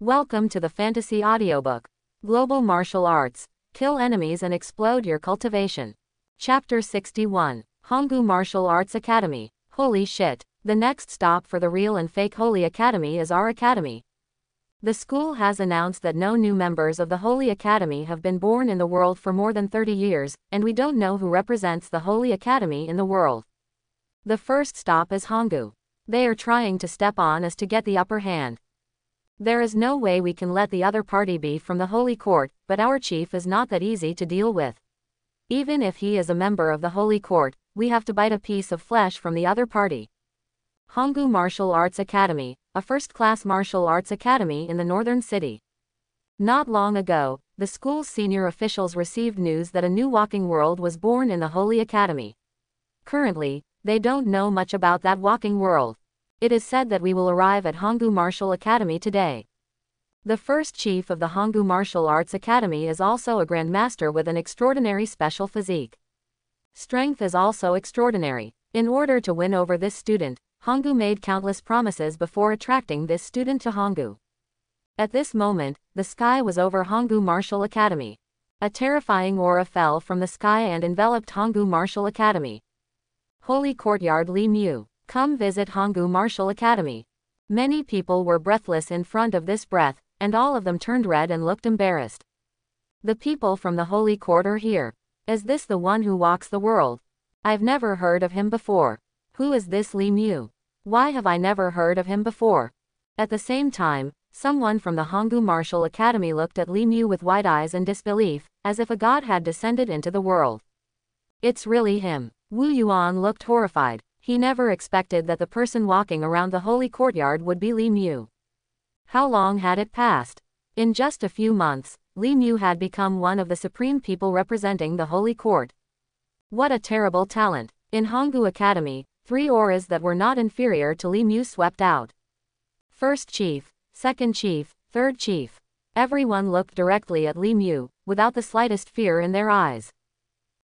Welcome to the Fantasy Audiobook. Global Martial Arts. Kill enemies and explode your cultivation. Chapter 61. Honggu Martial Arts Academy. Holy shit. The next stop for the real and fake Holy Academy is our academy. The school has announced that no new members of the Holy Academy have been born in the world for more than 30 years, and we don't know who represents the Holy Academy in the world. The first stop is Honggu. They are trying to step on us to get the upper hand. There is no way we can let the other party be from the Holy Court, but our chief is not that easy to deal with. Even if he is a member of the Holy Court, we have to bite a piece of flesh from the other party. Honggu Martial Arts Academy, a first-class martial arts academy in the northern city. Not long ago, the school's senior officials received news that a new walking world was born in the Holy Academy. Currently, they don't know much about that walking world. It is said that we will arrive at Honggu Martial Academy today. The first chief of the Honggu Martial Arts Academy is also a grandmaster with an extraordinary special physique. Strength is also extraordinary. In order to win over this student, Honggu made countless promises before attracting this student to Honggu. At this moment, the sky was over Honggu Martial Academy. A terrifying aura fell from the sky and enveloped Honggu Martial Academy. Holy Courtyard Li Mu. Come visit Honggu Martial Academy. Many people were breathless in front of this breath, and all of them turned red and looked embarrassed. The people from the Holy Court are here. Is this the one who walks the world? I've never heard of him before. Who is this Li Mu? Why have I never heard of him before? At the same time, someone from the Honggu Martial Academy looked at Li Mu with wide eyes in disbelief, as if a god had descended into the world. It's really him. Wu Yuan looked horrified. He never expected that the person walking around the holy courtyard would be Li Mu. How long had it passed? In just a few months, Li Mu had become one of the supreme people representing the holy court. What a terrible talent. In Honggu Academy, 3 auras that were not inferior to Li Mu swept out. First chief, second chief, third chief. Everyone looked directly at Li Mu, without the slightest fear in their eyes.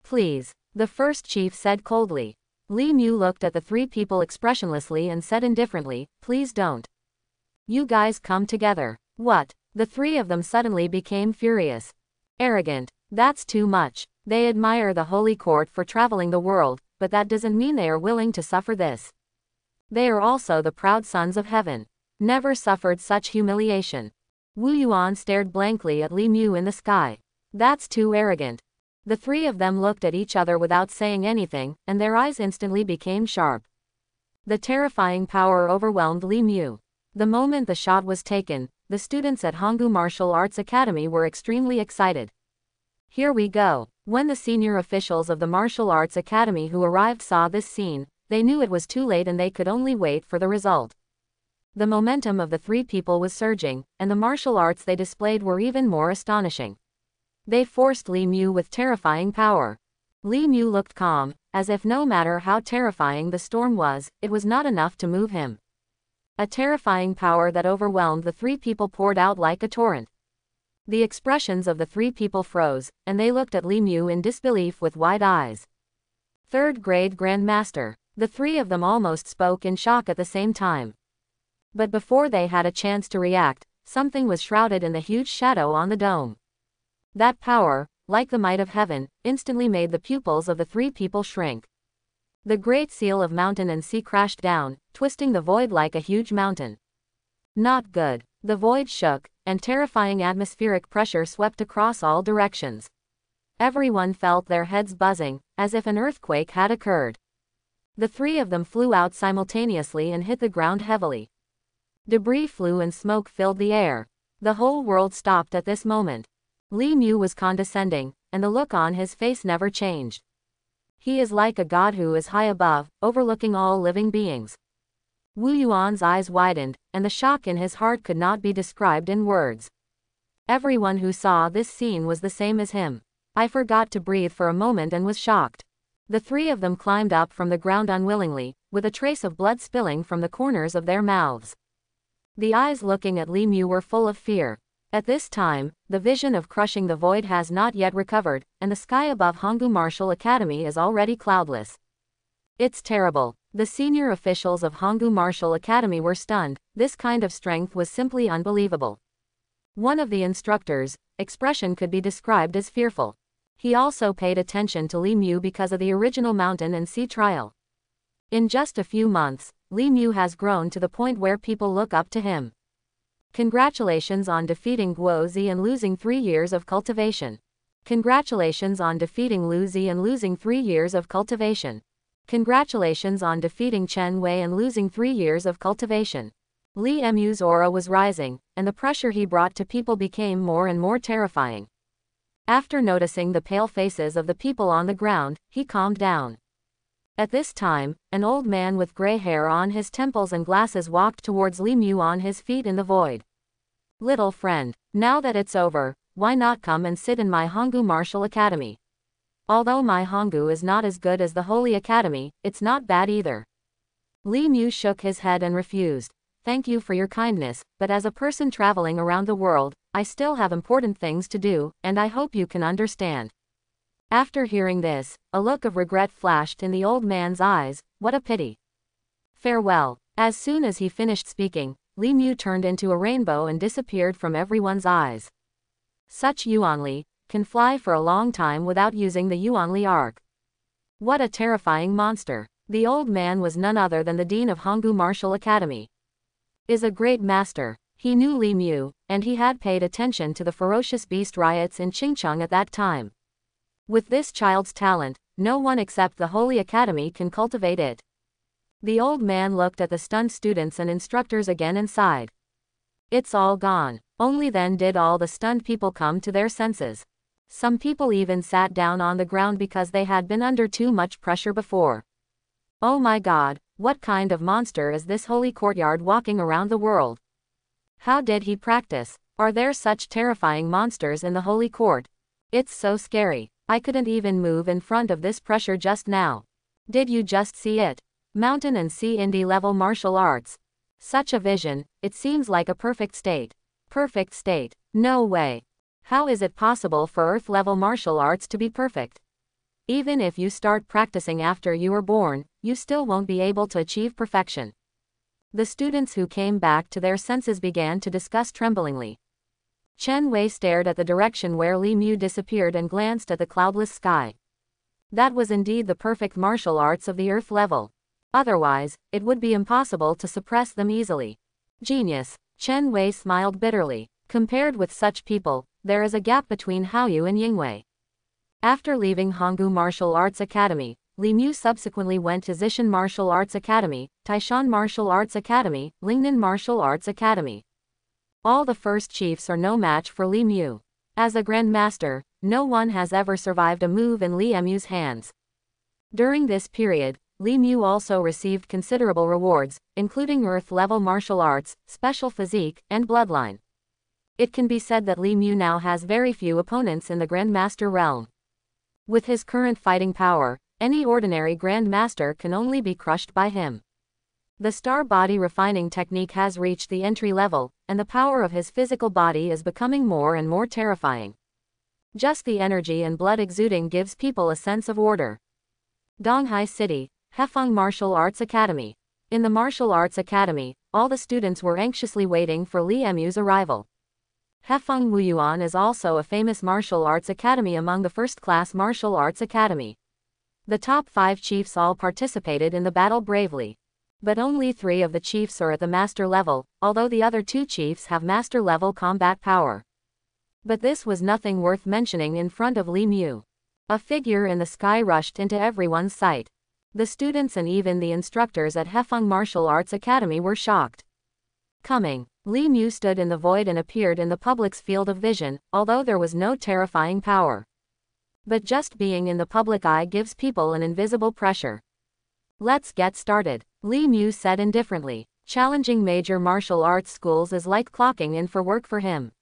Please, the first chief said coldly. Li Mu looked at the 3 people expressionlessly and said indifferently, please don't. You guys come together. What? The 3 of them suddenly became furious. Arrogant. That's too much. They admire the Holy Court for traveling the world, but that doesn't mean they are willing to suffer this. They are also the proud sons of heaven. Never suffered such humiliation. Wu Yuan stared blankly at Li Mu in the sky. That's too arrogant. The 3 of them looked at each other without saying anything, and their eyes instantly became sharp. The terrifying power overwhelmed Li Mu. The moment the shot was taken, the students at Honggu Martial Arts Academy were extremely excited. Here we go. When the senior officials of the Martial Arts Academy who arrived saw this scene, they knew it was too late and they could only wait for the result. The momentum of the 3 people was surging, and the martial arts they displayed were even more astonishing. They forced Li Mu with terrifying power. Li Mu looked calm, as if no matter how terrifying the storm was, it was not enough to move him. A terrifying power that overwhelmed the 3 people poured out like a torrent. The expressions of the 3 people froze, and they looked at Li Mu in disbelief with wide eyes. 3rd grade Grandmaster. The 3 of them almost spoke in shock at the same time. But before they had a chance to react, something was shrouded in the huge shadow on the dome. That power, like the might of heaven, instantly made the pupils of the 3 people shrink. The great seal of mountain and sea crashed down, twisting the void like a huge mountain. Not good. The void shook, and terrifying atmospheric pressure swept across all directions. Everyone felt their heads buzzing, as if an earthquake had occurred. The 3 of them flew out simultaneously and hit the ground heavily. Debris flew and smoke filled the air. The whole world stopped at this moment. Li Mu was condescending, and the look on his face never changed. He is like a god who is high above, overlooking all living beings. Wu Yuan's eyes widened, and the shock in his heart could not be described in words. Everyone who saw this scene was the same as him. I forgot to breathe for a moment and was shocked. The 3 of them climbed up from the ground unwillingly, with a trace of blood spilling from the corners of their mouths. The eyes looking at Li Mu were full of fear. At this time, the vision of crushing the void has not yet recovered, and the sky above Honggu Martial Academy is already cloudless. It's terrible. The senior officials of Honggu Martial Academy were stunned. This kind of strength was simply unbelievable. One of the instructors' expression could be described as fearful. He also paid attention to Li Mu because of the original mountain and sea trial. In just a few months, Li Mu has grown to the point where people look up to him. Congratulations on defeating Guo Zi and losing 3 years of cultivation. Congratulations on defeating Lu Zi and losing 3 years of cultivation. Congratulations on defeating Chen Wei and losing 3 years of cultivation. Li Mu's aura was rising, and the pressure he brought to people became more and more terrifying. After noticing the pale faces of the people on the ground, he calmed down. At this time, an old man with gray hair on his temples and glasses walked towards Li Mu on his feet in the void. Little friend, now that it's over, why not come and sit in my Honggu Martial Academy? Although my Honggu is not as good as the Holy Academy, it's not bad either. Li Mu shook his head and refused. Thank you for your kindness, but as a person traveling around the world, I still have important things to do, and I hope you can understand. After hearing this, a look of regret flashed in the old man's eyes. What a pity. Farewell. As soon as he finished speaking, Li Mu turned into a rainbow and disappeared from everyone's eyes. Such Yuanli can fly for a long time without using the Yuanli arc. What a terrifying monster. The old man was none other than the dean of Honggu Martial Academy. Is a great master. He knew Li Mu, and he had paid attention to the ferocious beast riots in Qingcheng at that time. With this child's talent, no one except the Holy Academy can cultivate it. The old man looked at the stunned students and instructors again and sighed. It's all gone. Only then did all the stunned people come to their senses. Some people even sat down on the ground because they had been under too much pressure before. Oh my God, what kind of monster is this holy courtyard walking around the world? How did he practice? Are there such terrifying monsters in the holy court? It's so scary. I couldn't even move in front of this pressure just now. Did you just see it? Mountain and sea indie level martial arts. Such a vision, it seems like a perfect state. Perfect state. No way. How is it possible for earth level martial arts to be perfect? Even if you start practicing after you were born, you still won't be able to achieve perfection. The students who came back to their senses began to discuss tremblingly. Chen Wei stared at the direction where Li Mu disappeared and glanced at the cloudless sky. That was indeed the perfect martial arts of the earth level. Otherwise, it would be impossible to suppress them easily. Genius. Chen Wei smiled bitterly. Compared with such people, there is a gap between Haoyu and Yingwei. After leaving Honggu Martial Arts Academy, Li Mu subsequently went to Zishan Martial Arts Academy, Taishan Martial Arts Academy, Lingnan Martial Arts Academy. All the first chiefs are no match for Li Mu. As a Grand Master, no one has ever survived a move in Li Mu's hands. During this period, Li Mu also received considerable rewards, including Earth-level martial arts, special physique, and bloodline. It can be said that Li Mu now has very few opponents in the Grandmaster realm. With his current fighting power, any ordinary Grandmaster can only be crushed by him. The star body refining technique has reached the entry level, and the power of his physical body is becoming more and more terrifying. Just the energy and blood exuding gives people a sense of order. Donghai City, Hefeng Martial Arts Academy. In the Martial Arts Academy, all the students were anxiously waiting for Li Mu's arrival. Hefeng Wuyuan is also a famous martial arts academy among the first-class martial arts academy. The top 5 chiefs all participated in the battle bravely. But only 3 of the chiefs are at the master level, although the other 2 chiefs have master-level combat power. But this was nothing worth mentioning in front of Li Mu. A figure in the sky rushed into everyone's sight. The students and even the instructors at Hefeng Martial Arts Academy were shocked. Coming, Li Mu stood in the void and appeared in the public's field of vision, although there was no terrifying power. But just being in the public eye gives people an invisible pressure. Let's get started, Li Mu said indifferently. Challenging major martial arts schools is like clocking in for work for him.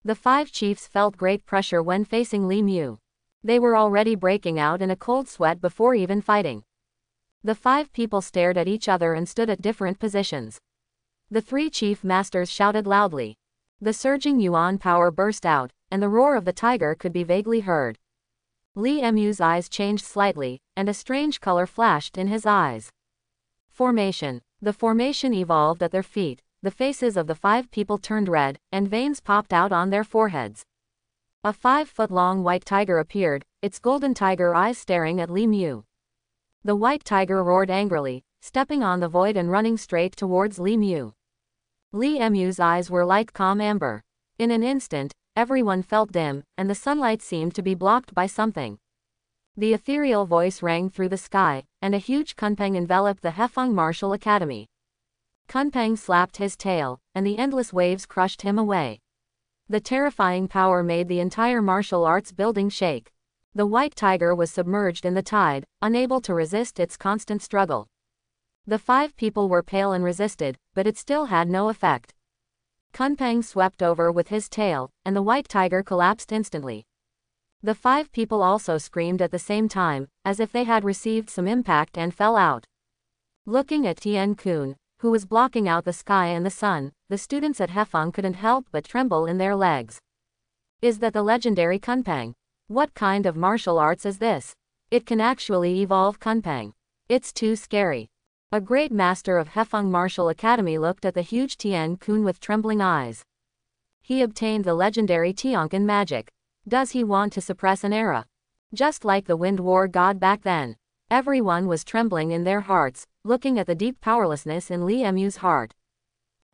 The 5 chiefs felt great pressure when facing Li Mu. They were already breaking out in a cold sweat before even fighting. The 5 people stared at each other and stood at different positions. The 3 chief masters shouted loudly. The surging yuan power burst out, and the roar of the tiger could be vaguely heard. Li Mu's eyes changed slightly, and a strange color flashed in his eyes. Formation. The formation evolved at their feet. the faces of the 5 people turned red, and veins popped out on their foreheads. A 5-foot-long white tiger appeared, its golden tiger eyes staring at Li Mu. The white tiger roared angrily, stepping on the void and running straight towards Li Mu. Li Mu's eyes were like calm amber. In an instant, everyone felt dim, and the sunlight seemed to be blocked by something. The ethereal voice rang through the sky, and a huge kunpeng enveloped the Hefeng Martial Academy. Kunpeng slapped his tail, and the endless waves crushed him away. The terrifying power made the entire martial arts building shake. The white tiger was submerged in the tide, unable to resist its constant struggle. The 5 people were pale and resisted, but it still had no effect. Kunpeng swept over with his tail, and the white tiger collapsed instantly. The 5 people also screamed at the same time, as if they had received some impact and fell out. Looking at Tian Kun, who was blocking out the sky and the sun, the students at Hefeng couldn't help but tremble in their legs. Is that the legendary Kunpeng? What kind of martial arts is this? It can actually evolve Kunpeng. It's too scary. A great master of Hefeng Martial Academy looked at the huge Tian Kun with trembling eyes. He obtained the legendary Tiankin magic. Does he want to suppress an era? Just like the Wind War god back then. Everyone was trembling in their hearts, looking at the deep powerlessness in Li Mu's heart.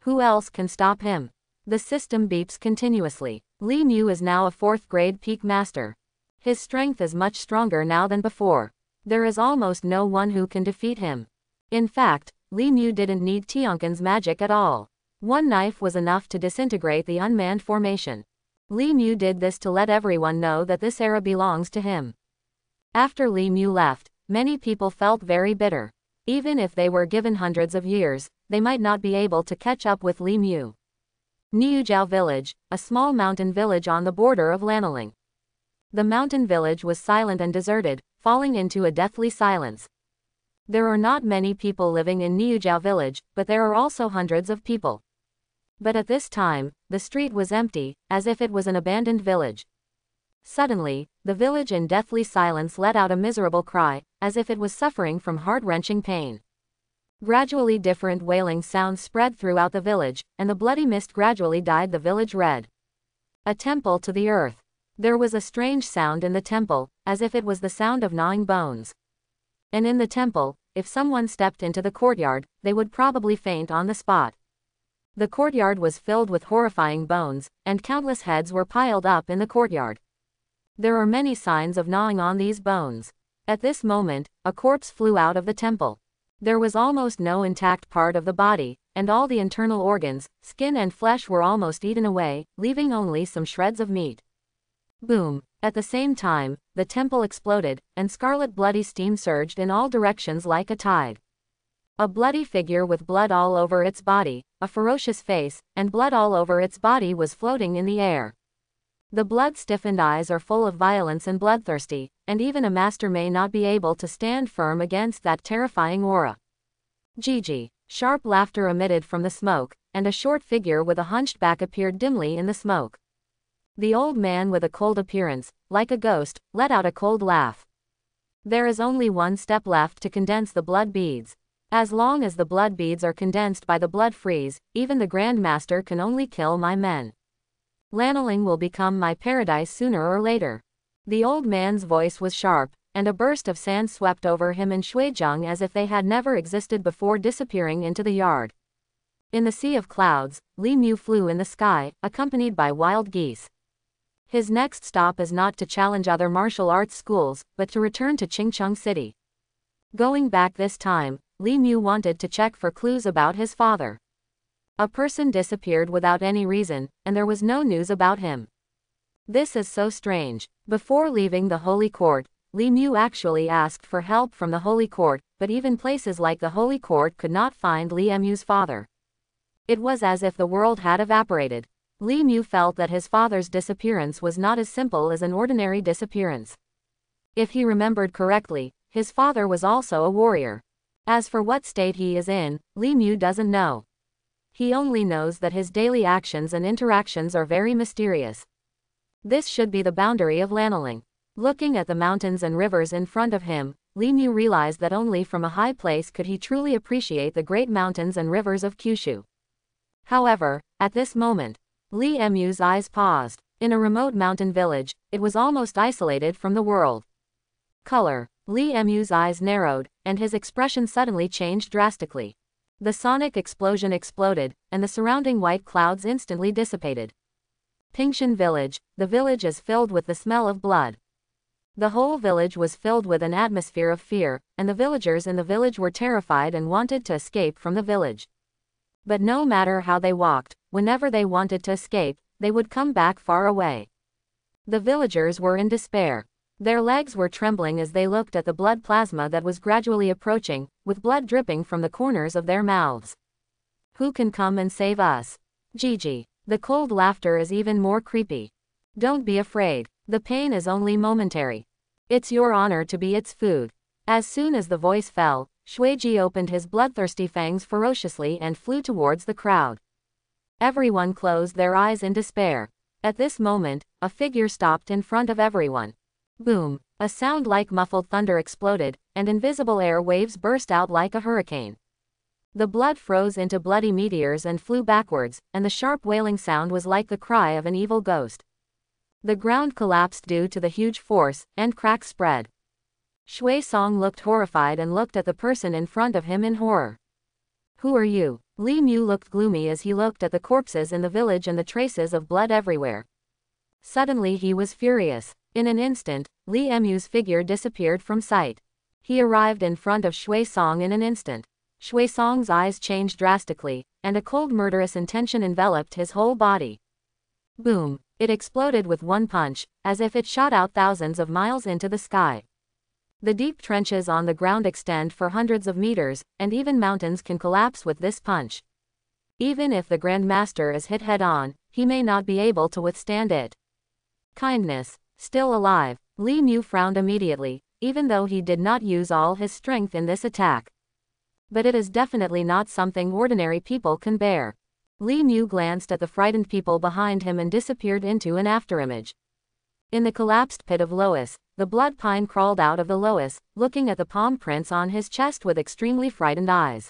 Who else can stop him? The system beeps continuously. Li Mu is now a 4th grade peak master. His strength is much stronger now than before. There is almost no one who can defeat him. In fact, Li Mu didn't need Tiankin's magic at all. One knife was enough to disintegrate the unmanned formation. Li Mu did this to let everyone know that this era belongs to him. After Li Mu left, many people felt very bitter. Even if they were given hundreds of years, they might not be able to catch up with Li Mu. Niujiao Village, a small mountain village on the border of Lanling. The mountain village was silent and deserted, falling into a deathly silence. There are not many people living in Niujiao Village, but there are also hundreds of people. But at this time, the street was empty, as if it was an abandoned village. Suddenly, the village in deathly silence let out a miserable cry, as if it was suffering from heart-wrenching pain. Gradually different wailing sounds spread throughout the village, and the bloody mist gradually dyed the village red. A temple to the earth. There was a strange sound in the temple, as if it was the sound of gnawing bones. And in the temple, if someone stepped into the courtyard, they would probably faint on the spot. The courtyard was filled with horrifying bones, and countless heads were piled up in the courtyard. There are many signs of gnawing on these bones. At this moment, a corpse flew out of the temple. There was almost no intact part of the body, and all the internal organs, skin and flesh were almost eaten away, leaving only some shreds of meat. Boom! At the same time, the temple exploded, and scarlet bloody steam surged in all directions like a tide. A bloody figure with blood all over its body, a ferocious face, and blood all over its body was floating in the air. The blood-stiffened eyes are full of violence and bloodthirsty, and even a master may not be able to stand firm against that terrifying aura. Gigi. Sharp laughter emitted from the smoke, and a short figure with a hunched back appeared dimly in the smoke. The old man with a cold appearance, like a ghost, let out a cold laugh. There is only one step left to condense the blood beads. As long as the blood beads are condensed by the blood freeze, even the Grand Master can only kill my men. Lanling will become my paradise sooner or later. The old man's voice was sharp, and a burst of sand swept over him and Shuizheng as if they had never existed before, disappearing into the yard. In the sea of clouds, Li Mu flew in the sky, accompanied by wild geese. His next stop is not to challenge other martial arts schools, but to return to Qingcheng City. Going back this time, Li Mu wanted to check for clues about his father. A person disappeared without any reason, and there was no news about him. This is so strange. Before leaving the Holy Court, Li Mu actually asked for help from the Holy Court, but even places like the Holy Court could not find Li Mu's father. It was as if the world had evaporated. Li Mu felt that his father's disappearance was not as simple as an ordinary disappearance. If he remembered correctly, his father was also a warrior. As for what state he is in, Li Mu doesn't know. He only knows that his daily actions and interactions are very mysterious. This should be the boundary of Lanling. Looking at the mountains and rivers in front of him, Li Mu realized that only from a high place could he truly appreciate the great mountains and rivers of Kyushu. However, at this moment, Li Mu's eyes paused. In a remote mountain village, it was almost isolated from the world. Color. Li Mu's eyes narrowed, and his expression suddenly changed drastically. The sonic explosion exploded, and the surrounding white clouds instantly dissipated. Pingshan Village. The village is filled with the smell of blood. The whole village was filled with an atmosphere of fear, and the villagers in the village were terrified and wanted to escape from the village. But no matter how they walked, whenever they wanted to escape, they would come back far away. The villagers were in despair. Their legs were trembling as they looked at the blood plasma that was gradually approaching, with blood dripping from the corners of their mouths. Who can come and save us? Gigi. The cold laughter is even more creepy. Don't be afraid. The pain is only momentary. It's your honor to be its food. As soon as the voice fell, Shuiji opened his bloodthirsty fangs ferociously and flew towards the crowd. Everyone closed their eyes in despair. At this moment, a figure stopped in front of everyone. Boom! A sound like muffled thunder exploded, and invisible air waves burst out like a hurricane. The blood froze into bloody meteors and flew backwards, and the sharp wailing sound was like the cry of an evil ghost. The ground collapsed due to the huge force, and cracks spread. Shui Song looked horrified and looked at the person in front of him in horror. Who are you? Li Mu looked gloomy as he looked at the corpses in the village and the traces of blood everywhere. Suddenly he was furious. In an instant, Li Mu's figure disappeared from sight. He arrived in front of Shui Song in an instant. Shui Song's eyes changed drastically, and a cold murderous intention enveloped his whole body. Boom! It exploded with one punch, as if it shot out thousands of miles into the sky. The deep trenches on the ground extend for hundreds of meters, and even mountains can collapse with this punch. Even if the Grand Master is hit head-on, he may not be able to withstand it. Kindness. Still alive. Li Mu frowned immediately, even though he did not use all his strength in this attack. But it is definitely not something ordinary people can bear. Li Mu glanced at the frightened people behind him and disappeared into an afterimage. In the collapsed pit of Lois, the blood pine crawled out of the Lois, looking at the palm prints on his chest with extremely frightened eyes.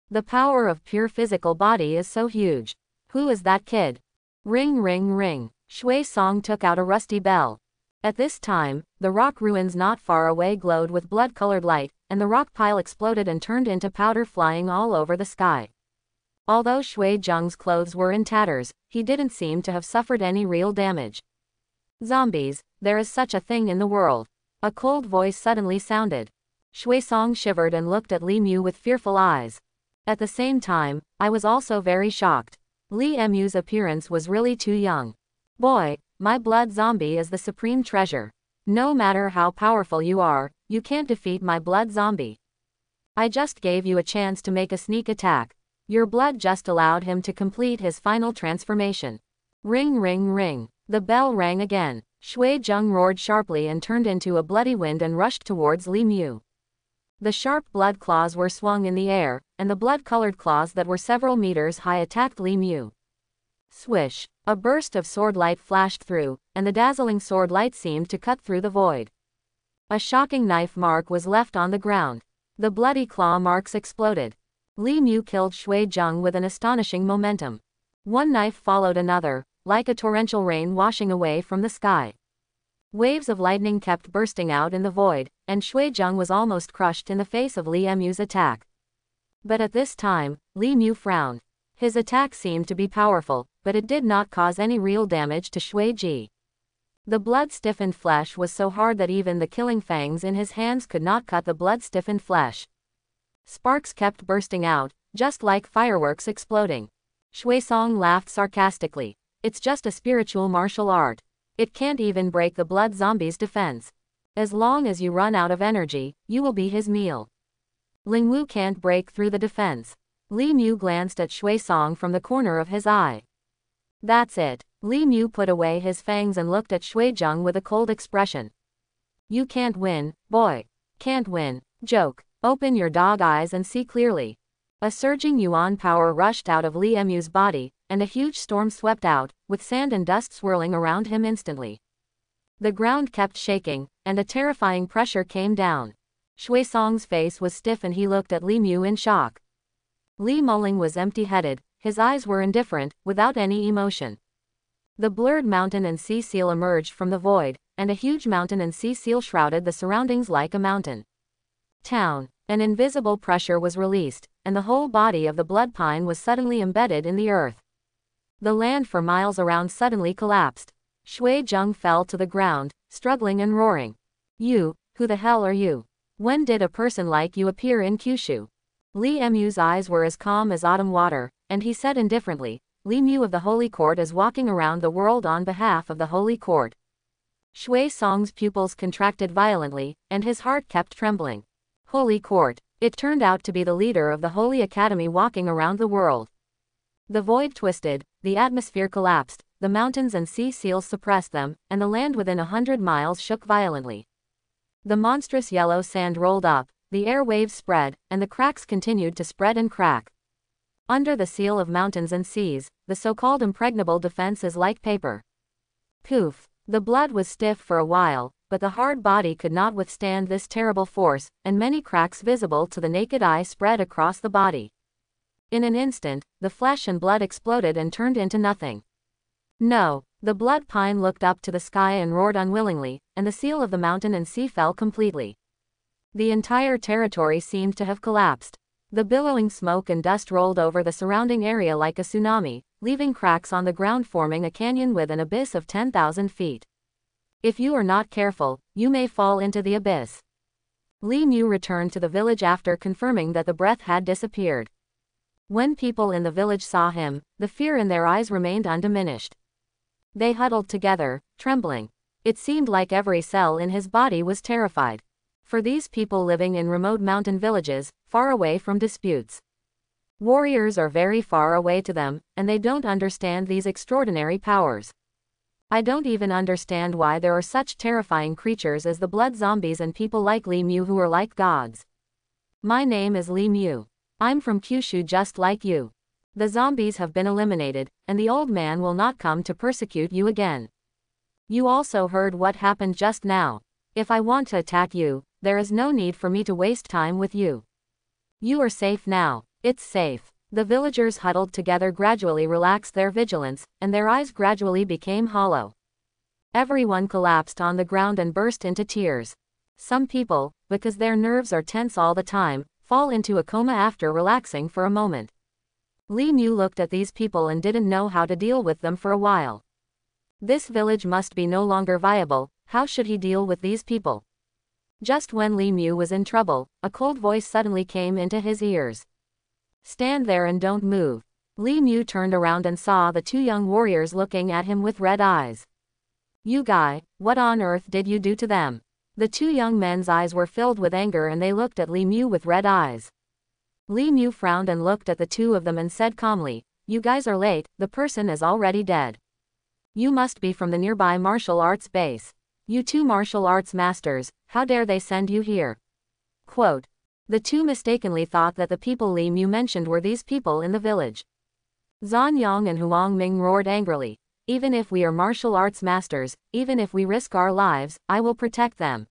The power of pure physical body is so huge. Who is that kid? Ring ring ring. Shui Song took out a rusty bell. At this time, the rock ruins not far away glowed with blood-colored light, and the rock pile exploded and turned into powder flying all over the sky. Although Shui Zheng's clothes were in tatters, he didn't seem to have suffered any real damage. Zombies, there is such a thing in the world. A cold voice suddenly sounded. Shui Song shivered and looked at Li Mu with fearful eyes. At the same time, I was also very shocked. Li Mu's appearance was really too young. Boy, my blood zombie is the supreme treasure. No matter how powerful you are, you can't defeat my blood zombie. I just gave you a chance to make a sneak attack. Your blood just allowed him to complete his final transformation. Ring ring ring. The bell rang again. Shui Zheng roared sharply and turned into a bloody wind and rushed towards Li Mu. The sharp blood claws were swung in the air, and the blood-colored claws that were several meters high attacked Li Mu. Swish! A burst of sword light flashed through, and the dazzling sword light seemed to cut through the void. A shocking knife mark was left on the ground. The bloody claw marks exploded. Li Mu killed Shui Zheng with an astonishing momentum. One knife followed another, like a torrential rain washing away from the sky. Waves of lightning kept bursting out in the void, and Shui Zheng was almost crushed in the face of Li Mu's attack. But at this time, Li Mu frowned. His attack seemed to be powerful, but it did not cause any real damage to Shui Ji. The blood-stiffened flesh was so hard that even the killing fangs in his hands could not cut the blood-stiffened flesh. Sparks kept bursting out, just like fireworks exploding. Shui Song laughed sarcastically. It's just a spiritual martial art. It can't even break the blood zombie's defense. As long as you run out of energy, you will be his meal. Ling Wu can't break through the defense. Li Mu glanced at Shui Song from the corner of his eye. That's it. Li Mu put away his fangs and looked at Shui Zheng with a cold expression. You can't win, boy. Can't win. Joke. Open your dog eyes and see clearly. A surging yuan power rushed out of Li Mu's body, and a huge storm swept out, with sand and dust swirling around him instantly. The ground kept shaking, and a terrifying pressure came down. Shui Song's face was stiff and he looked at Li Mu in shock. Li Muling was empty-headed. his eyes were indifferent, without any emotion. The blurred mountain and sea seal emerged from the void, and a huge mountain and sea seal shrouded the surroundings like a mountain town. An invisible pressure was released, and the whole body of the blood pine was suddenly embedded in the earth. The land for miles around suddenly collapsed. Shui Zheng fell to the ground, struggling and roaring. You, who the hell are you? When did a person like you appear in Kyushu? Li Mu's eyes were as calm as autumn water, and he said indifferently, Li Mu of the Holy Court is walking around the world on behalf of the Holy Court. Shui Song's pupils contracted violently, and his heart kept trembling. Holy Court. It turned out to be the leader of the Holy Academy walking around the world. The void twisted, the atmosphere collapsed, the mountains and sea seals suppressed them, and the land within 100 miles shook violently. The monstrous yellow sand rolled up, the air waves spread, and the cracks continued to spread and crack. Under the seal of mountains and seas, the so-called impregnable defense is like paper. Poof. The blood was stiff for a while, but the hard body could not withstand this terrible force, and many cracks visible to the naked eye spread across the body. In an instant, the flesh and blood exploded and turned into nothing. No. The blood pine looked up to the sky and roared unwillingly, and the seal of the mountain and sea fell completely. The entire territory seemed to have collapsed. The billowing smoke and dust rolled over the surrounding area like a tsunami, leaving cracks on the ground forming a canyon with an abyss of 10,000 feet. If you are not careful, you may fall into the abyss. Li Mu returned to the village after confirming that the breath had disappeared. When people in the village saw him, the fear in their eyes remained undiminished. They huddled together, trembling. It seemed like every cell in his body was terrified. For these people living in remote mountain villages, far away from disputes. Warriors are very far away to them, and they don't understand these extraordinary powers. I don't even understand why there are such terrifying creatures as the blood zombies and people like Li Mu who are like gods. My name is Li Mu. I'm from Kyushu just like you. The zombies have been eliminated, and the old man will not come to persecute you again. You also heard what happened just now. If I want to attack you, there is no need for me to waste time with you. You are safe now. It's safe. The villagers huddled together gradually relaxed their vigilance, and their eyes gradually became hollow. Everyone collapsed on the ground and burst into tears. Some people, because their nerves are tense all the time, fall into a coma after relaxing for a moment. Li Mu looked at these people and didn't know how to deal with them for a while. This village must be no longer viable. How should he deal with these people? Just when Li Mu was in trouble, a cold voice suddenly came into his ears. Stand there and don't move. Li Mu turned around and saw the two young warriors looking at him with red eyes. You guy, what on earth did you do to them? The two young men's eyes were filled with anger and they looked at Li Mu with red eyes. Li Mu frowned and looked at the two of them and said calmly, you guys are late, the person is already dead. You must be from the nearby martial arts base. You two martial arts masters, how dare they send you here? Quote. The two mistakenly thought that the people Li Mu mentioned were these people in the village. Zan Yang and Huang Ming roared angrily. Even if we are martial arts masters, even if we risk our lives, I will protect them.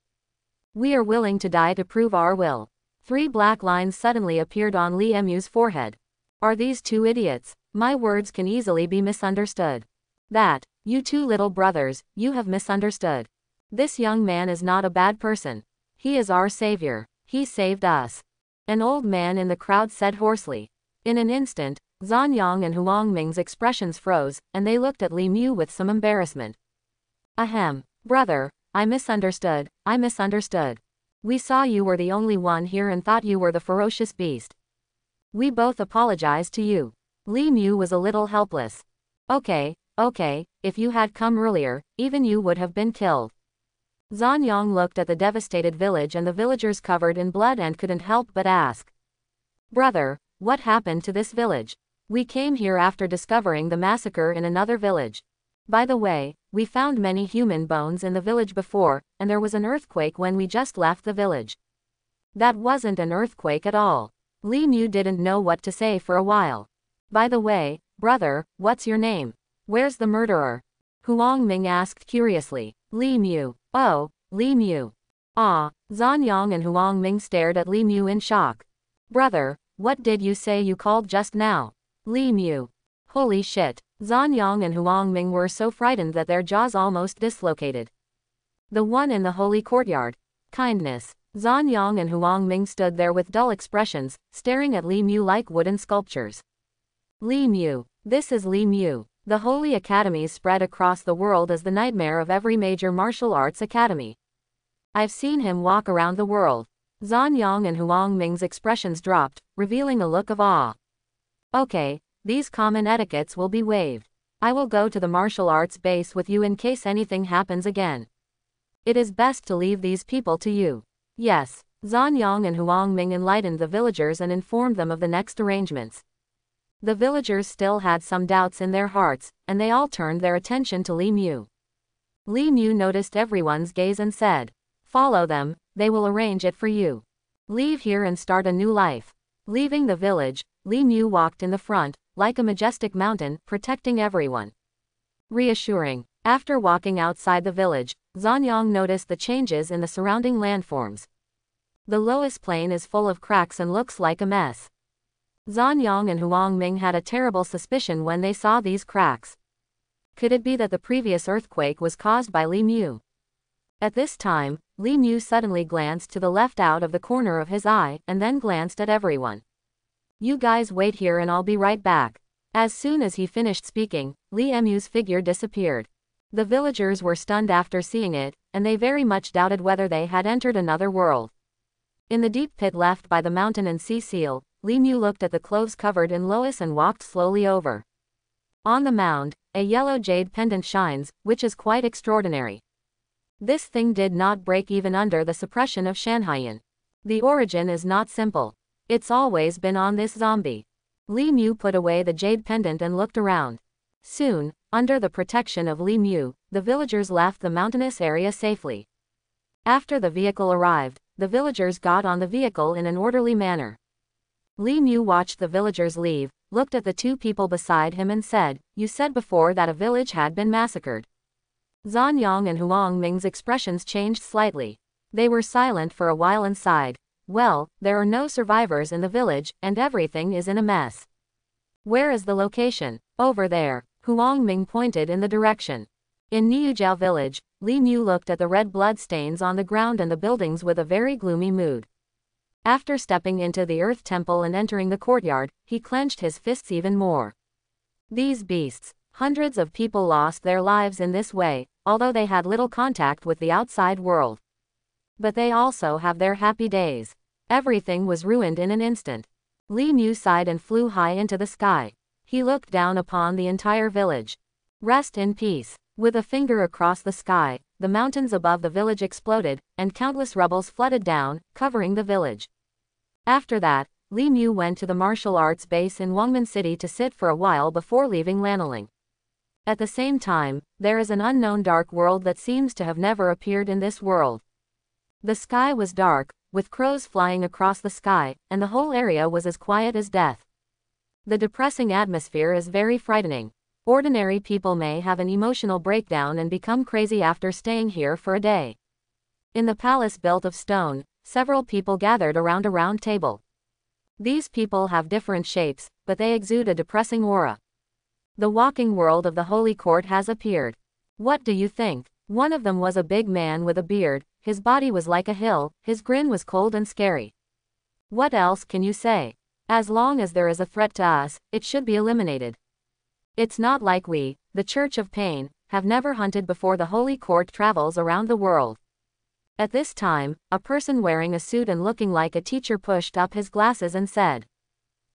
We are willing to die to prove our will. 3 black lines suddenly appeared on Li Mu's forehead. Are these two idiots? My words can easily be misunderstood. That, you two little brothers, you have misunderstood. This young man is not a bad person. He is our savior. He saved us. An old man in the crowd said hoarsely. In an instant, Zan Yang and Huang Ming's expressions froze, and they looked at Li Mu with some embarrassment. Ahem. Brother, I misunderstood. We saw you were the only one here and thought you were the ferocious beast. We both apologize to you. Li Mu was a little helpless. Okay, if you had come earlier, even you would have been killed. Zan Yang looked at the devastated village and the villagers covered in blood and couldn't help but ask. Brother, what happened to this village? We came here after discovering the massacre in another village. By the way, we found many human bones in the village before, and there was an earthquake when we just left the village. That wasn't an earthquake at all. Li Mu didn't know what to say for a while. By the way, brother, what's your name? Where's the murderer? Huang Ming asked curiously. Li Mu. Oh, Li Mu. Ah, Zan Yang and Huang Ming stared at Li Mu in shock. Brother, what did you say you called just now? Li Mu. Holy shit. Zhan Yang and Huang Ming were so frightened that their jaws almost dislocated. The one in the holy courtyard. Kindness. Zhan Yang and Huang Ming stood there with dull expressions, staring at Li Mu like wooden sculptures. Li Mu. This is Li Mu. The holy academies spread across the world as the nightmare of every major martial arts academy. I've seen him walk around the world. Zhan Yang and Huang Ming's expressions dropped, revealing a look of awe. Okay, these common etiquettes will be waived. I will go to the martial arts base with you in case anything happens again. It is best to leave these people to you. Yes. Zhan Yang and Huang Ming enlightened the villagers and informed them of the next arrangements. The villagers still had some doubts in their hearts, and they all turned their attention to Li Mu. Li Mu noticed everyone's gaze and said, "Follow them, they will arrange it for you. Leave here and start a new life." Leaving the village, Li Mu walked in the front, like a majestic mountain, protecting everyone. Reassuring. After walking outside the village, Zhan Yang noticed the changes in the surrounding landforms. The lowest plain is full of cracks and looks like a mess. Zhan Yang and Huang Ming had a terrible suspicion when they saw these cracks. Could it be that the previous earthquake was caused by Li Mu? At this time, Li Mu suddenly glanced to the left out of the corner of his eye, and then glanced at everyone. "You guys wait here and I'll be right back." As soon as he finished speaking, Li Mu's figure disappeared. The villagers were stunned after seeing it, and they very much doubted whether they had entered another world. In the deep pit left by the mountain and sea seal, Li Mu looked at the clothes covered in loess and walked slowly over. On the mound, a yellow jade pendant shines, which is quite extraordinary. This thing did not break even under the suppression of Shanhaiyan. The origin is not simple. It's always been on this zombie. Li Mu put away the jade pendant and looked around. Soon, under the protection of Li Mu, the villagers left the mountainous area safely. After the vehicle arrived, the villagers got on the vehicle in an orderly manner. Li Mu watched the villagers leave, looked at the two people beside him and said, "You said before that a village had been massacred." Zhan Yang and Huang Ming's expressions changed slightly. They were silent for a while and sighed. "Well, there are no survivors in the village, and everything is in a mess." "Where is the location?" "Over there." Huang Ming pointed in the direction. In Niujiao village, Li Mu looked at the red blood stains on the ground and the buildings with a very gloomy mood. After stepping into the earth temple and entering the courtyard, he clenched his fists even more. These beasts. Hundreds of people lost their lives in this way, although they had little contact with the outside world. But they also have their happy days. Everything was ruined in an instant. Li Mu sighed and flew high into the sky. He looked down upon the entire village. Rest in peace. With a finger across the sky, the mountains above the village exploded, and countless rebels flooded down, covering the village. After that, Li Mu went to the martial arts base in Wangman City to sit for a while before leaving Lanling. At the same time, there is an unknown dark world that seems to have never appeared in this world. The sky was dark, with crows flying across the sky, and the whole area was as quiet as death. The depressing atmosphere is very frightening. Ordinary people may have an emotional breakdown and become crazy after staying here for a day. In the palace built of stone, several people gathered around a round table. These people have different shapes, but they exude a depressing aura. The walking world of the Holy Court has appeared. What do you think? One of them was a big man with a beard, his body was like a hill, his grin was cold and scary. What else can you say? As long as there is a threat to us, it should be eliminated. It's not like we, the Church of Pain, have never hunted before. The Holy Court travels around the world. At this time, a person wearing a suit and looking like a teacher pushed up his glasses and said,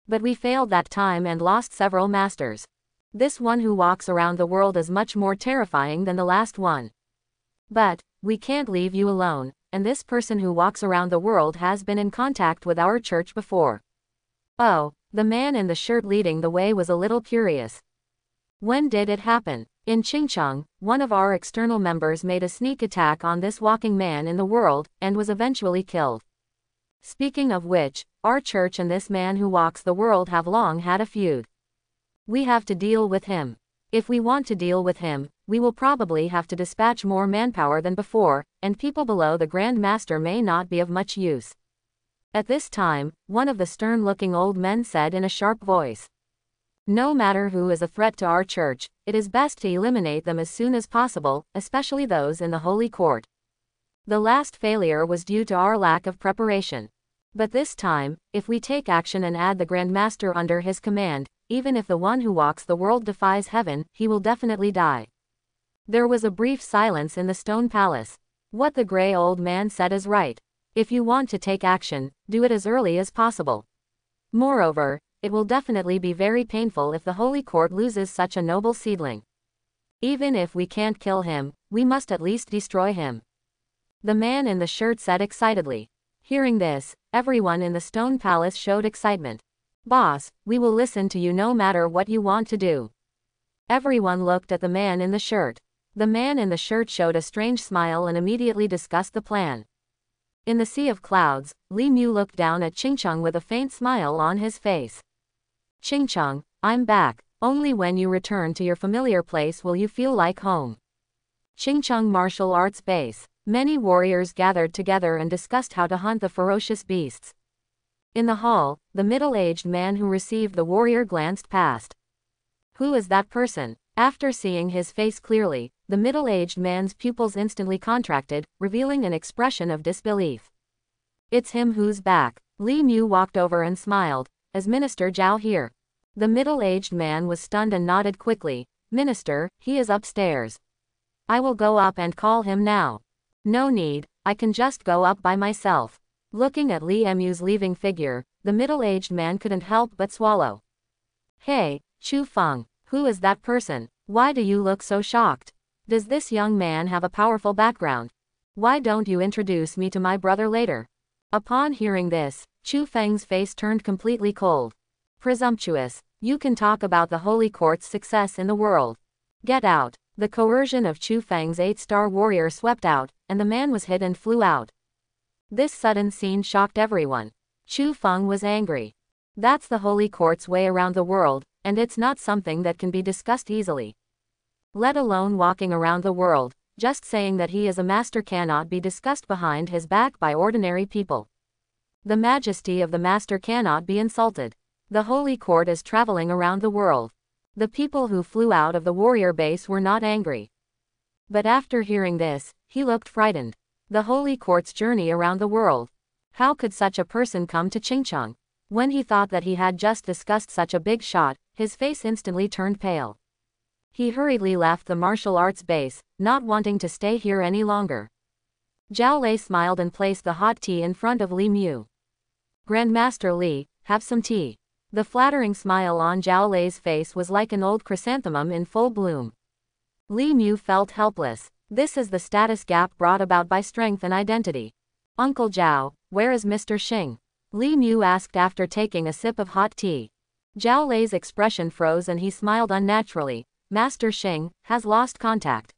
"But we failed that time and lost several masters. This one who walks around the world is much more terrifying than the last one. But we can't leave you alone, and this person who walks around the world has been in contact with our church before." Oh, the man in the shirt leading the way was a little curious. When did it happen? In Qingcheng, one of our external members made a sneak attack on this walking man in the world, and was eventually killed. Speaking of which, our church and this man who walks the world have long had a feud. We have to deal with him. If we want to deal with him, we will probably have to dispatch more manpower than before, and people below the Grand Master may not be of much use. At this time, one of the stern-looking old men said in a sharp voice. No matter who is a threat to our church, it is best to eliminate them as soon as possible, especially those in the Holy Court. The last failure was due to our lack of preparation. But this time, if we take action and add the Grand Master under his command, even if the one who walks the world defies heaven, he will definitely die. There was a brief silence in the stone palace. What the gray old man said is right. If you want to take action, do it as early as possible. Moreover, it will definitely be very painful if the Holy Court loses such a noble seedling. Even if we can't kill him, we must at least destroy him. The man in the shirt said excitedly. Hearing this, everyone in the stone palace showed excitement. Boss, we will listen to you no matter what you want to do. Everyone looked at the man in the shirt. The man in the shirt showed a strange smile and immediately discussed the plan. In the sea of clouds, Li Mu looked down at Chingcheng with a faint smile on his face. Chingcheng, I'm back. Only when you return to your familiar place will you feel like home. Chingcheng Martial Arts Base. Many warriors gathered together and discussed how to hunt the ferocious beasts. In the hall, the middle-aged man who received the warrior glanced past. Who is that person? After seeing his face clearly, the middle-aged man's pupils instantly contracted, revealing an expression of disbelief. It's him who's back. Li Mu walked over and smiled. Is Minister Zhao here? The middle-aged man was stunned and nodded quickly. Minister, he is upstairs. I will go up and call him now. No need, I can just go up by myself. Looking at Li Mu's leaving figure, the middle-aged man couldn't help but swallow. Hey, Chu Feng, who is that person? Why do you look so shocked? Does this young man have a powerful background? Why don't you introduce me to my brother later? Upon hearing this, Chu Feng's face turned completely cold. Presumptuous, you can talk about the Holy Court's success in the world. Get out. The coercion of Chu Feng's 8-star warrior swept out, and the man was hit and flew out. This sudden scene shocked everyone. Chu Feng was angry. That's the Holy Court's way around the world, and it's not something that can be discussed easily. Let alone walking around the world, just saying that he is a master cannot be discussed behind his back by ordinary people. The majesty of the master cannot be insulted. The Holy Court is traveling around the world. The people who flew out of the warrior base were not angry. But after hearing this, he looked frightened. The Holy Court's journey around the world. How could such a person come to Chingcheng? When he thought that he had just discussed such a big shot, his face instantly turned pale. He hurriedly left the martial arts base, not wanting to stay here any longer. Zhao Lei smiled and placed the hot tea in front of Li Mu. Grandmaster Li, have some tea. The flattering smile on Zhao Lei's face was like an old chrysanthemum in full bloom. Li Mu felt helpless. This is the status gap brought about by strength and identity. Uncle Zhao, where is Mr. Xing? Li Mu asked after taking a sip of hot tea. Zhao Lei's expression froze and he smiled unnaturally. Master Xing has lost contact.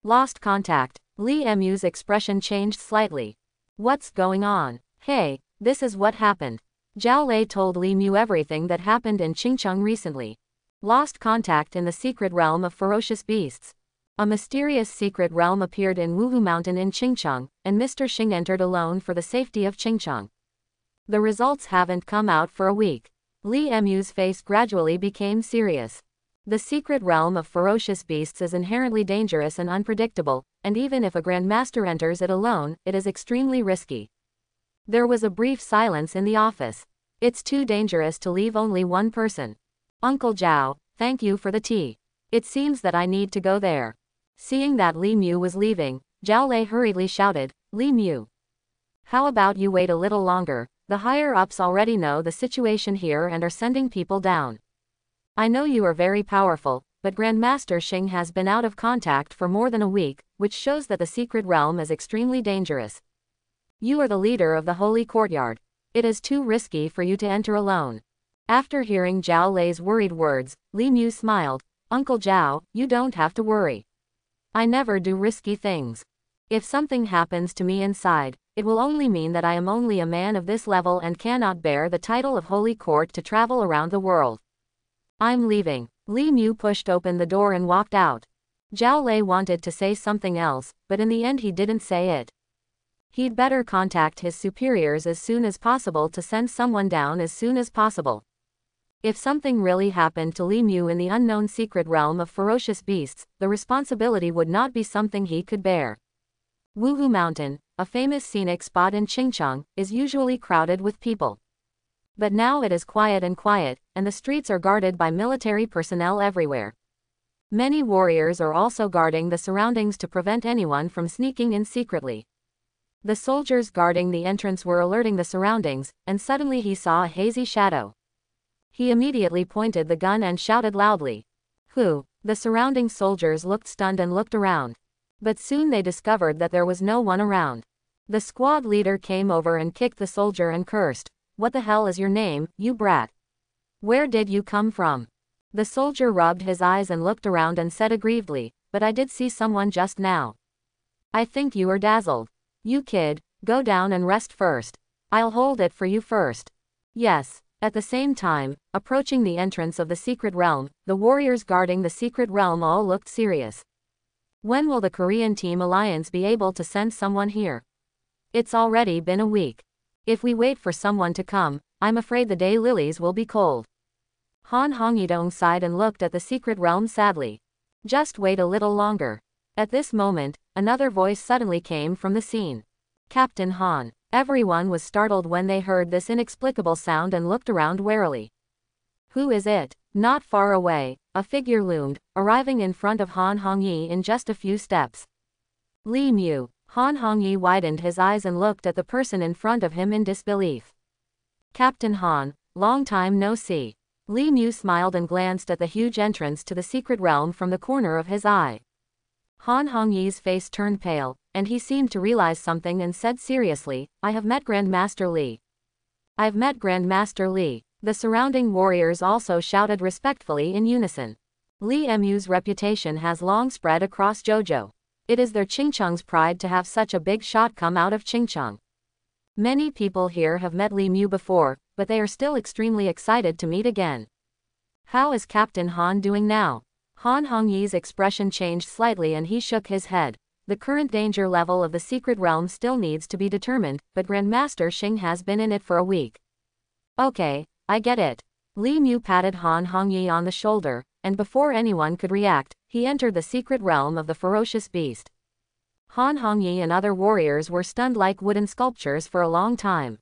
Lost contact. Li Mu's expression changed slightly. What's going on? Hey, this is what happened. Zhao Lei told Li Mu everything that happened in Chingcheng recently. Lost contact in the secret realm of ferocious beasts. A mysterious secret realm appeared in Wuhu Mountain in Chingcheng, and Mr. Xing entered alone for the safety of Chingcheng. The results haven't come out for a week. Li Mu's face gradually became serious. The secret realm of ferocious beasts is inherently dangerous and unpredictable, and even if a Grand Master enters it alone, it is extremely risky. There was a brief silence in the office. It's too dangerous to leave only one person. Uncle Zhao, thank you for the tea. It seems that I need to go there. Seeing that Li Mu was leaving, Zhao Lei hurriedly shouted, Li Mu. How about you wait a little longer? The higher-ups already know the situation here and are sending people down. I know you are very powerful, but Grandmaster Xing has been out of contact for more than a week, which shows that the secret realm is extremely dangerous. You are the leader of the Holy Courtyard. It is too risky for you to enter alone. After hearing Zhao Lei's worried words, Li Mu smiled. Uncle Zhao, you don't have to worry. I never do risky things. If something happens to me inside, it will only mean that I am only a man of this level and cannot bear the title of Holy Court to travel around the world. I'm leaving. Li Mu pushed open the door and walked out. Zhao Lei wanted to say something else, but in the end he didn't say it. He'd better contact his superiors as soon as possible to send someone down as soon as possible. If something really happened to Li Mu in the unknown secret realm of ferocious beasts, the responsibility would not be something he could bear. Wuhu Mountain, a famous scenic spot in Qingcheng, is usually crowded with people. But now it is quiet, and the streets are guarded by military personnel everywhere. Many warriors are also guarding the surroundings to prevent anyone from sneaking in secretly. The soldiers guarding the entrance were alerting the surroundings, and suddenly he saw a hazy shadow. He immediately pointed the gun and shouted loudly. "Who?" The surrounding soldiers looked stunned and looked around. But soon they discovered that there was no one around. The squad leader came over and kicked the soldier and cursed, "What the hell is your name, you brat? Where did you come from?" The soldier rubbed his eyes and looked around and said aggrievedly, "But I did see someone just now. I think you are dazzled. You kid, go down and rest first. I'll hold it for you first." Yes. At the same time, approaching the entrance of the secret realm, the warriors guarding the secret realm all looked serious. When will the Korean Team Alliance be able to send someone here? It's already been a week. If we wait for someone to come, I'm afraid the daylilies will be cold. Han Hongidong sighed and looked at the secret realm sadly. Just wait a little longer. At this moment, another voice suddenly came from the scene. Captain Han. Everyone was startled when they heard this inexplicable sound and looked around warily. Who is it? Not far away, a figure loomed, arriving in front of Han Hongyi in just a few steps. Li Mu. Han Hongyi widened his eyes and looked at the person in front of him in disbelief. Captain Han, long time no see. Li Mu smiled and glanced at the huge entrance to the secret realm from the corner of his eye. Han Hongyi's face turned pale, and he seemed to realize something and said seriously, "I have met Grandmaster Li." "I've met Grandmaster Li." The surrounding warriors also shouted respectfully in unison. Li Mu's reputation has long spread across Zhou. It is their Qingcheng's pride to have such a big shot come out of Qingcheng. Many people here have met Li Mu before, but they are still extremely excited to meet again. How is Captain Han doing now? Han Hongyi's expression changed slightly and he shook his head. The current danger level of the secret realm still needs to be determined, but Grandmaster Xing has been in it for a week. Okay, I get it. Li Mu patted Han Hongyi on the shoulder, and before anyone could react, he entered the secret realm of the ferocious beast. Han Hongyi and other warriors were stunned like wooden sculptures for a long time.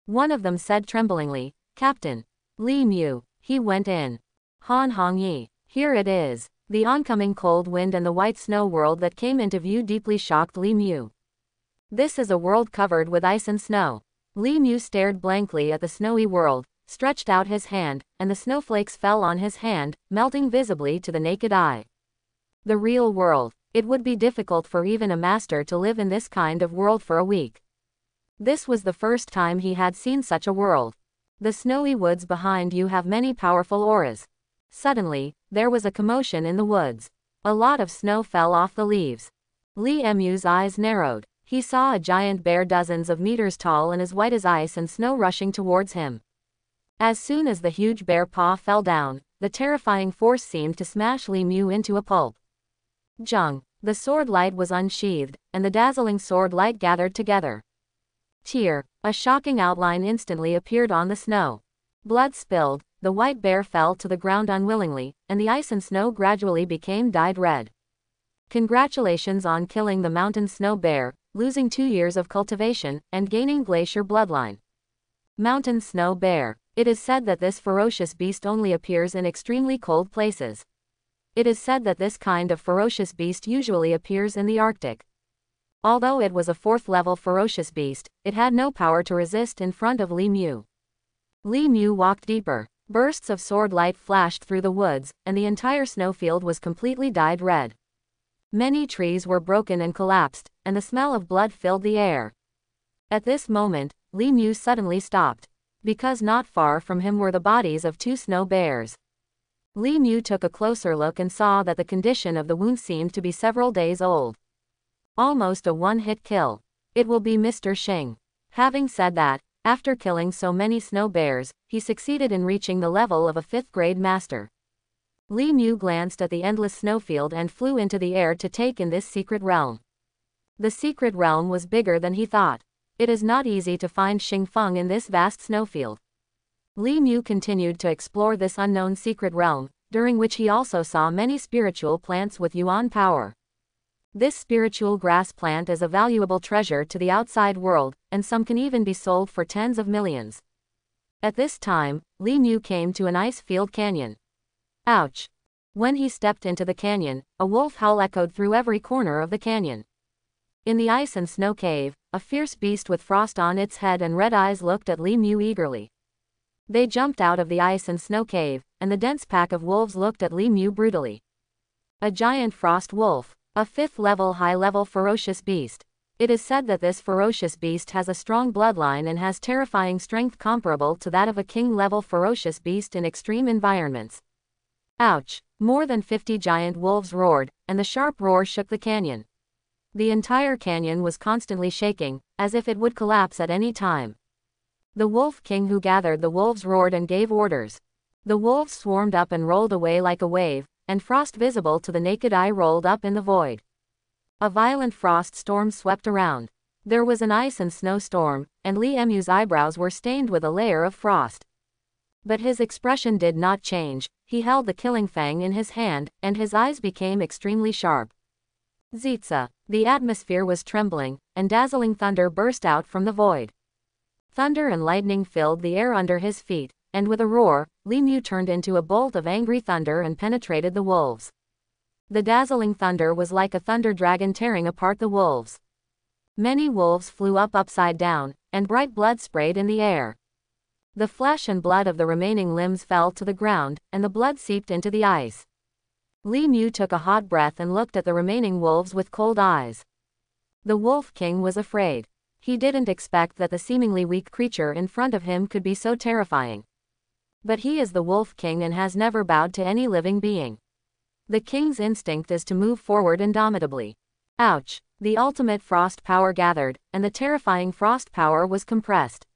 One of them said tremblingly, "Captain. Li Mu." He went in. Han Hongyi. Here it is. The oncoming cold wind and the white snow world that came into view deeply shocked Li Mu. This is a world covered with ice and snow. Li Mu stared blankly at the snowy world, stretched out his hand, and the snowflakes fell on his hand, melting visibly to the naked eye. The real world. It would be difficult for even a master to live in this kind of world for a week. This was the first time he had seen such a world. The snowy woods behind you have many powerful auras. Suddenly, there was a commotion in the woods. A lot of snow fell off the leaves. Li Mu's eyes narrowed. He saw a giant bear dozens of meters tall and as white as ice and snow rushing towards him. As soon as the huge bear paw fell down, the terrifying force seemed to smash Li Mu into a pulp. Zheng. The sword light was unsheathed, and the dazzling sword light gathered together. Tear. A shocking outline instantly appeared on the snow. Blood spilled, the white bear fell to the ground unwillingly, and the ice and snow gradually became dyed red. Congratulations on killing the mountain snow bear, losing 2 years of cultivation, and gaining glacier bloodline. Mountain snow bear. It is said that this ferocious beast only appears in extremely cold places. It is said that this kind of ferocious beast usually appears in the Arctic. Although it was a 4th-level ferocious beast, it had no power to resist in front of Li Mu. Li Mu walked deeper. Bursts of sword light flashed through the woods, and the entire snowfield was completely dyed red. Many trees were broken and collapsed, and the smell of blood filled the air. At this moment, Li Mu suddenly stopped, because not far from him were the bodies of 2 snow bears. Li Mu took a closer look and saw that the condition of the wound seemed to be several days old. Almost a one-hit kill. It will be Mr. Xing. Having said that, after killing so many snow bears, he succeeded in reaching the level of a 5th-grade master. Li Mu glanced at the endless snowfield and flew into the air to take in this secret realm. The secret realm was bigger than he thought. It is not easy to find Xing Feng in this vast snowfield. Li Mu continued to explore this unknown secret realm, during which he also saw many spiritual plants with yuan power. This spiritual grass plant is a valuable treasure to the outside world, and some can even be sold for tens of millions. At this time, Li Mu came to an ice-filled canyon. Ouch! When he stepped into the canyon, a wolf howl echoed through every corner of the canyon. In the ice and snow cave, a fierce beast with frost on its head and red eyes looked at Li Mu eagerly. They jumped out of the ice and snow cave, and the dense pack of wolves looked at Li Mu brutally. A giant frost wolf, a 5th-level high-level ferocious beast. It is said that this ferocious beast has a strong bloodline and has terrifying strength comparable to that of a king-level ferocious beast in extreme environments. Ouch! More than 50 giant wolves roared, and the sharp roar shook the canyon. The entire canyon was constantly shaking, as if it would collapse at any time. The Wolf King who gathered the wolves roared and gave orders. The wolves swarmed up and rolled away like a wave, and frost visible to the naked eye rolled up in the void. A violent frost storm swept around. There was an ice and snow storm, and Li Mu's eyebrows were stained with a layer of frost. But his expression did not change. He held the killing fang in his hand, and his eyes became extremely sharp. Zitza! The atmosphere was trembling, and dazzling thunder burst out from the void. Thunder and lightning filled the air under his feet, and with a roar, Li Mu turned into a bolt of angry thunder and penetrated the wolves. The dazzling thunder was like a thunder dragon tearing apart the wolves. Many wolves flew up upside down, and bright blood sprayed in the air. The flesh and blood of the remaining limbs fell to the ground, and the blood seeped into the ice. Li Mu took a hot breath and looked at the remaining wolves with cold eyes. The Wolf King was afraid. He didn't expect that the seemingly weak creature in front of him could be so terrifying. But he is the Wolf King and has never bowed to any living being. The king's instinct is to move forward indomitably. Ouch! The ultimate frost power gathered, and the terrifying frost power was compressed.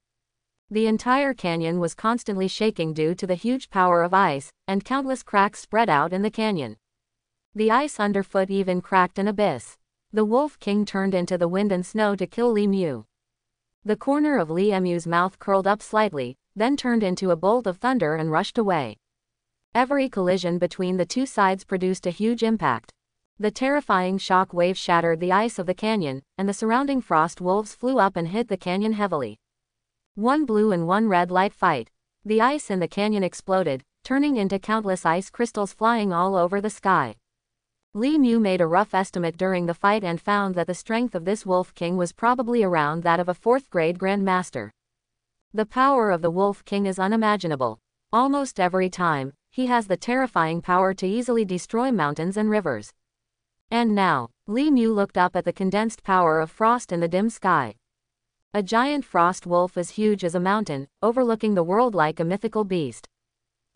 The entire canyon was constantly shaking due to the huge power of ice, and countless cracks spread out in the canyon. The ice underfoot even cracked an abyss. The Wolf King turned into the wind and snow to kill Li Mu. The corner of Li Mu's mouth curled up slightly, then turned into a bolt of thunder and rushed away. Every collision between the two sides produced a huge impact. The terrifying shock wave shattered the ice of the canyon, and the surrounding frost wolves flew up and hit the canyon heavily. One blue and one red light fight. The ice in the canyon exploded, turning into countless ice crystals flying all over the sky. Li Mu made a rough estimate during the fight and found that the strength of this Wolf King was probably around that of a 4th-grade Grandmaster. The power of the Wolf King is unimaginable. Almost every time, he has the terrifying power to easily destroy mountains and rivers. And now, Li Mu looked up at the condensed power of frost in the dim sky. A giant frost wolf as huge as a mountain, overlooking the world like a mythical beast.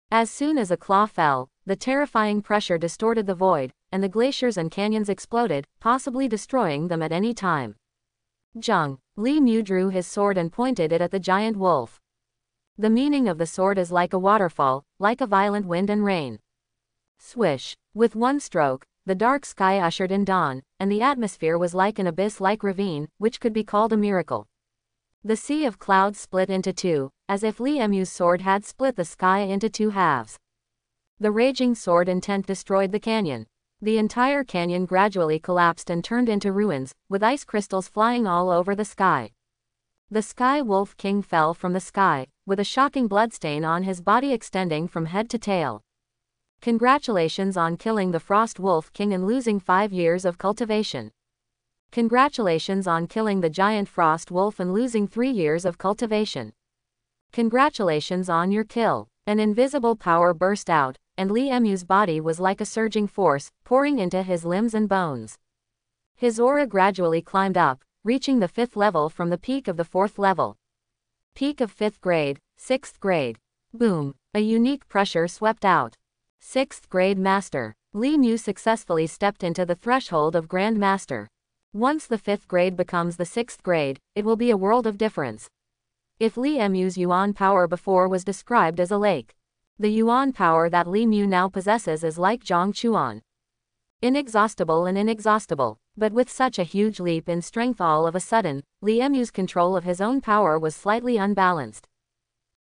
As soon as a claw fell, the terrifying pressure distorted the void, and the glaciers and canyons exploded, possibly destroying them at any time. Zheng! Li Mu drew his sword and pointed it at the giant wolf. The meaning of the sword is like a waterfall, like a violent wind and rain. Swish! With one stroke, the dark sky ushered in dawn, and the atmosphere was like an abyss-like ravine, which could be called a miracle. The sea of clouds split into two, as if Li Mu's sword had split the sky into two halves. The raging sword intent destroyed the canyon. The entire canyon gradually collapsed and turned into ruins, with ice crystals flying all over the sky. The Sky Wolf King fell from the sky, with a shocking bloodstain on his body extending from head to tail. Congratulations on killing the Frost Wolf King and losing 5 years of cultivation. Congratulations on killing the giant Frost Wolf and losing 3 years of cultivation. Congratulations on your kill. An invisible power burst out, and Li Mu's body was like a surging force, pouring into his limbs and bones. His aura gradually climbed up, reaching the 5th level from the peak of the 4th level. Peak of 5th grade, 6th grade. Boom! A unique pressure swept out. 6th grade Master. Li Mu successfully stepped into the threshold of Grand Master. Once the 5th grade becomes the 6th grade, it will be a world of difference. If Li Mu's yuan power before was described as a lake, the yuan power that Li Mu now possesses is like Zhongchuan. Inexhaustible and inexhaustible, but with such a huge leap in strength all of a sudden, Li Mu's control of his own power was slightly unbalanced.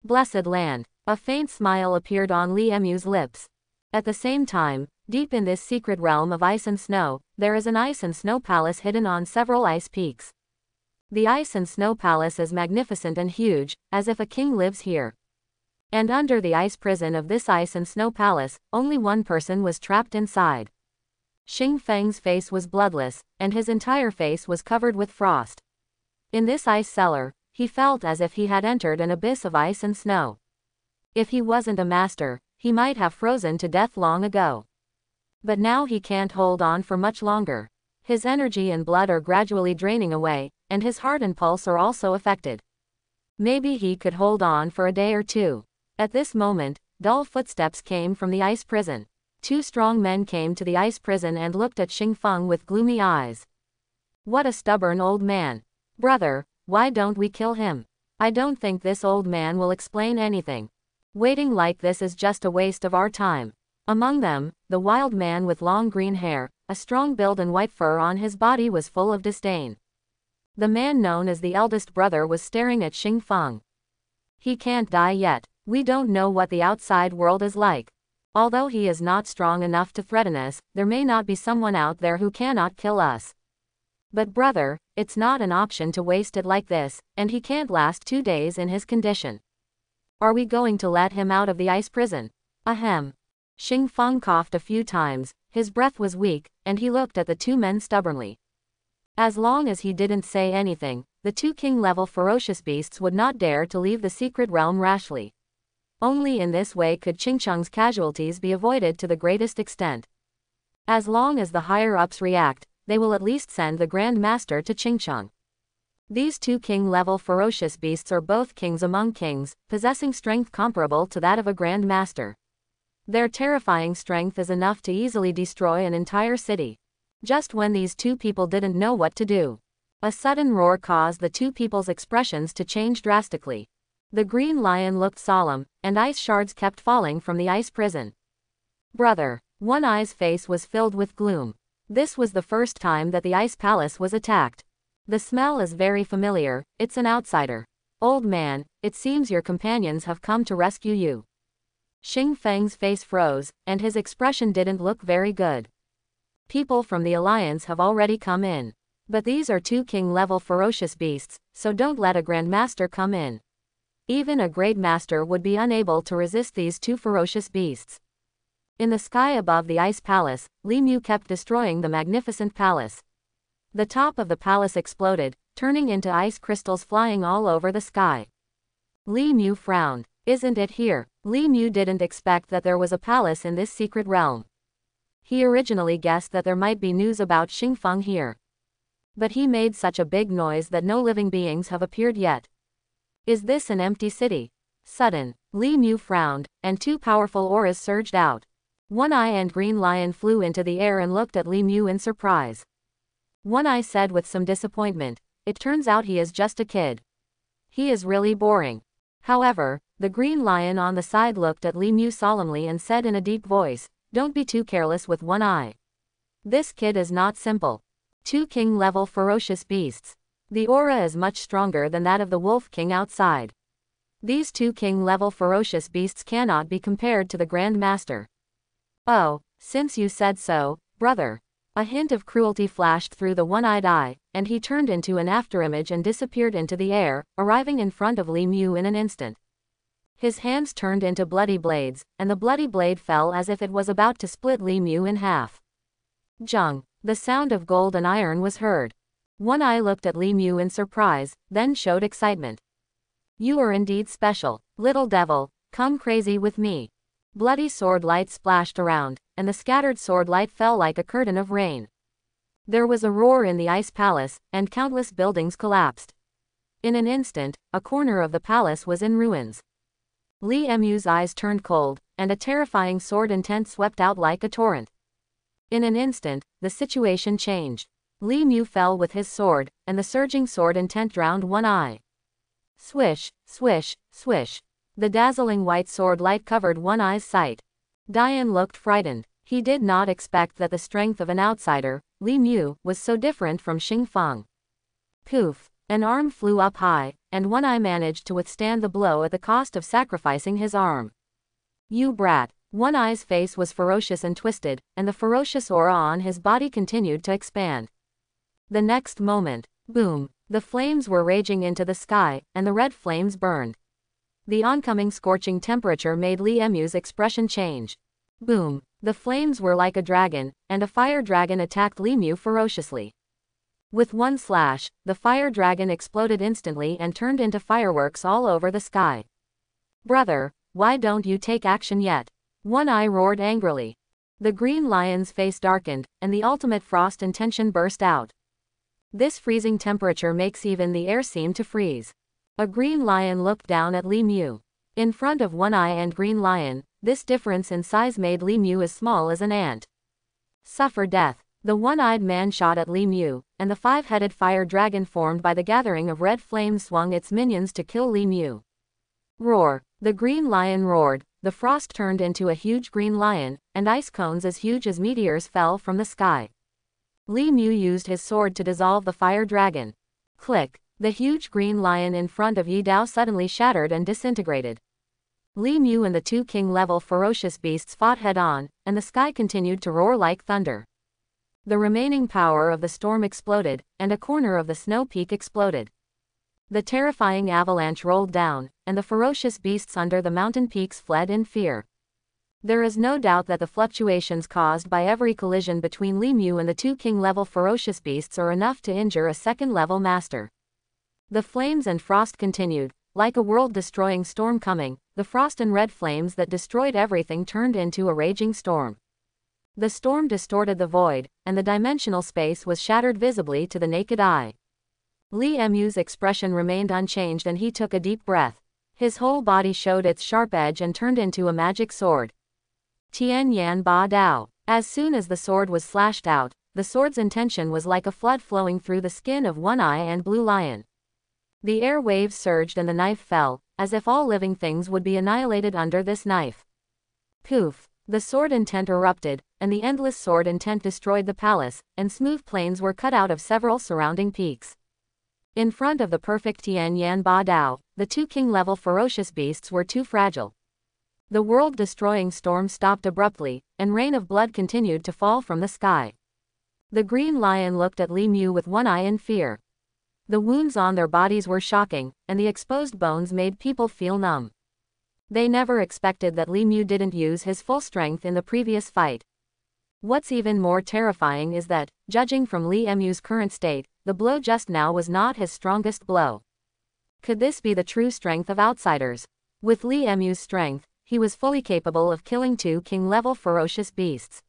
Blessed land. A faint smile appeared on Li Emu's lips. At the same time, deep in this secret realm of ice and snow, there is an ice and snow palace hidden on several ice peaks. The ice and snow palace is magnificent and huge, as if a king lives here. And under the ice prison of this ice and snow palace, only one person was trapped inside. Xing Feng's face was bloodless, and his entire face was covered with frost. In this ice cellar, he felt as if he had entered an abyss of ice and snow. If he wasn't a master, he might have frozen to death long ago. But now he can't hold on for much longer. His energy and blood are gradually draining away, and his heart and pulse are also affected. Maybe he could hold on for a day or two. At this moment, dull footsteps came from the ice prison. Two strong men came to the ice prison and looked at Xing Feng with gloomy eyes. What a stubborn old man. Brother, why don't we kill him? I don't think this old man will explain anything. Waiting like this is just a waste of our time. Among them, the wild man with long green hair, a strong build and white fur on his body was full of disdain. The man known as the eldest brother was staring at Xing Feng. He can't die yet. We don't know what the outside world is like. Although he is not strong enough to threaten us, there may not be someone out there who cannot kill us. But brother, it's not an option to waste it like this, and he can't last 2 days in his condition. Are we going to let him out of the ice prison? Ahem. Xing Feng coughed a few times, his breath was weak, and he looked at the two men stubbornly. As long as he didn't say anything, the two king-level ferocious beasts would not dare to leave the secret realm rashly. Only in this way could Qingcheng's casualties be avoided to the greatest extent. As long as the higher-ups react, they will at least send the Grand Master to Qingcheng. These two king-level ferocious beasts are both kings among kings, possessing strength comparable to that of a Grand Master. Their terrifying strength is enough to easily destroy an entire city. Just when these two people didn't know what to do, a sudden roar caused the two people's expressions to change drastically. The green lion looked solemn, and ice shards kept falling from the ice prison. Brother, One Eye's face was filled with gloom. This was the first time that the ice palace was attacked. The smell is very familiar, it's an outsider. Old man, it seems your companions have come to rescue you. Xing Feng's face froze, and his expression didn't look very good. People from the alliance have already come in. But these are two king-level ferocious beasts, so don't let a grandmaster come in. Even a great master would be unable to resist these two ferocious beasts. In the sky above the ice palace, Li Mu kept destroying the magnificent palace. The top of the palace exploded, turning into ice crystals flying all over the sky. Li Mu frowned. Isn't it here? Li Mu didn't expect that there was a palace in this secret realm. He originally guessed that there might be news about Xing Feng here. But he made such a big noise that no living beings have appeared yet. Is this an empty city? Sudden, Li Mu frowned, and two powerful auras surged out. One Eye and Green Lion flew into the air and looked at Li Mu in surprise. One Eye said with some disappointment, "It turns out he is just a kid. He is really boring." However, the Green Lion on the side looked at Li Mu solemnly and said in a deep voice, "Don't be too careless with One Eye. This kid is not simple. Two king-level ferocious beasts. The aura is much stronger than that of the Wolf King outside. These two king-level ferocious beasts cannot be compared to the Grand Master." "Oh, since you said so, brother." A hint of cruelty flashed through the one-eyed eye, and he turned into an afterimage and disappeared into the air, arriving in front of Li Mu in an instant. His hands turned into bloody blades, and the bloody blade fell as if it was about to split Li Mu in half. Jung. The sound of gold and iron was heard. One Eye looked at Li Mu in surprise, then showed excitement. "You are indeed special, little devil, come crazy with me." Bloody sword light splashed around, and the scattered sword light fell like a curtain of rain. There was a roar in the ice palace, and countless buildings collapsed. In an instant, a corner of the palace was in ruins. Li Mu's eyes turned cold, and a terrifying sword intent swept out like a torrent. In an instant, the situation changed. Li Mu fell with his sword, and the surging sword intent drowned One Eye. Swish, swish, swish. The dazzling white sword light covered One Eye's sight. Dian looked frightened. He did not expect that the strength of an outsider, Li Mu, was so different from Xing Feng. Poof! An arm flew up high, and One Eye managed to withstand the blow at the cost of sacrificing his arm. "You brat." One Eye's face was ferocious and twisted, and the ferocious aura on his body continued to expand. The next moment, boom, the flames were raging into the sky, and the red flames burned. The oncoming scorching temperature made Li Emu's expression change. Boom, the flames were like a dragon, and a fire dragon attacked Li Mu ferociously. With one slash, the fire dragon exploded instantly and turned into fireworks all over the sky. "Brother, why don't you take action yet?" One Eye roared angrily. The green lion's face darkened, and the ultimate frost intention burst out. "This freezing temperature makes even the air seem to freeze." A green lion looked down at Li Mu. In front of One Eye and Green Lion, this difference in size made Li Mu as small as an ant. "Suffer death." The one-eyed man shot at Li Mu, and the five-headed fire dragon formed by the gathering of red flames swung its minions to kill Li Mu. Roar! The green lion roared, the frost turned into a huge green lion, and ice cones as huge as meteors fell from the sky. Li Mu used his sword to dissolve the fire dragon. Click! The huge green lion in front of Yi Dao suddenly shattered and disintegrated. Li Mu and the two king-level ferocious beasts fought head-on, and the sky continued to roar like thunder. The remaining power of the storm exploded, and a corner of the snow peak exploded. The terrifying avalanche rolled down, and the ferocious beasts under the mountain peaks fled in fear. There is no doubt that the fluctuations caused by every collision between Li Mu and the two king-level ferocious beasts are enough to injure a second-level master. The flames and frost continued, like a world-destroying storm coming. The frost and red flames that destroyed everything turned into a raging storm. The storm distorted the void, and the dimensional space was shattered visibly to the naked eye. Li Emu's expression remained unchanged and he took a deep breath. His whole body showed its sharp edge and turned into a magic sword. Tian Yan Ba Dao. As soon as the sword was slashed out, the sword's intention was like a flood flowing through the skin of One Eye and Blue Lion. The air waves surged and the knife fell, as if all living things would be annihilated under this knife. Poof! The sword intent erupted, and the endless sword intent destroyed the palace, and smooth plains were cut out of several surrounding peaks. In front of the perfect Tian Yan Ba Dao, the two king-level ferocious beasts were too fragile. The world-destroying storm stopped abruptly, and rain of blood continued to fall from the sky. The green lion looked at Li Mu with one eye in fear. The wounds on their bodies were shocking, and the exposed bones made people feel numb. They never expected that Li Mu didn't use his full strength in the previous fight. What's even more terrifying is that, judging from Li Emu's current state, the blow just now was not his strongest blow. Could this be the true strength of outsiders? With Li Emu's strength, he was fully capable of killing two king-level ferocious beasts.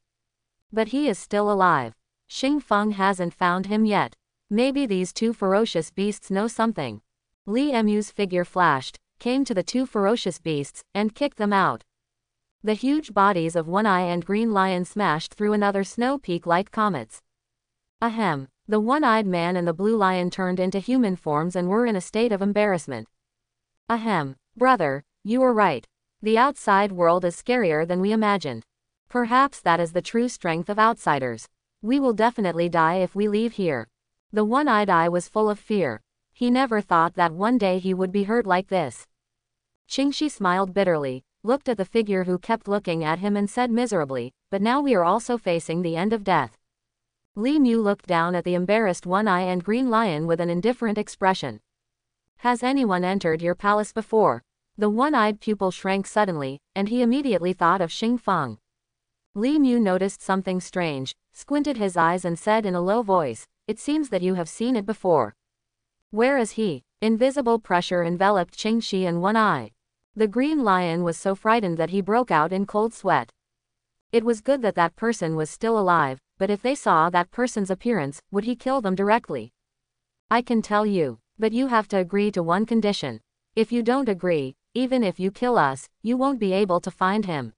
But he is still alive. Xing Feng hasn't found him yet. Maybe these two ferocious beasts know something. Li Emu's figure flashed, came to the two ferocious beasts, and kicked them out. The huge bodies of One Eye and Green Lion smashed through another snow peak like comets. Ahem. The one-eyed man and the Blue Lion turned into human forms and were in a state of embarrassment. Ahem. Brother, you were right. The outside world is scarier than we imagined. Perhaps that is the true strength of outsiders. We will definitely die if we leave here. The one-eyed eye was full of fear. He never thought that one day he would be hurt like this. Qingxi smiled bitterly, looked at the figure who kept looking at him and said miserably, "But now we are also facing the end of death." Li Mu looked down at the embarrassed One Eye and Green Lion with an indifferent expression. "Has anyone entered your palace before?" The one-eyed pupil shrank suddenly, and he immediately thought of Xing Feng. Li Mu noticed something strange, squinted his eyes and said in a low voice, "It seems that you have seen it before." "Where is he?" Invisible pressure enveloped Qingxi and One Eye. The Green Lion was so frightened that he broke out in cold sweat. It was good that that person was still alive, but if they saw that person's appearance, would he kill them directly? "I can tell you, but you have to agree to one condition. If you don't agree, even if you kill us, you won't be able to find him."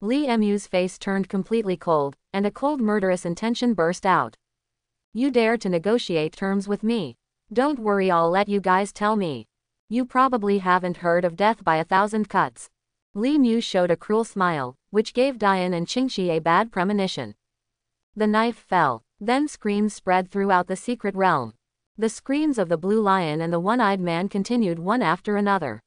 Li Emu's face turned completely cold, and a cold murderous intention burst out. "You dare to negotiate terms with me? Don't worry, I'll let you guys tell me. You probably haven't heard of death by 1,000 cuts." Li Mu showed a cruel smile, which gave Dian and Qingxi a bad premonition. The knife fell. Then screams spread throughout the secret realm. The screams of the blue lion and the one-eyed man continued one after another.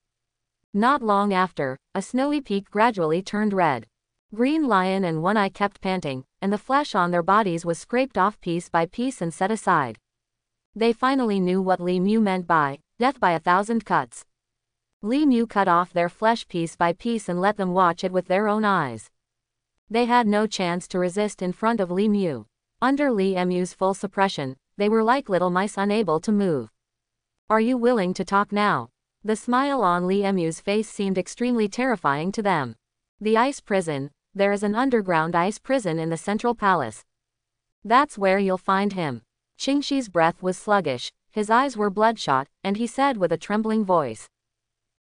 Not long after, a snowy peak gradually turned red. Green Lion and One Eye kept panting, and the flesh on their bodies was scraped off piece by piece and set aside. They finally knew what Li Mu meant by death by 1,000 cuts. Li Mu cut off their flesh piece by piece and let them watch it with their own eyes. They had no chance to resist in front of Li Mu. Under Li Mu's full suppression, they were like little mice unable to move. "Are you willing to talk now?" The smile on Li Mu's face seemed extremely terrifying to them. The ice prison. There is an underground ice prison in the central palace. That's where you'll find him. Qingxi's breath was sluggish, his eyes were bloodshot, and he said with a trembling voice.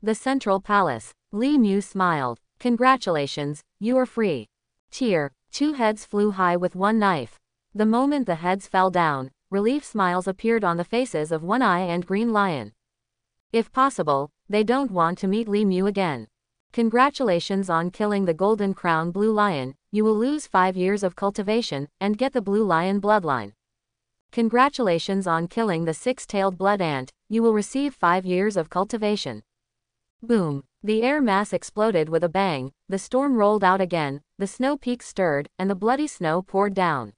"The central palace." Li Mu smiled. "Congratulations, you are free." Tear. 2 heads flew high with one knife. The moment the heads fell down, relief smiles appeared on the faces of One Eye and Green Lion. If possible, they don't want to meet Li Mu again. "Congratulations on killing the Golden Crown Blue Lion, you will lose 5 years of cultivation, and get the Blue Lion bloodline. Congratulations on killing the 6-tailed blood ant, you will receive 5 years of cultivation." Boom! The air mass exploded with a bang, the storm rolled out again, the snow peaks stirred, and the bloody snow poured down.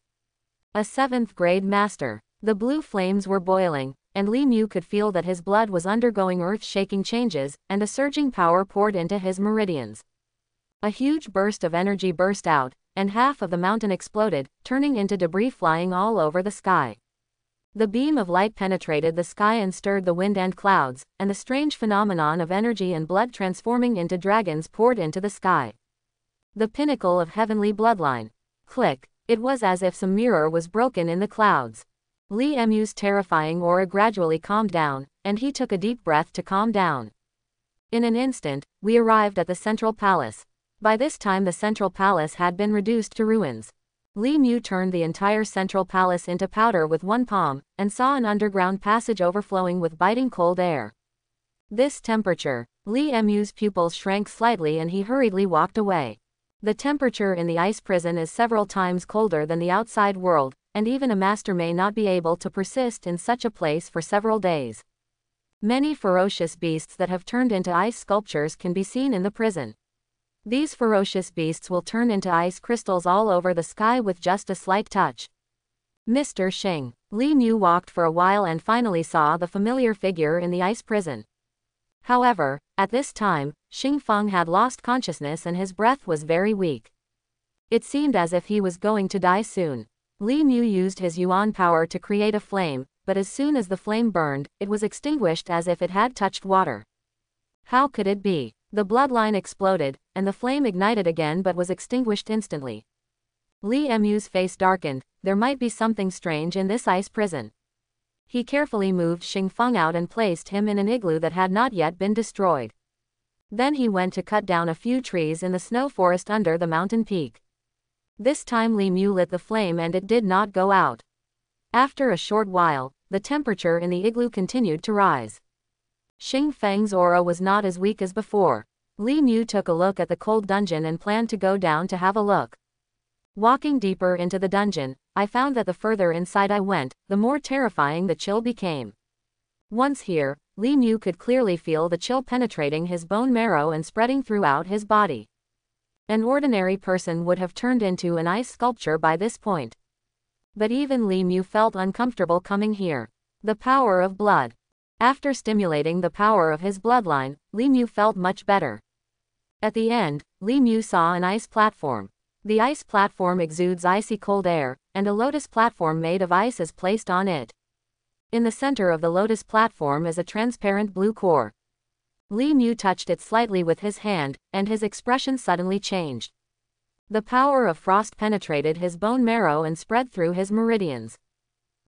A 7th grade master. The blue flames were boiling, and Li Mu could feel that his blood was undergoing earth-shaking changes, and a surging power poured into his meridians. A huge burst of energy burst out, and half of the mountain exploded, turning into debris flying all over the sky. The beam of light penetrated the sky and stirred the wind and clouds, and the strange phenomenon of energy and blood transforming into dragons poured into the sky. The pinnacle of heavenly bloodline. Click! It was as if some mirror was broken in the clouds. Li Mu's terrifying aura gradually calmed down, and he took a deep breath to calm down. In an instant, we arrived at the central palace. By this time the central palace had been reduced to ruins. Li Mu turned the entire central palace into powder with one palm, and saw an underground passage overflowing with biting cold air. This temperature. Li Mu's pupils shrank slightly and he hurriedly walked away. The temperature in the ice prison is several times colder than the outside world, and even a master may not be able to persist in such a place for several days. Many ferocious beasts that have turned into ice sculptures can be seen in the prison. These ferocious beasts will turn into ice crystals all over the sky with just a slight touch. Mr. Xing. Li Mu walked for a while and finally saw the familiar figure in the ice prison. However, at this time, Xing Feng had lost consciousness and his breath was very weak. It seemed as if he was going to die soon. Li Mu used his yuan power to create a flame, but as soon as the flame burned, it was extinguished as if it had touched water. How could it be? The bloodline exploded, and the flame ignited again but was extinguished instantly. Li Mu's face darkened. There might be something strange in this ice prison. He carefully moved Xing Feng out and placed him in an igloo that had not yet been destroyed. Then he went to cut down a few trees in the snow forest under the mountain peak. This time Li Mu lit the flame and it did not go out. After a short while, the temperature in the igloo continued to rise. Xing Feng's aura was not as weak as before. Li Mu took a look at the cold dungeon and planned to go down to have a look. Walking deeper into the dungeon, I found that the further inside I went, the more terrifying the chill became. Once here, Li Mu could clearly feel the chill penetrating his bone marrow and spreading throughout his body. An ordinary person would have turned into an ice sculpture by this point. But even Li Mu felt uncomfortable coming here. The power of blood. After stimulating the power of his bloodline, Li Mu felt much better. At the end, Li Mu saw an ice platform. The ice platform exudes icy cold air, and a lotus platform made of ice is placed on it. In the center of the lotus platform is a transparent blue core. Li Mu touched it slightly with his hand, and his expression suddenly changed. The power of frost penetrated his bone marrow and spread through his meridians.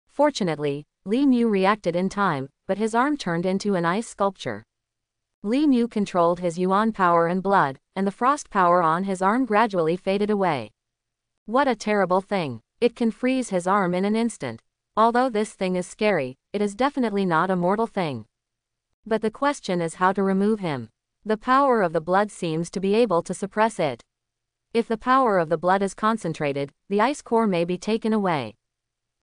Fortunately, Li Mu reacted in time, but his arm turned into an ice sculpture. Li Mu controlled his yuan power and blood, and the frost power on his arm gradually faded away. What a terrible thing. It can freeze his arm in an instant. Although this thing is scary, it is definitely not a mortal thing. But the question is how to remove him. The power of the blood seems to be able to suppress it. If the power of the blood is concentrated, the ice core may be taken away.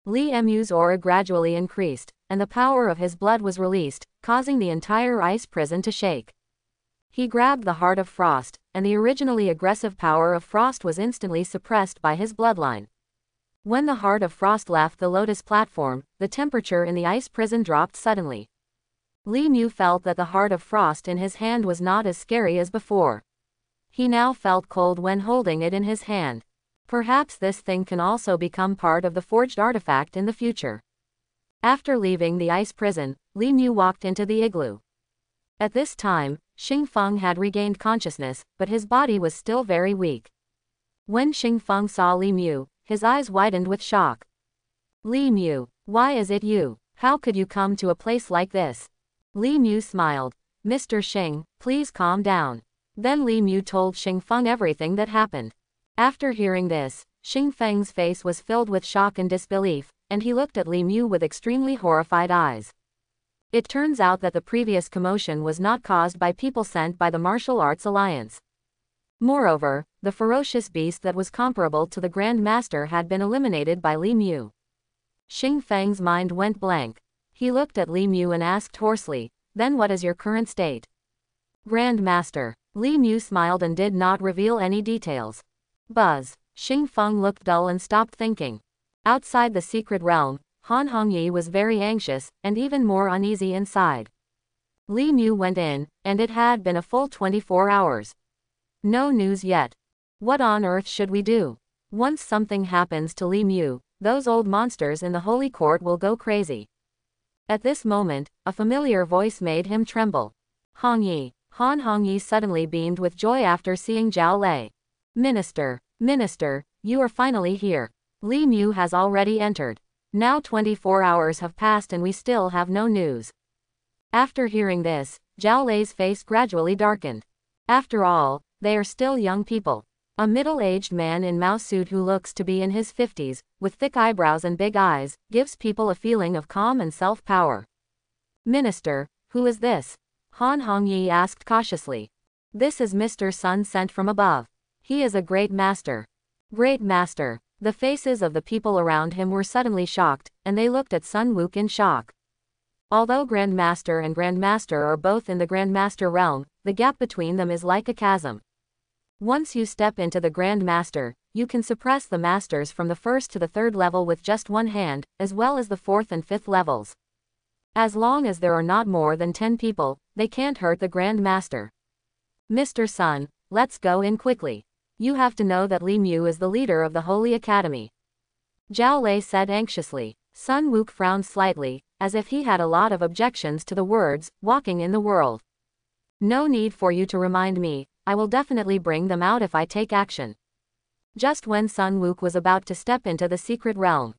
Li Mu's aura gradually increased, and the power of his blood was released, causing the entire ice prison to shake. He grabbed the Heart of Frost, and the originally aggressive power of Frost was instantly suppressed by his bloodline. When the Heart of Frost left the Lotus platform, the temperature in the ice prison dropped suddenly. Li Mu felt that the Heart of Frost in his hand was not as scary as before. He now felt cold when holding it in his hand. Perhaps this thing can also become part of the forged artifact in the future. After leaving the ice prison, Li Mu walked into the igloo. At this time, Xing Feng had regained consciousness, but his body was still very weak. When Xing Feng saw Li Mu, his eyes widened with shock. Li Mu, why is it you? How could you come to a place like this? Li Mu smiled. Mr. Xing, please calm down. Then Li Mu told Xing Feng everything that happened. After hearing this, Xing Feng's face was filled with shock and disbelief, and he looked at Li Mu with extremely horrified eyes. It turns out that the previous commotion was not caused by people sent by the Martial Arts Alliance. Moreover, the ferocious beast that was comparable to the Grand Master had been eliminated by Li Mu. Xing Feng's mind went blank. He looked at Li Mu and asked hoarsely, "Then what is your current state?" Grand Master. Li Mu smiled and did not reveal any details. Buzz. Xing Feng looked dull and stopped thinking. Outside the secret realm, Han Hongyi was very anxious, and even more uneasy inside. Li Mu went in, and it had been a full 24 hours. No news yet. What on earth should we do? Once something happens to Li Mu, those old monsters in the Holy Court will go crazy. At this moment, a familiar voice made him tremble. Hongyi. Han Hongyi suddenly beamed with joy after seeing Zhao Lei. Minister, you are finally here. Li Mu has already entered. Now 24 hours have passed and we still have no news. After hearing this, Zhao Lei's face gradually darkened. After all, they are still young people. A middle-aged man in mouse suit who looks to be in his 50s, with thick eyebrows and big eyes, gives people a feeling of calm and self-power. Minister, who is this? Han Hongyi asked cautiously. This is Mr. Sun sent from above. He is a great master. Great master. The faces of the people around him were suddenly shocked, and they looked at Sun Wukong in shock. Although Grand Master and Grand Master are both in the Grand Master realm, the gap between them is like a chasm. Once you step into the Grand Master, you can suppress the masters from the first to the third level with just one hand, as well as the fourth and fifth levels. As long as there are not more than 10 people, they can't hurt the Grand Master. Mr. Sun, let's go in quickly. You have to know that Li Mu is the leader of the Holy Academy. Zhao Lei said anxiously. Sun Wukong frowned slightly, as if he had a lot of objections to the words, walking in the world. No need for you to remind me, I will definitely bring them out if I take action. Just when Sun Wukong was about to step into the secret realm.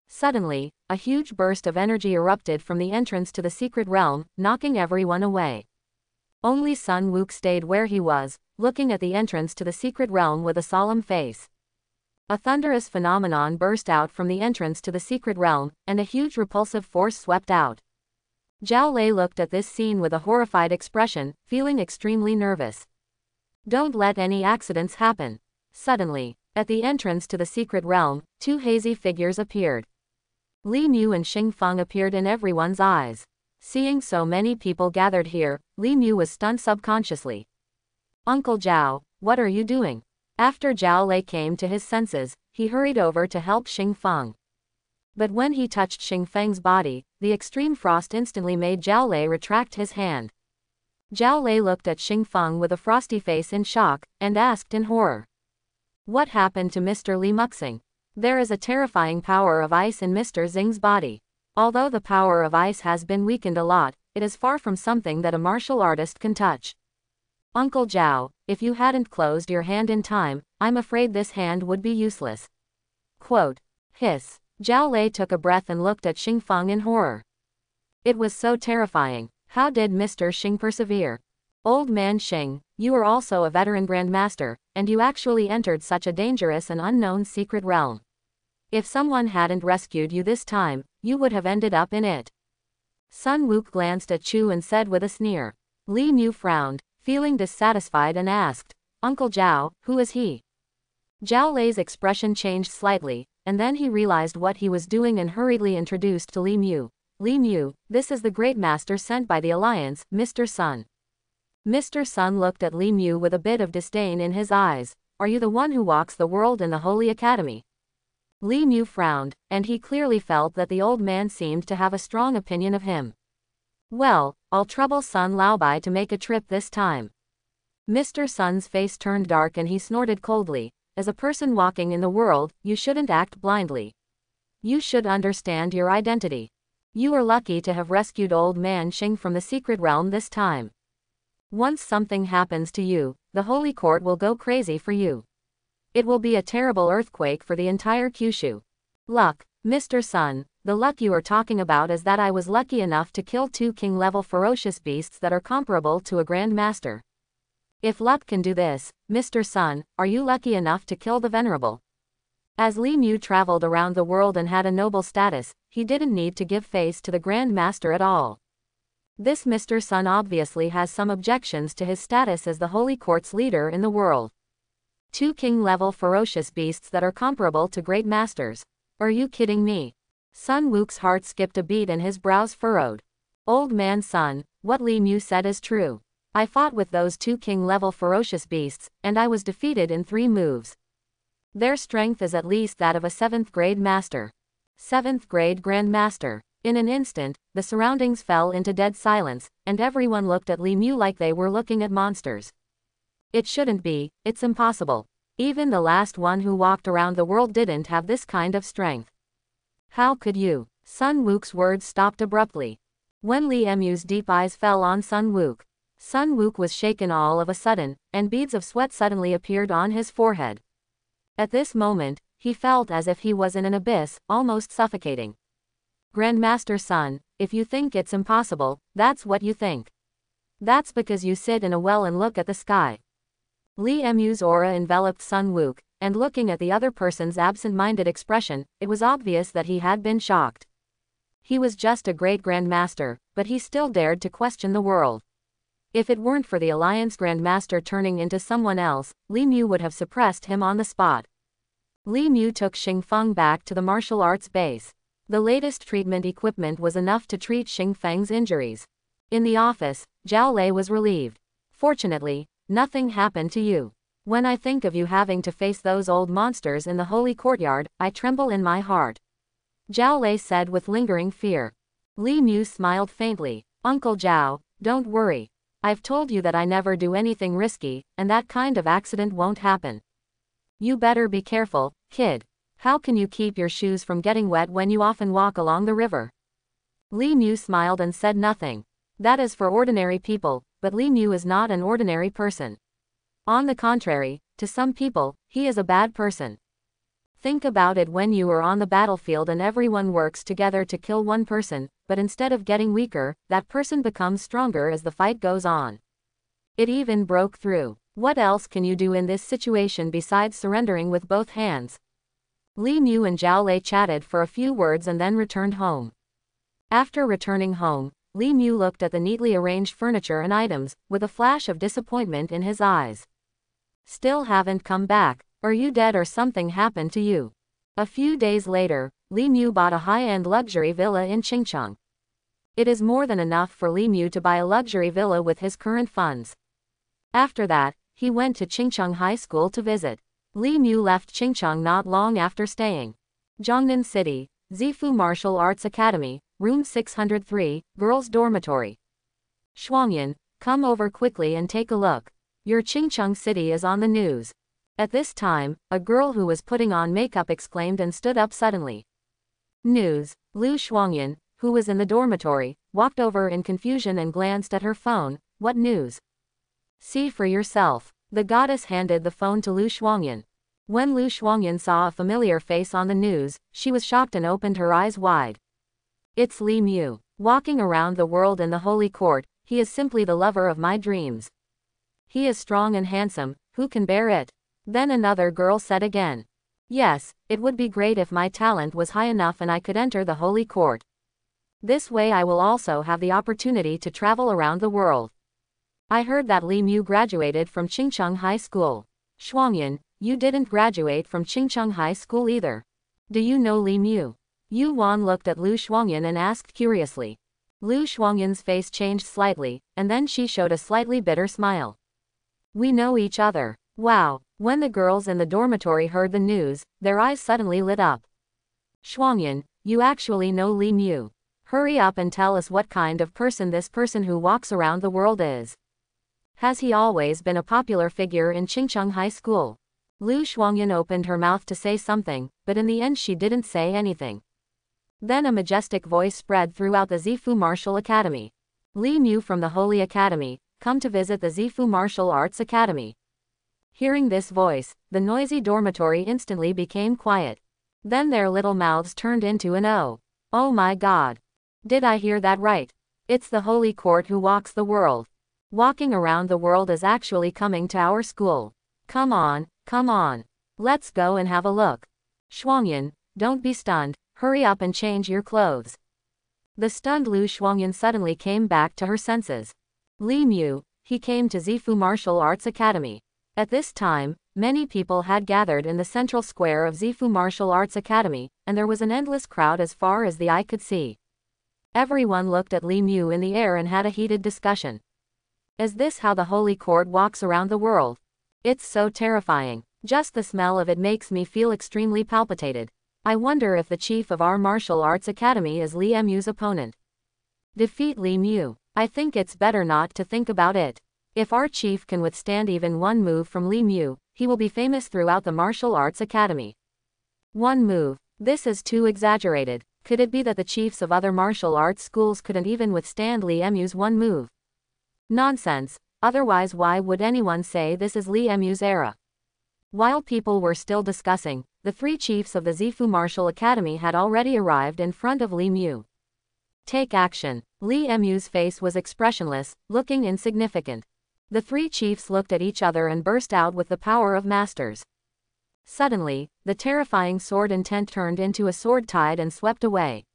Suddenly, a huge burst of energy erupted from the entrance to the secret realm, knocking everyone away. Only Sun Wukong stayed where he was, looking at the entrance to the secret realm with a solemn face. A thunderous phenomenon burst out from the entrance to the secret realm, and a huge repulsive force swept out. Zhao Lei looked at this scene with a horrified expression, feeling extremely nervous. Don't let any accidents happen. Suddenly, at the entrance to the secret realm, 2 hazy figures appeared. Li Mu and Xing Feng appeared in everyone's eyes. Seeing so many people gathered here, Li Mu was stunned subconsciously. Uncle Zhao, what are you doing? After Zhao Lei came to his senses, he hurried over to help Xing Feng. But when he touched Xing Feng's body, the extreme frost instantly made Zhao Lei retract his hand. Zhao Lei looked at Xing Feng with a frosty face in shock, and asked in horror. What happened to Mr. Li Muxing? There is a terrifying power of ice in Mr. Xing's body. Although the power of ice has been weakened a lot, it is far from something that a martial artist can touch. Uncle Zhao, if you hadn't closed your hand in time, I'm afraid this hand would be useless. Quote. Hiss. Zhao Lei took a breath and looked at Xing Feng in horror. It was so terrifying. How did Mr. Xing persevere? Old man Xing, you are also a veteran grandmaster, and you actually entered such a dangerous and unknown secret realm. If someone hadn't rescued you this time, you would have ended up in it. Sun Wukong glanced at Chu and said with a sneer. Li Mu frowned, feeling dissatisfied and asked, Uncle Zhao, who is he? Zhao Lei's expression changed slightly, and then he realized what he was doing and hurriedly introduced to Li Mu. Li Mu, this is the great master sent by the Alliance, Mr. Sun. Mr. Sun looked at Li Mu with a bit of disdain in his eyes. Are you the one who walks the world in the Holy Academy? Li Mu frowned, and he clearly felt that the old man seemed to have a strong opinion of him. Well, I'll trouble Sun Laobai to make a trip this time. Mr. Sun's face turned dark and he snorted coldly. As a person walking in the world, you shouldn't act blindly. You should understand your identity. You are lucky to have rescued old man Xing from the secret realm this time. Once something happens to you, the Holy Court will go crazy for you. It will be a terrible earthquake for the entire Kyushu. Luck, Mr. Sun, the luck you are talking about is that I was lucky enough to kill 2 king-level ferocious beasts that are comparable to a Grand Master. If luck can do this, Mr. Sun, are you lucky enough to kill the Venerable? As Li Mu traveled around the world and had a noble status, he didn't need to give face to the Grand Master at all. This Mr. Sun obviously has some objections to his status as the Holy Court's leader in the world. 2 king-level ferocious beasts that are comparable to great masters. Are you kidding me? Sun Wuk's heart skipped a beat and his brows furrowed. Old man Sun, what Li Mu said is true. I fought with those 2 king-level ferocious beasts, and I was defeated in 3 moves. Their strength is at least that of a 7th grade master. 7th grade Grand Master. In an instant, the surroundings fell into dead silence, and everyone looked at Li Mu like they were looking at monsters. It shouldn't be, it's impossible. Even the last one who walked around the world didn't have this kind of strength. How could you? Sun Wuk's words stopped abruptly. When Li Mu's deep eyes fell on Sun Wuk, Sun Wuk was shaken all of a sudden, and beads of sweat suddenly appeared on his forehead. At this moment, he felt as if he was in an abyss, almost suffocating. Grandmaster Sun, if you think it's impossible, that's what you think. That's because you sit in a well and look at the sky. Li Mu's aura enveloped Sun Wuk, and looking at the other person's absent-minded expression, it was obvious that he had been shocked. He was just a great Grandmaster, but he still dared to question the world. If it weren't for the Alliance Grandmaster turning into someone else, Li Mu would have suppressed him on the spot. Li Mu took Xing Feng back to the martial arts base. The latest treatment equipment was enough to treat Xing Feng's injuries. In the office, Zhao Lei was relieved. Fortunately, nothing happened to you. When I think of you having to face those old monsters in the holy courtyard, I tremble in my heart. Zhao Lei said with lingering fear. Li Mu smiled faintly. Uncle Zhao, don't worry. I've told you that I never do anything risky, and that kind of accident won't happen. You better be careful, kid. How can you keep your shoes from getting wet when you often walk along the river? Li Mu smiled and said nothing. That is for ordinary people, but Li Mu is not an ordinary person. On the contrary, to some people, he is a bad person. Think about it when you are on the battlefield and everyone works together to kill one person, but instead of getting weaker, that person becomes stronger as the fight goes on. It even broke through. What else can you do in this situation besides surrendering with both hands? Li Mu and Zhao Lei chatted for a few words and then returned home. After returning home, Li Mu looked at the neatly arranged furniture and items, with a flash of disappointment in his eyes. Still haven't come back. Are you dead or something happened to you? A few days later, Li Mu bought a high-end luxury villa in Qingcheng. It is more than enough for Li Mu to buy a luxury villa with his current funds. After that, he went to Qingcheng High School to visit. Li Mu left Qingcheng not long after staying. Zhongnan City, Zifu Martial Arts Academy, Room 603, Girls' Dormitory. Shuangyan, come over quickly and take a look. Your Qingcheng City is on the news. At this time, a girl who was putting on makeup exclaimed and stood up suddenly. News. Lu Shuangyan, who was in the dormitory, walked over in confusion and glanced at her phone. What news? See for yourself. The goddess handed the phone to Lu Shuangyan. When Lu Shuangyan saw a familiar face on the news, she was shocked and opened her eyes wide. It's Li Mu. Walking around the world in the holy court, he is simply the lover of my dreams. He is strong and handsome, who can bear it? Then another girl said again. Yes, it would be great if my talent was high enough and I could enter the holy court. This way I will also have the opportunity to travel around the world. I heard that Li Mu graduated from Qingcheng High School. Shuangyan, you didn't graduate from Qingcheng High School either. Do you know Li Mu? Yu Wan looked at Lu Shuangyan and asked curiously. Lu Shuangyan's face changed slightly, and then she showed a slightly bitter smile. We know each other. Wow. When the girls in the dormitory heard the news, their eyes suddenly lit up. Shuangyan, you actually know Li Mu. Hurry up and tell us what kind of person this person who walks around the world is. Has he always been a popular figure in Qingcheng High School? Lu Shuangyan opened her mouth to say something, but in the end she didn't say anything. Then a majestic voice spread throughout the Zifu Martial Academy. Li Mu from the Holy Academy, come to visit the Zifu Martial Arts Academy. Hearing this voice, the noisy dormitory instantly became quiet. Then their little mouths turned into an O. Oh my God. Did I hear that right? It's the Holy Court who walks the world. Walking around the world is actually coming to our school. Come on, come on. Let's go and have a look. Shuangyan, don't be stunned, hurry up and change your clothes. The stunned Lu Shuangyan suddenly came back to her senses. Li Mu, he came to Zifu Martial Arts Academy. At this time, many people had gathered in the central square of Zifu Martial Arts Academy, and there was an endless crowd as far as the eye could see. Everyone looked at Li Mu in the air and had a heated discussion. Is this how the Holy Court walks around the world? It's so terrifying. Just the smell of it makes me feel extremely palpitated. I wonder if the chief of our martial arts academy is Li Mu's opponent. Defeat Li Mu. I think it's better not to think about it. If our chief can withstand even one move from Li Mu, he will be famous throughout the martial arts academy. One move. This is too exaggerated. Could it be that the chiefs of other martial arts schools couldn't even withstand Li Mu's one move? Nonsense. Otherwise why would anyone say this is Li Mu's era? While people were still discussing, the three chiefs of the Zifu Martial Academy had already arrived in front of Li Mu. Take action. Li Mu's face was expressionless, looking insignificant. The three chiefs looked at each other and burst out with the power of masters. Suddenly, the terrifying sword intent turned into a sword tide and swept away.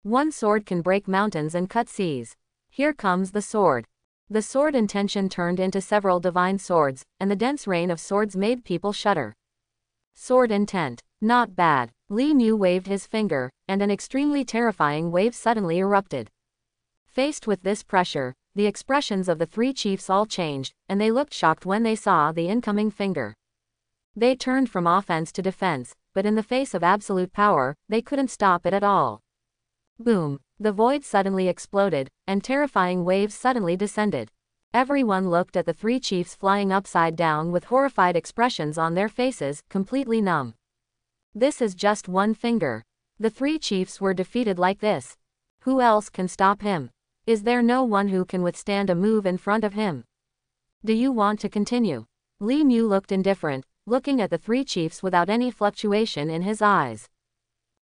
One sword can break mountains and cut seas. Here comes the sword. The sword intention turned into several divine swords, and the dense rain of swords made people shudder. Sword intent. Not bad. Li Mu waved his finger, and an extremely terrifying wave suddenly erupted. Faced with this pressure, the expressions of the three chiefs all changed, and they looked shocked when they saw the incoming finger. They turned from offense to defense, but in the face of absolute power, they couldn't stop it at all. Boom! The void suddenly exploded, and terrifying waves suddenly descended. Everyone looked at the three chiefs flying upside down with horrified expressions on their faces, completely numb. This is just one finger. The three chiefs were defeated like this. Who else can stop him? Is there no one who can withstand a move in front of him? Do you want to continue? Li Mu looked indifferent, looking at the three chiefs without any fluctuation in his eyes.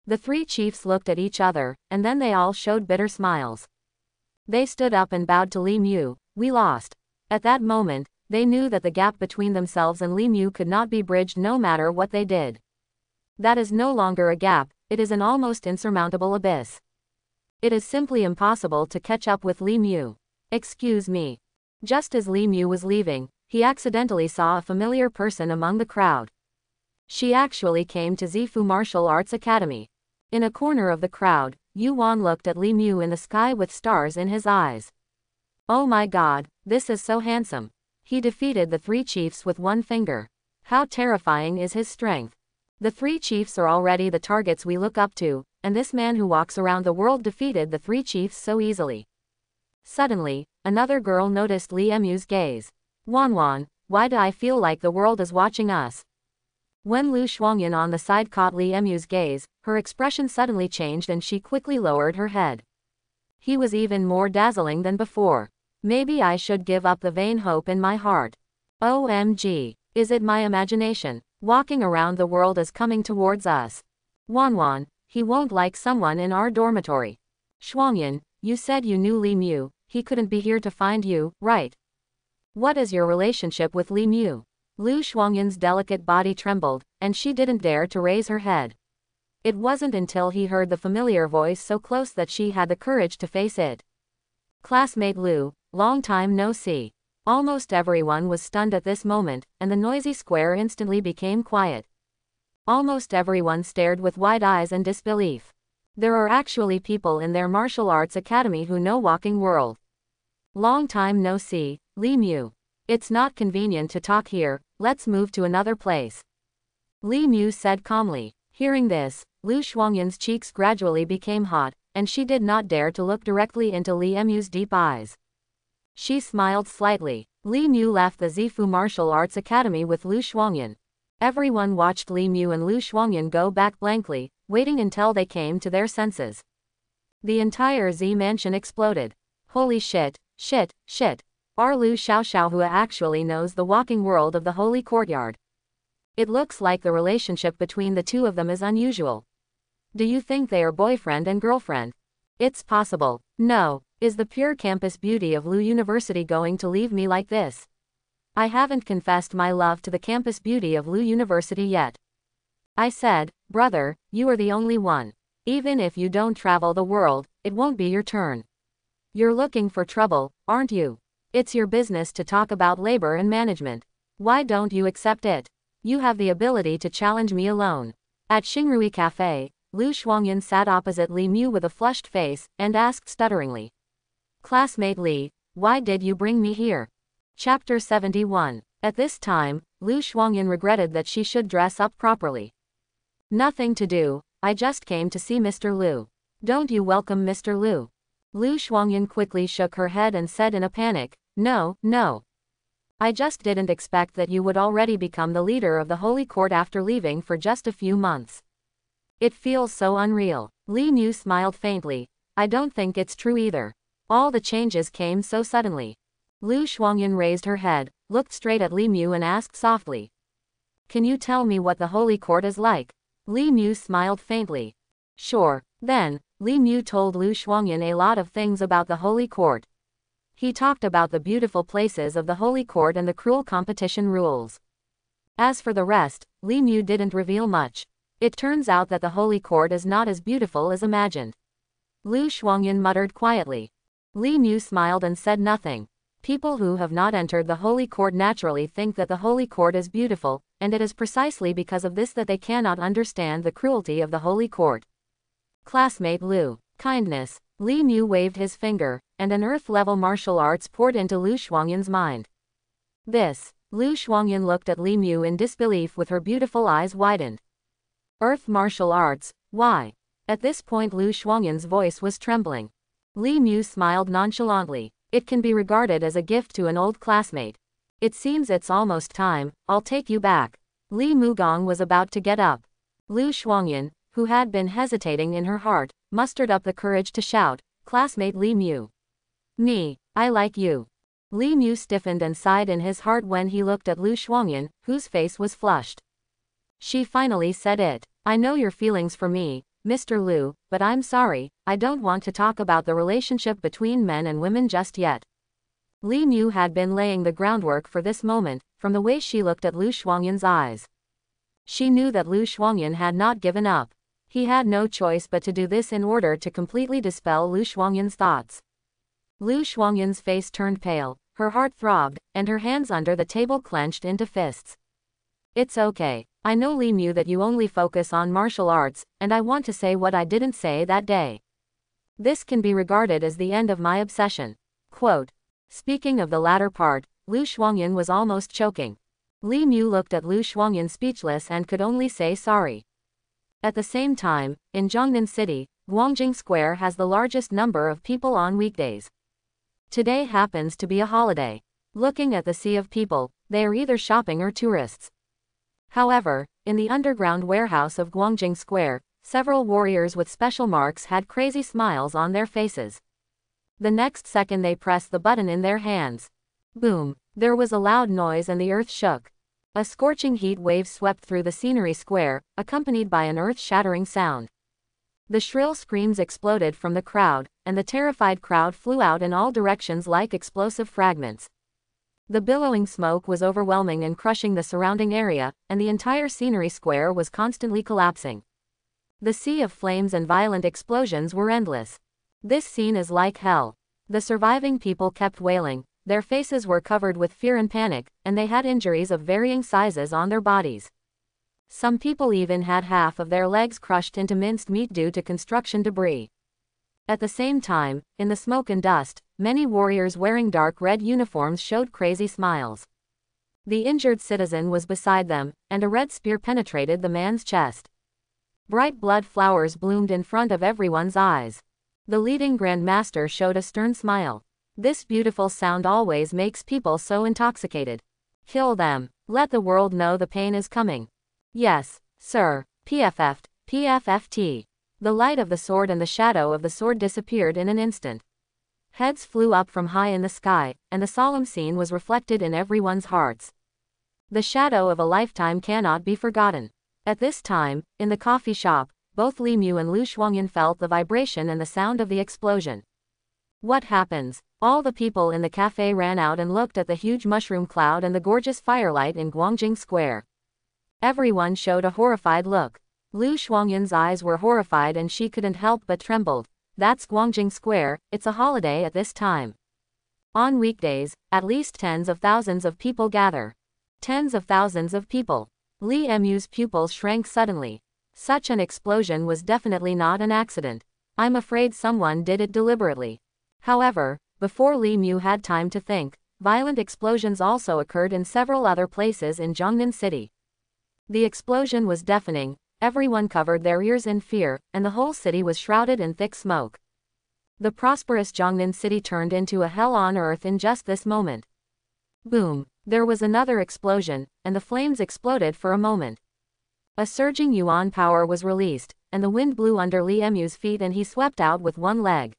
The three chiefs looked at each other, and then they all showed bitter smiles. They stood up and bowed to Li Mu. We lost. At that moment, they knew that the gap between themselves and Li Mu could not be bridged no matter what they did. That is no longer a gap, it is an almost insurmountable abyss. It is simply impossible to catch up with Li Mu. Excuse me. Just as Li Mu was leaving, he accidentally saw a familiar person among the crowd. She actually came to Zifu Martial Arts Academy. In a corner of the crowd, Yu Wan looked at Li Mu in the sky with stars in his eyes. Oh my God, this is so handsome. He defeated the three chiefs with one finger. How terrifying is his strength. The three chiefs are already the targets we look up to, and this man who walks around the world defeated the three chiefs so easily. Suddenly, another girl noticed Li Mu's gaze. Wan, why do I feel like the world is watching us? When Lu Shuangyan on the side caught Li Mu's gaze, her expression suddenly changed and she quickly lowered her head. He was even more dazzling than before. Maybe I should give up the vain hope in my heart. OMG, is it my imagination? Walking around the world is coming towards us. Wan, he won't like someone in our dormitory. Shuangyan, you said you knew Li Mu, he couldn't be here to find you, right? What is your relationship with Li Mu? Lu Shuangyan's delicate body trembled, and she didn't dare to raise her head. It wasn't until he heard the familiar voice so close that she had the courage to face it. Classmate Lu, long time no see. Almost everyone was stunned at this moment, and the noisy square instantly became quiet. Almost everyone stared with wide eyes and disbelief. There are actually people in their martial arts academy who know Walking World. Long time no see, Li Mu. It's not convenient to talk here, let's move to another place. Li Mu said calmly. Hearing this, Lu Shuangyan's cheeks gradually became hot, and she did not dare to look directly into Li Mu's deep eyes. She smiled slightly. Li Mu left the Zifu Martial Arts Academy with Lu Shuangyan. Everyone watched Li Mu and Lu Shuangyan go back blankly, waiting until they came to their senses. The entire Z mansion exploded. Holy shit, shit, shit. Our Lu Xiaoxiaohua actually knows the Walking World of the Holy Courtyard. It looks like the relationship between the two of them is unusual. Do you think they are boyfriend and girlfriend? It's possible. No. Is the pure campus beauty of Lu University going to leave me like this? I haven't confessed my love to the campus beauty of Lu University yet. I said, brother, you are the only one. Even if you don't travel the world, it won't be your turn. You're looking for trouble, aren't you? It's your business to talk about labor and management. Why don't you accept it? You have the ability to challenge me alone. At Xingrui Cafe, Lu Shuangyan sat opposite Li Mu with a flushed face, and asked stutteringly. Classmate Li, why did you bring me here? Chapter 71. At this time, Lu Shuangyan regretted that she should dress up properly. Nothing to do, I just came to see Mr. Lu. Don't you welcome Mr. Lu? Lu Shuangyan quickly shook her head and said in a panic, no, no. I just didn't expect that you would already become the leader of the Holy Court after leaving for just a few months. It feels so unreal. Li Mu smiled faintly. I don't think it's true either. All the changes came so suddenly. Lu Shuangyan raised her head, looked straight at Li Mu and asked softly. Can you tell me what the Holy Court is like? Li Mu smiled faintly. Sure. Then, Li Mu told Lu Shuangyan a lot of things about the Holy Court. He talked about the beautiful places of the Holy Court and the cruel competition rules. As for the rest, Li Mu didn't reveal much. It turns out that the Holy Court is not as beautiful as imagined. Lu Shuangyan muttered quietly. Li Mu smiled and said nothing. People who have not entered the Holy Court naturally think that the Holy Court is beautiful, and it is precisely because of this that they cannot understand the cruelty of the Holy Court. Classmate Lu. Kindness. Li Mu waved his finger, and an earth-level martial arts poured into Lu Shuangyan's mind. This. Lu Shuangyan looked at Li Mu in disbelief with her beautiful eyes widened. Earth martial arts, why? At this point Lu Shuangyan's voice was trembling. Li Mu smiled nonchalantly. It can be regarded as a gift to an old classmate. It seems it's almost time, I'll take you back. Li Mugong was about to get up. Lu Shuangyan, who had been hesitating in her heart, mustered up the courage to shout, Classmate Li Mu. Me, I like you. Li Mu stiffened and sighed in his heart when he looked at Lu Shuangyan, whose face was flushed. She finally said it. I know your feelings for me, Mr. Lu, but I'm sorry, I don't want to talk about the relationship between men and women just yet. Li Mu had been laying the groundwork for this moment, from the way she looked at Lu Shuangyan's eyes. She knew that Lu Shuangyan had not given up. He had no choice but to do this in order to completely dispel Lu Shuangyan's thoughts. Lu Shuangyan's face turned pale, her heart throbbed, and her hands under the table clenched into fists. It's okay. I know Li Mu that you only focus on martial arts, and I want to say what I didn't say that day. This can be regarded as the end of my obsession. Quote. Speaking of the latter part, Lu Shuangyan was almost choking. Li Mu looked at Lu Shuangyan speechless and could only say sorry. At the same time, in Zhongnan City, Guangjing Square has the largest number of people on weekdays. Today happens to be a holiday. Looking at the sea of people, they are either shopping or tourists. However, in the underground warehouse of Guangjing Square, several warriors with special marks had crazy smiles on their faces. The next second they pressed the button in their hands. Boom! There was a loud noise and the earth shook. A scorching heat wave swept through the scenery square, accompanied by an earth-shattering sound. The shrill screams exploded from the crowd, and the terrified crowd flew out in all directions like explosive fragments. The billowing smoke was overwhelming and crushing the surrounding area, and the entire scenery square was constantly collapsing. The sea of flames and violent explosions were endless. This scene is like hell. The surviving people kept wailing. Their faces were covered with fear and panic, and they had injuries of varying sizes on their bodies. Some people even had half of their legs crushed into minced meat due to construction debris. At the same time, in the smoke and dust, many warriors wearing dark red uniforms showed crazy smiles. The injured citizen was beside them, and a red spear penetrated the man's chest. Bright blood flowers bloomed in front of everyone's eyes. The leading Grand Master showed a stern smile. This beautiful sound always makes people so intoxicated. Kill them. Let the world know the pain is coming. Yes, sir. PFF'd, PFFT. The light of the sword and the shadow of the sword disappeared in an instant. Heads flew up from high in the sky, and the solemn scene was reflected in everyone's hearts. The shadow of a lifetime cannot be forgotten. At this time, in the coffee shop, both Li Mu and Lu Shuangyan felt the vibration and the sound of the explosion. What happens? All the people in the cafe ran out and looked at the huge mushroom cloud and the gorgeous firelight in Guangjing Square. Everyone showed a horrified look. Lu Shuangyan's eyes were horrified and she couldn't help but trembled. That's Guangjing Square, it's a holiday at this time. On weekdays, at least tens of thousands of people gather. Tens of thousands of people. Li Mu's pupils shrank suddenly. Such an explosion was definitely not an accident. I'm afraid someone did it deliberately. However, before Li Mu had time to think, violent explosions also occurred in several other places in Jiangnan City. The explosion was deafening, everyone covered their ears in fear, and the whole city was shrouded in thick smoke. The prosperous Jiangnan City turned into a hell on earth in just this moment. Boom! There was another explosion, and the flames exploded for a moment. A surging yuan power was released, and the wind blew under Li Mu's feet and he swept out with one leg.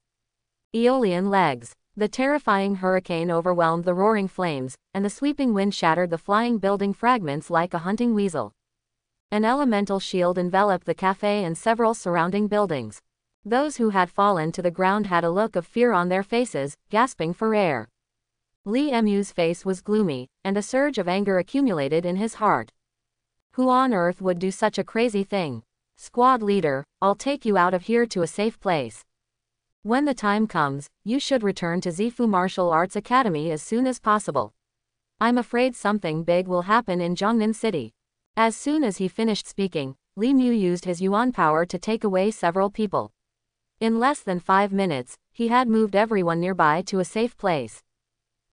Aeolian legs. The terrifying hurricane overwhelmed the roaring flames, and the sweeping wind shattered the flying building fragments like a hunting weasel. An elemental shield enveloped the cafe and several surrounding buildings. Those who had fallen to the ground had a look of fear on their faces, gasping for air. Li Mu's face was gloomy, and a surge of anger accumulated in his heart. Who on earth would do such a crazy thing? Squad leader, I'll take you out of here to a safe place. When the time comes, you should return to Zifu Martial Arts Academy as soon as possible. I'm afraid something big will happen in Jiangnan City. As soon as he finished speaking, Li Mu used his yuan power to take away several people. In less than 5 minutes, he had moved everyone nearby to a safe place.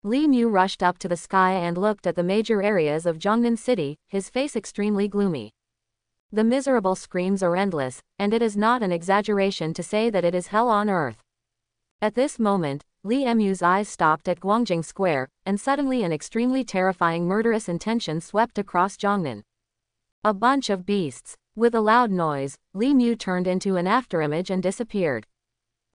Li Mu rushed up to the sky and looked at the major areas of Jiangnan City, his face extremely gloomy. The miserable screams are endless, and it is not an exaggeration to say that it is hell on earth. At this moment, Li Mu's eyes stopped at Guangjing Square, and suddenly an extremely terrifying murderous intention swept across Jiangnan. A bunch of beasts. With a loud noise, Li Mu turned into an afterimage and disappeared.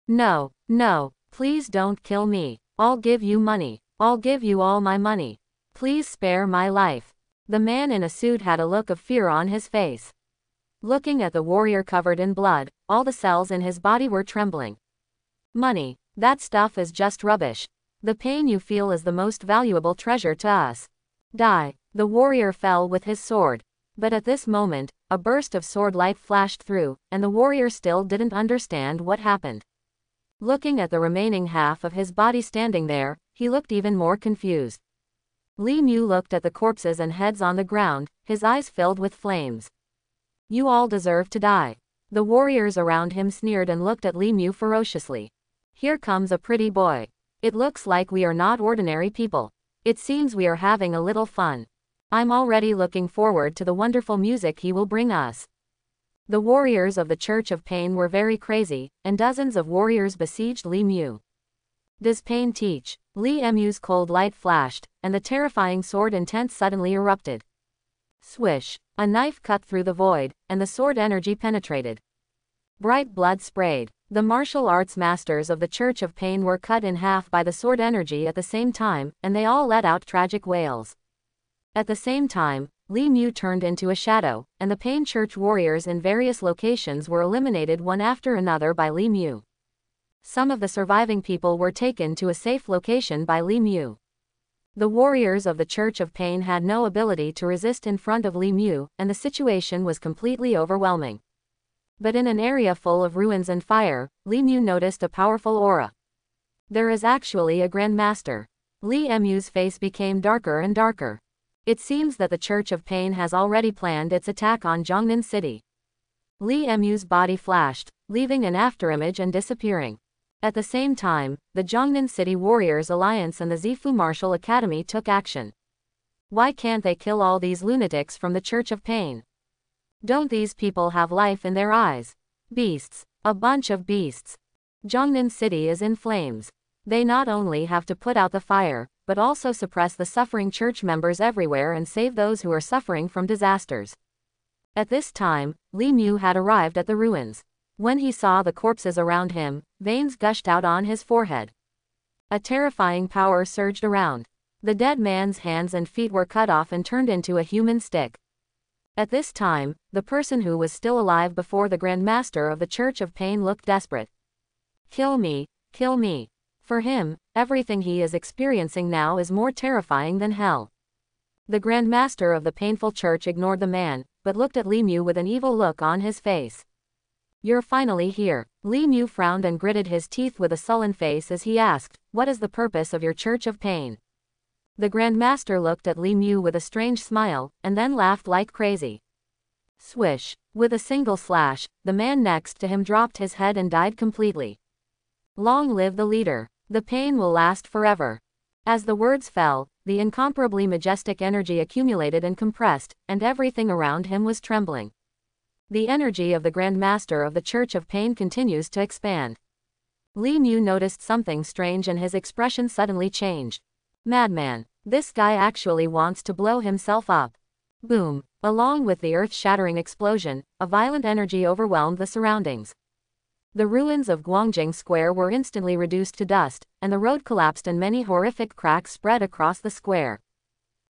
No, no, please don't kill me. I'll give you money. I'll give you all my money. Please spare my life. The man in a suit had a look of fear on his face. Looking at the warrior covered in blood, all the cells in his body were trembling. Money. That stuff is just rubbish. The pain you feel is the most valuable treasure to us. Die. The warrior fell with his sword. But at this moment, a burst of sword light flashed through, and the warrior still didn't understand what happened. Looking at the remaining half of his body standing there, he looked even more confused. Li Mu looked at the corpses and heads on the ground, his eyes filled with flames. You all deserve to die. The warriors around him sneered and looked at Li Mu ferociously. Here comes a pretty boy. It looks like we are not ordinary people. It seems we are having a little fun. I'm already looking forward to the wonderful music he will bring us. The warriors of the Church of Pain were very crazy, and dozens of warriors besieged Li Mu. Does pain teach? Li Mu's cold light flashed, and the terrifying sword intent suddenly erupted. Swish! A knife cut through the void, and the sword energy penetrated. Bright blood sprayed. The martial arts masters of the Church of Pain were cut in half by the sword energy at the same time, and they all let out tragic wails. At the same time, Li Mu turned into a shadow, and the Pain Church warriors in various locations were eliminated one after another by Li Mu. Some of the surviving people were taken to a safe location by Li Mu. The warriors of the Church of Pain had no ability to resist in front of Li Mu, and the situation was completely overwhelming. But in an area full of ruins and fire, Li Mu noticed a powerful aura. There is actually a Grand Master. Li Mu's face became darker and darker. It seems that the Church of Pain has already planned its attack on Jiangnan City. Li Mu's body flashed, leaving an afterimage and disappearing. At the same time, the Jiangnan City Warriors Alliance and the Zifu Martial Academy took action. Why can't they kill all these lunatics from the Church of Pain? Don't these people have life in their eyes? Beasts. A bunch of beasts. Jiangnan City is in flames. They not only have to put out the fire, but also suppress the suffering church members everywhere and save those who are suffering from disasters. At this time, Li Mu had arrived at the ruins. When he saw the corpses around him, veins gushed out on his forehead. A terrifying power surged around. The dead man's hands and feet were cut off and turned into a human stick. At this time, the person who was still alive before the Grand Master of the Church of Pain looked desperate. Kill me, kill me. For him, everything he is experiencing now is more terrifying than hell. The Grand Master of the Painful Church ignored the man, but looked at Li Mu with an evil look on his face. You're finally here. Li Mu frowned and gritted his teeth with a sullen face as he asked, what is the purpose of your Church of Pain? The Grand Master looked at Li Mu with a strange smile, and then laughed like crazy. Swish. With a single slash, the man next to him dropped his head and died completely. Long live the leader. The pain will last forever. As the words fell, the incomparably majestic energy accumulated and compressed, and everything around him was trembling. The energy of the Grand Master of the Church of Pain continues to expand. Li Mu noticed something strange and his expression suddenly changed. Madman. This guy actually wants to blow himself up. Boom. Along with the earth-shattering explosion, a violent energy overwhelmed the surroundings. The ruins of Guangjing Square were instantly reduced to dust, and the road collapsed and many horrific cracks spread across the square.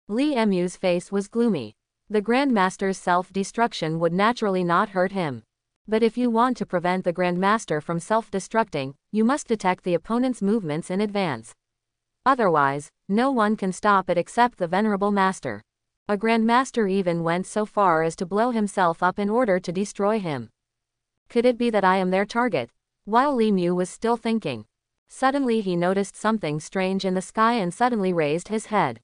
Li Mu's face was gloomy. The Grand Master's self-destruction would naturally not hurt him. But if you want to prevent the Grand Master from self-destructing, you must detect the opponent's movements in advance. Otherwise, no one can stop it except the Venerable Master. A Grand Master even went so far as to blow himself up in order to destroy him. Could it be that I am their target? While Li Mu was still thinking, suddenly he noticed something strange in the sky and suddenly raised his head.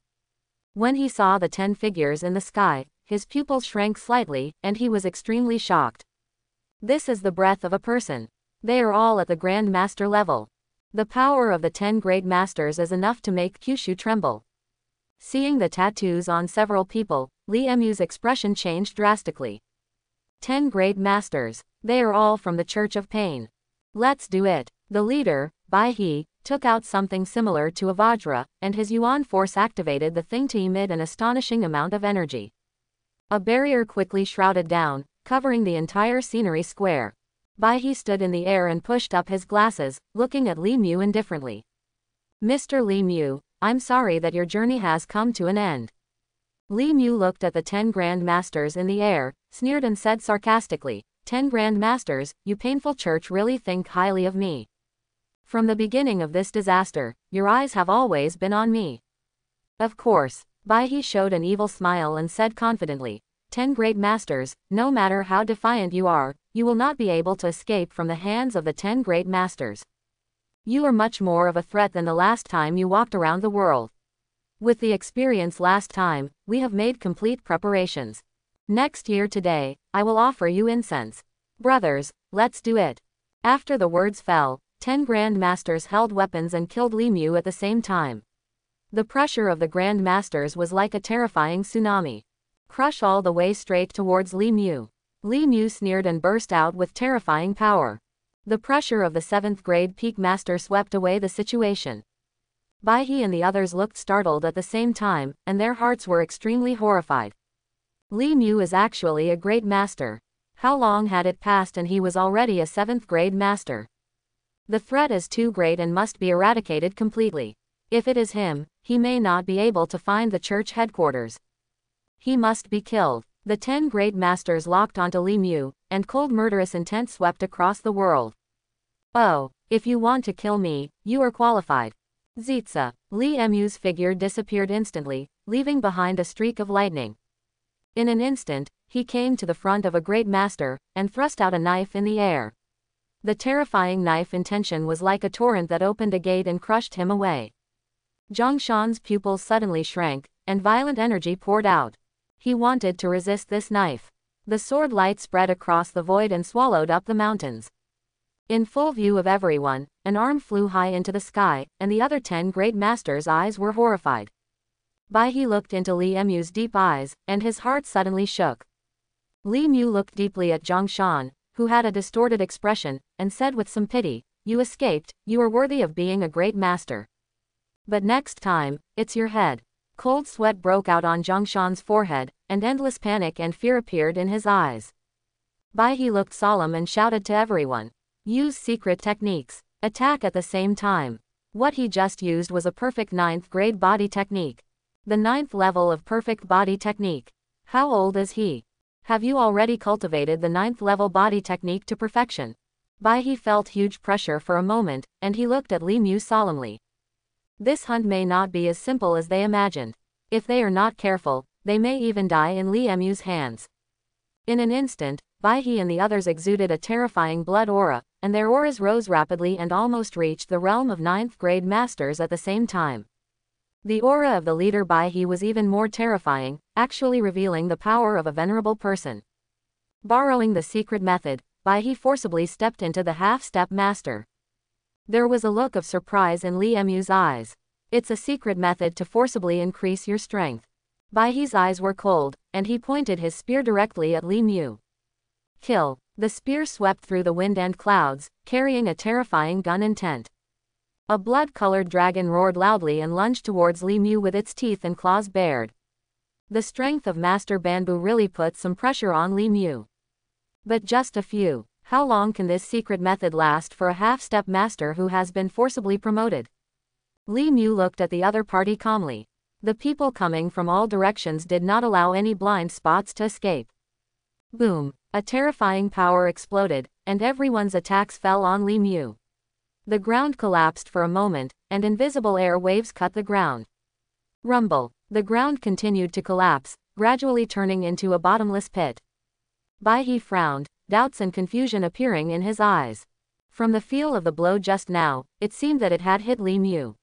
When he saw the 10 figures in the sky, his pupils shrank slightly, and he was extremely shocked. This is the breath of a person. They are all at the Grand Master level. The power of the 10 great masters is enough to make Kyushu tremble. Seeing the tattoos on several people, Li Mu's expression changed drastically. 10 great masters. They are all from the Church of Pain. Let's do it. The leader, Bai He, took out something similar to a Vajra, and his Yuan force activated the thing to emit an astonishing amount of energy. A barrier quickly shrouded down, covering the entire scenery square. Bai He stood in the air and pushed up his glasses, looking at Li Mu indifferently. Mr. Li Mu, I'm sorry that your journey has come to an end. Li Mu looked at the 10 Grand Masters in the air, sneered and said sarcastically, 10 Grand Masters, you painful church really think highly of me. From the beginning of this disaster, your eyes have always been on me. Of course. Bai He showed an evil smile and said confidently, 10 Great Masters, no matter how defiant you are, you will not be able to escape from the hands of the 10 Great Masters. You are much more of a threat than the last time you walked around the world. With the experience last time, we have made complete preparations. Next year today, I will offer you incense. Brothers, let's do it. After the words fell, 10 Grand Masters held weapons and killed Li Mu at the same time. The pressure of the Grand Masters was like a terrifying tsunami. Crush all the way straight towards Li Mu. Li Mu sneered and burst out with terrifying power. The pressure of the 7th grade Peak Master swept away the situation. Bai He and the others looked startled at the same time, and their hearts were extremely horrified. Li Mu is actually a great master. How long had it passed and he was already a 7th grade master? The threat is too great and must be eradicated completely. If it is him, he may not be able to find the church headquarters. He must be killed. The 10 great masters locked onto Li Mu, and cold murderous intent swept across the world. Oh, if you want to kill me, you are qualified. Zitsa. Li Mu's figure disappeared instantly, leaving behind a streak of lightning. In an instant, he came to the front of a great master, and thrust out a knife in the air. The terrifying knife intention was like a torrent that opened a gate and crushed him away. Zhongshan's pupils suddenly shrank, and violent energy poured out. He wanted to resist this knife. The sword light spread across the void and swallowed up the mountains. In full view of everyone, an arm flew high into the sky, and the other 10 great masters' eyes were horrified. Bai He looked into Li Mu's deep eyes, and his heart suddenly shook. Li Mu looked deeply at Zhang Shan, who had a distorted expression, and said with some pity, "You escaped, you are worthy of being a great master. But next time, it's your head." Cold sweat broke out on Zhang Shan's forehead, and endless panic and fear appeared in his eyes. Bai He looked solemn and shouted to everyone, "Use secret techniques. Attack at the same time." What he just used was a perfect 9th grade body technique. The 9th level of perfect body technique. How old is he? Have you already cultivated the 9th level body technique to perfection? Bai He felt huge pressure for a moment, and he looked at Li Mu solemnly. This hunt may not be as simple as they imagined. If they are not careful, they may even die in Li Mu's hands. In an instant, Bai He and the others exuded a terrifying blood aura, and their auras rose rapidly and almost reached the realm of 9th grade masters at the same time. The aura of the leader Bai He was even more terrifying, actually revealing the power of a venerable person. Borrowing the secret method, Bai He forcibly stepped into the half-step master. There was a look of surprise in Li Mu's eyes. It's a secret method to forcibly increase your strength. Bai He's eyes were cold, and he pointed his spear directly at Li Mu. Kill. The spear swept through the wind and clouds, carrying a terrifying gun intent. A blood-colored dragon roared loudly and lunged towards Li Mu with its teeth and claws bared. The strength of Master Bamboo really put some pressure on Li Mu. But just a few. How long can this secret method last for a half-step master who has been forcibly promoted? Li Mu looked at the other party calmly. The people coming from all directions did not allow any blind spots to escape. Boom! A terrifying power exploded, and everyone's attacks fell on Li Mu. The ground collapsed for a moment, and invisible air waves cut the ground. Rumble. The ground continued to collapse, gradually turning into a bottomless pit. Bai He frowned, doubts and confusion appearing in his eyes. From the feel of the blow just now, it seemed that it had hit Li Mu.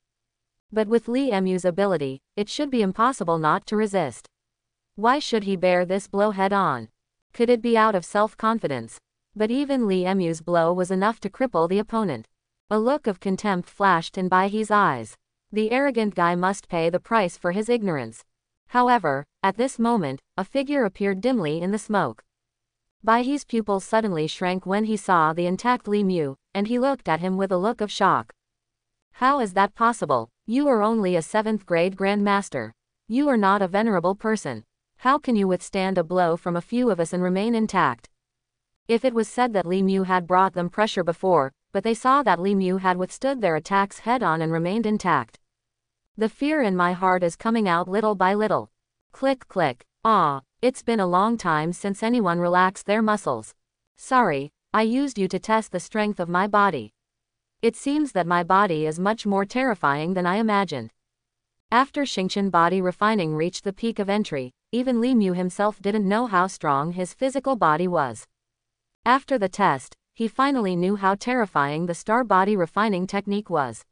But with Li Mu's ability, it should be impossible not to resist. Why should he bear this blow head-on? Could it be out of self-confidence? But even Li Mu's blow was enough to cripple the opponent. A look of contempt flashed in Bai He's eyes. The arrogant guy must pay the price for his ignorance. However, at this moment, a figure appeared dimly in the smoke. Bai He's pupils suddenly shrank when he saw the intact Li Mu, and he looked at him with a look of shock. How is that possible? You are only a 7th grade grandmaster. You are not a venerable person. How can you withstand a blow from a few of us and remain intact? If it was said that Li Mu had brought them pressure before, but they saw that Li Mu had withstood their attacks head-on and remained intact. The fear in my heart is coming out little by little. Click click. Ah, it's been a long time since anyone relaxed their muscles. Sorry, I used you to test the strength of my body. It seems that my body is much more terrifying than I imagined. After Xingqian body refining reached the peak of entry, even Li Mu himself didn't know how strong his physical body was. After the test, he finally knew how terrifying the star body refining technique was.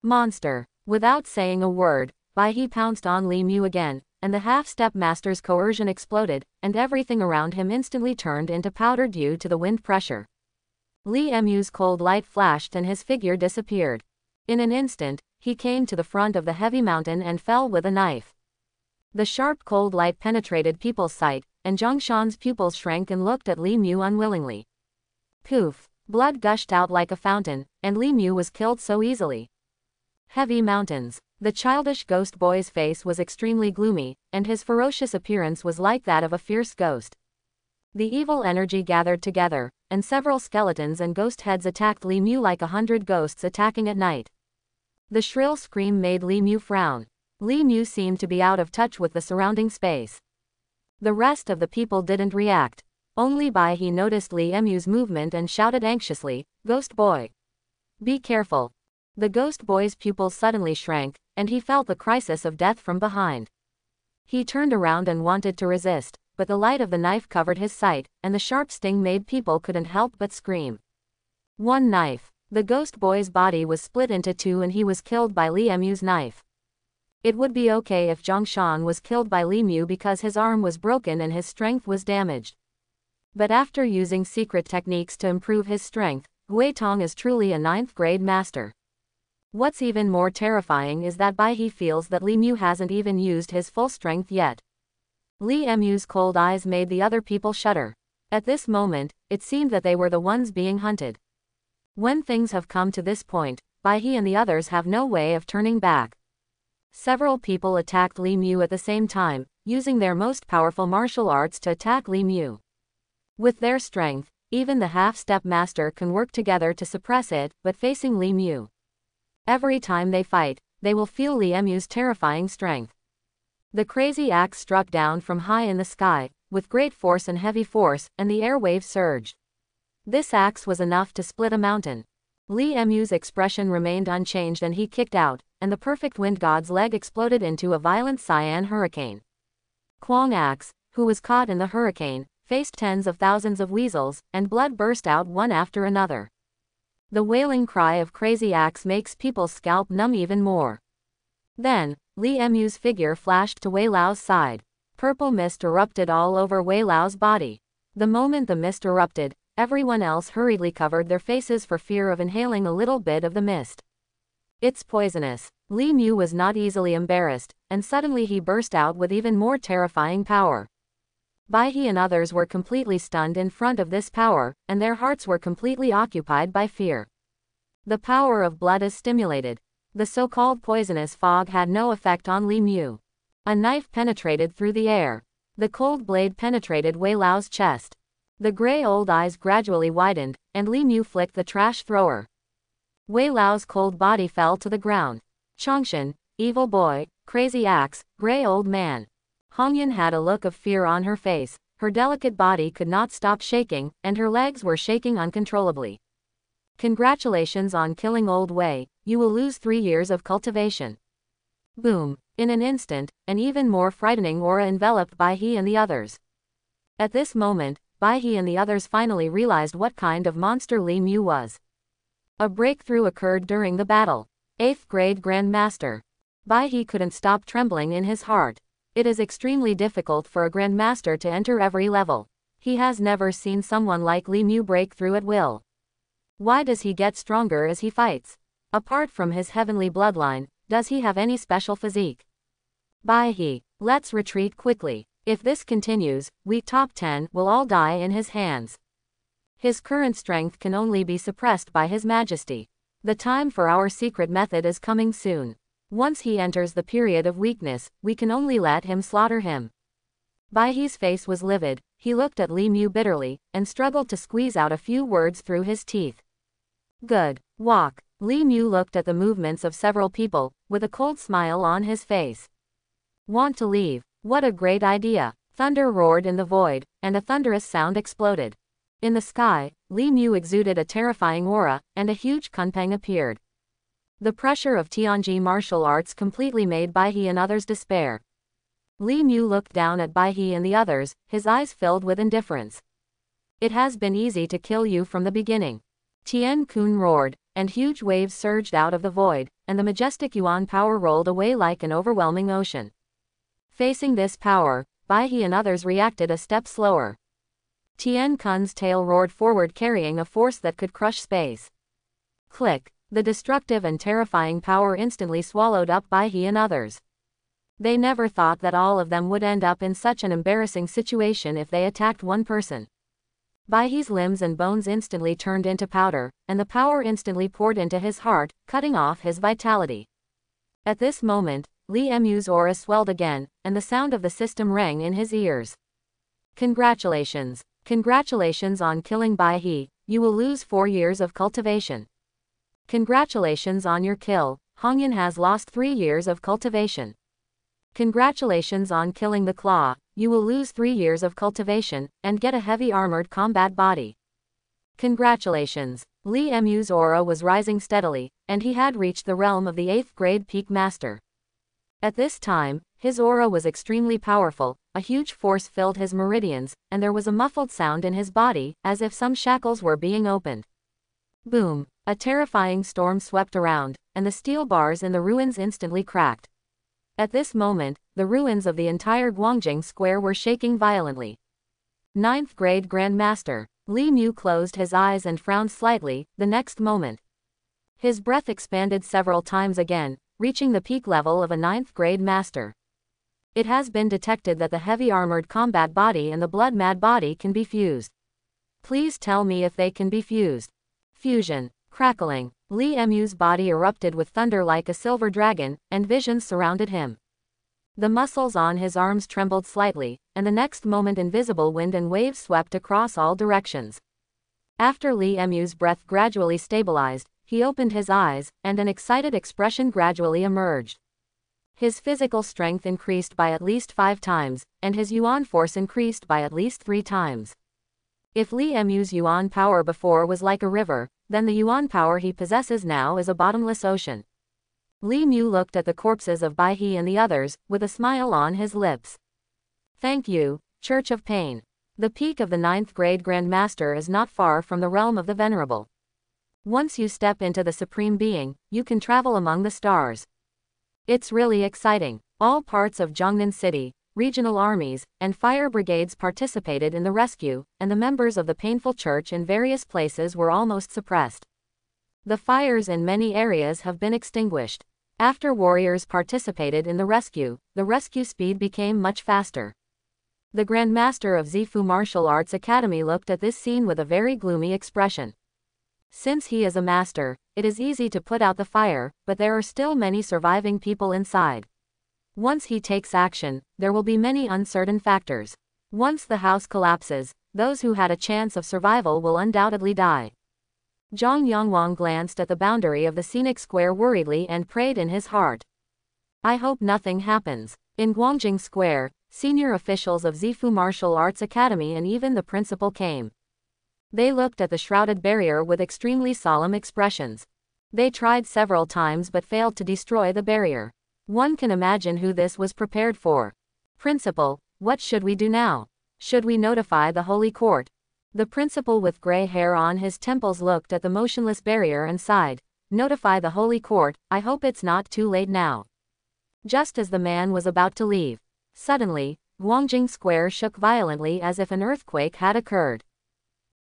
Monster. Without saying a word, Bai He pounced on Li Mu again, and the half-step master's coercion exploded, and everything around him instantly turned into powder due to the wind pressure. Li Mu's cold light flashed and his figure disappeared. In an instant, he came to the front of the heavy mountain and fell with a knife. The sharp cold light penetrated people's sight, and Zhang Shan's pupils shrank and looked at Li Mu unwillingly. Poof! Blood gushed out like a fountain, and Li Mu was killed so easily. Heavy mountains. The childish ghost boy's face was extremely gloomy, and his ferocious appearance was like that of a fierce ghost. The evil energy gathered together, and several skeletons and ghost heads attacked Li Mu like 100 ghosts attacking at night. The shrill scream made Li Mu frown. Li Mu seemed to be out of touch with the surrounding space. The rest of the people didn't react. Only Bai He noticed Li Mu's movement and shouted anxiously, "Ghost boy! Be careful!" The ghost boy's pupils suddenly shrank, and he felt the crisis of death from behind. He turned around and wanted to resist, but the light of the knife covered his sight, and the sharp sting made people couldn't help but scream. One knife. The ghost boy's body was split into two and he was killed by Li Mu's knife. It would be okay if Zhongshan was killed by Li Mu because his arm was broken and his strength was damaged. But after using secret techniques to improve his strength, Wei Tong is truly a 9th grade master. What's even more terrifying is that Bai He feels that Li Mu hasn't even used his full strength yet. Li Mu's cold eyes made the other people shudder. At this moment, it seemed that they were the ones being hunted. When things have come to this point, Bai He and the others have no way of turning back. Several people attacked Li Mu at the same time, using their most powerful martial arts to attack Li Mu. With their strength, even the half-step master can work together to suppress it, but facing Li Mu, every time they fight, they will feel Li Mu's terrifying strength. The crazy axe struck down from high in the sky, with great force and heavy force, and the airwaves surged. This axe was enough to split a mountain. Li Mu's expression remained unchanged and he kicked out, and the perfect wind god's leg exploded into a violent cyan hurricane. Kwang Axe, who was caught in the hurricane, faced tens of thousands of weasels, and blood burst out one after another. The wailing cry of Crazy Axe makes people's scalp numb even more. Then, Li Mu's figure flashed to Wei Lao's side. Purple mist erupted all over Wei Lao's body. The moment the mist erupted, everyone else hurriedly covered their faces for fear of inhaling a little bit of the mist. It's poisonous. Li Mu was not easily embarrassed, and suddenly he burst out with even more terrifying power. Bai He and others were completely stunned in front of this power, and their hearts were completely occupied by fear. The power of blood is stimulated. The so-called poisonous fog had no effect on Li Mu. A knife penetrated through the air. The cold blade penetrated Wei Lao's chest. The gray old eyes gradually widened, and Li Mu flicked the trash thrower. Wei Lao's cold body fell to the ground. Chongshan, evil boy, crazy axe, gray old man. Hongyan had a look of fear on her face, her delicate body could not stop shaking, and her legs were shaking uncontrollably. Congratulations on killing Old Wei, you will lose 3 years of cultivation. Boom. In an instant, an even more frightening aura enveloped Bai He and the others. At this moment, Bai He and the others finally realized what kind of monster Li Mu was. A breakthrough occurred during the battle. 8th grade Grandmaster. Bai He couldn't stop trembling in his heart. It is extremely difficult for a Grandmaster to enter every level. He has never seen someone like Li Mu break through at will. Why does he get stronger as he fights? Apart from his heavenly bloodline, does he have any special physique? Bai He, let's retreat quickly. If this continues, we top 10 will all die in his hands. His current strength can only be suppressed by His Majesty. The time for our secret method is coming soon. Once he enters the period of weakness, we can only let him slaughter him. Bai He's face was livid, he looked at Li Mu bitterly, and struggled to squeeze out a few words through his teeth. Good. Walk. Li Mu looked at the movements of several people, with a cold smile on his face. Want to leave? What a great idea. Thunder roared in the void, and a thunderous sound exploded. In the sky, Li Mu exuded a terrifying aura, and a huge kunpeng appeared. The pressure of Tianji martial arts completely made Bai He and others despair. Li Mu looked down at Bai He and the others, his eyes filled with indifference. It has been easy to kill you from the beginning. Tian Kun roared, and huge waves surged out of the void, and the majestic Yuan power rolled away like an overwhelming ocean. Facing this power, Bai He and others reacted a step slower. Tian Kun's tail roared forward carrying a force that could crush space. Click. The destructive and terrifying power instantly swallowed up Bai He and others. They never thought that all of them would end up in such an embarrassing situation if they attacked one person. Bai He's limbs and bones instantly turned into powder, and the power instantly poured into his heart, cutting off his vitality. At this moment, Li Mu's aura swelled again, and the sound of the system rang in his ears. Congratulations. Congratulations on killing Bai He, you will lose 4 years of cultivation. Congratulations on your kill, Hongyan has lost 3 years of cultivation. Congratulations on killing the Claw, you will lose 3 years of cultivation, and get a heavy armored combat body. Congratulations. Li Mu's aura was rising steadily, and he had reached the realm of the 8th grade peak master. At this time, his aura was extremely powerful, a huge force filled his meridians, and there was a muffled sound in his body, as if some shackles were being opened. Boom. A terrifying storm swept around, and the steel bars in the ruins instantly cracked. At this moment, the ruins of the entire Guangjing Square were shaking violently. Ninth grade Grandmaster. Li Mu closed his eyes and frowned slightly. The next moment, his breath expanded several times again, reaching the peak level of a ninth grade master. It has been detected that the heavy armored combat body and the blood mad body can be fused. Please tell me if they can be fused. Fusion. Crackling. Li Mu's body erupted with thunder like a silver dragon, and visions surrounded him. The muscles on his arms trembled slightly, and the next moment invisible wind and waves swept across all directions. After Li Mu's breath gradually stabilized, he opened his eyes, and an excited expression gradually emerged. His physical strength increased by at least 5 times, and his yuan force increased by at least 3 times. If Li Mu's yuan power before was like a river, then the yuan power he possesses now is a bottomless ocean. Li Mu looked at the corpses of Bai He and the others, with a smile on his lips. Thank you, Church of Pain. The peak of the 9th grade Grandmaster is not far from the realm of the Venerable. Once you step into the Supreme Being, you can travel among the stars. It's really exciting. All parts of Jiangnan City, regional armies, and fire brigades participated in the rescue, and the members of the painful church in various places were almost suppressed. The fires in many areas have been extinguished. After warriors participated in the rescue speed became much faster. The Grandmaster of Zifu Martial Arts Academy looked at this scene with a very gloomy expression. Since he is a master, it is easy to put out the fire, but there are still many surviving people inside. Once he takes action, there will be many uncertain factors. Once the house collapses, those who had a chance of survival will undoubtedly die. Zhang Yangwang glanced at the boundary of the scenic square worriedly and prayed in his heart. I hope nothing happens. In Guangjing Square, senior officials of Zifu Martial Arts Academy and even the principal came. They looked at the shrouded barrier with extremely solemn expressions. They tried several times but failed to destroy the barrier. One can imagine who this was prepared for. Principal, what should we do now? Should we notify the Holy Court? The principal with gray hair on his temples looked at the motionless barrier and sighed. Notify the Holy Court, I hope it's not too late now. Just as the man was about to leave, suddenly, Guangjing Square shook violently as if an earthquake had occurred.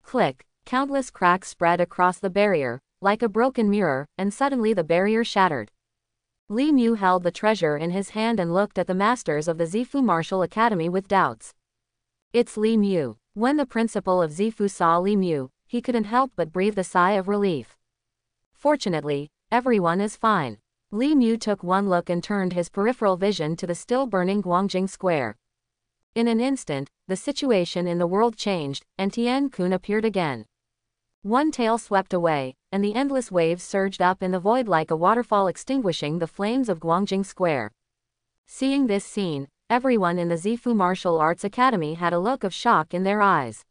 Click, countless cracks spread across the barrier, like a broken mirror, and suddenly the barrier shattered. Li Mu held the treasure in his hand and looked at the masters of the Zifu Martial Academy with doubts. It's Li Mu. When the principal of Zifu saw Li Mu, he couldn't help but breathe a sigh of relief. Fortunately, everyone is fine. Li Mu took one look and turned his peripheral vision to the still burning Guangjing Square. In an instant, the situation in the world changed, and Tian Kun appeared again. One tail swept away, and the endless waves surged up in the void like a waterfall extinguishing the flames of Guangjing Square. Seeing this scene, everyone in the Zifu Martial Arts Academy had a look of shock in their eyes.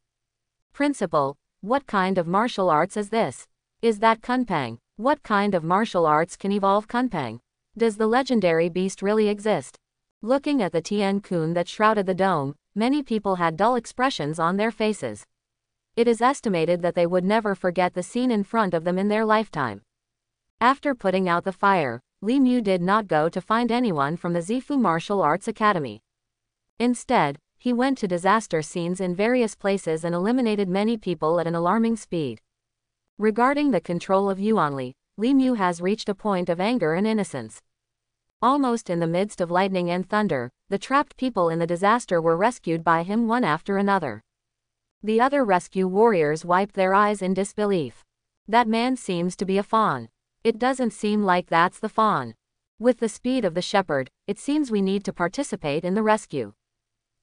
Principal, what kind of martial arts is this? Is that Kunpang? What kind of martial arts can evolve Kunpang? Does the legendary beast really exist? Looking at the Tian Kun that shrouded the dome, many people had dull expressions on their faces. It is estimated that they would never forget the scene in front of them in their lifetime. After putting out the fire, Li Mu did not go to find anyone from the Zifu Martial Arts Academy. Instead, he went to disaster scenes in various places and eliminated many people at an alarming speed. Regarding the control of Yuanli, Li Mu has reached a point of anger and innocence. Almost in the midst of lightning and thunder, the trapped people in the disaster were rescued by him one after another. The other rescue warriors wiped their eyes in disbelief. That man seems to be a fawn. It doesn't seem like that's the fawn. With the speed of the shepherd, it seems we need to participate in the rescue.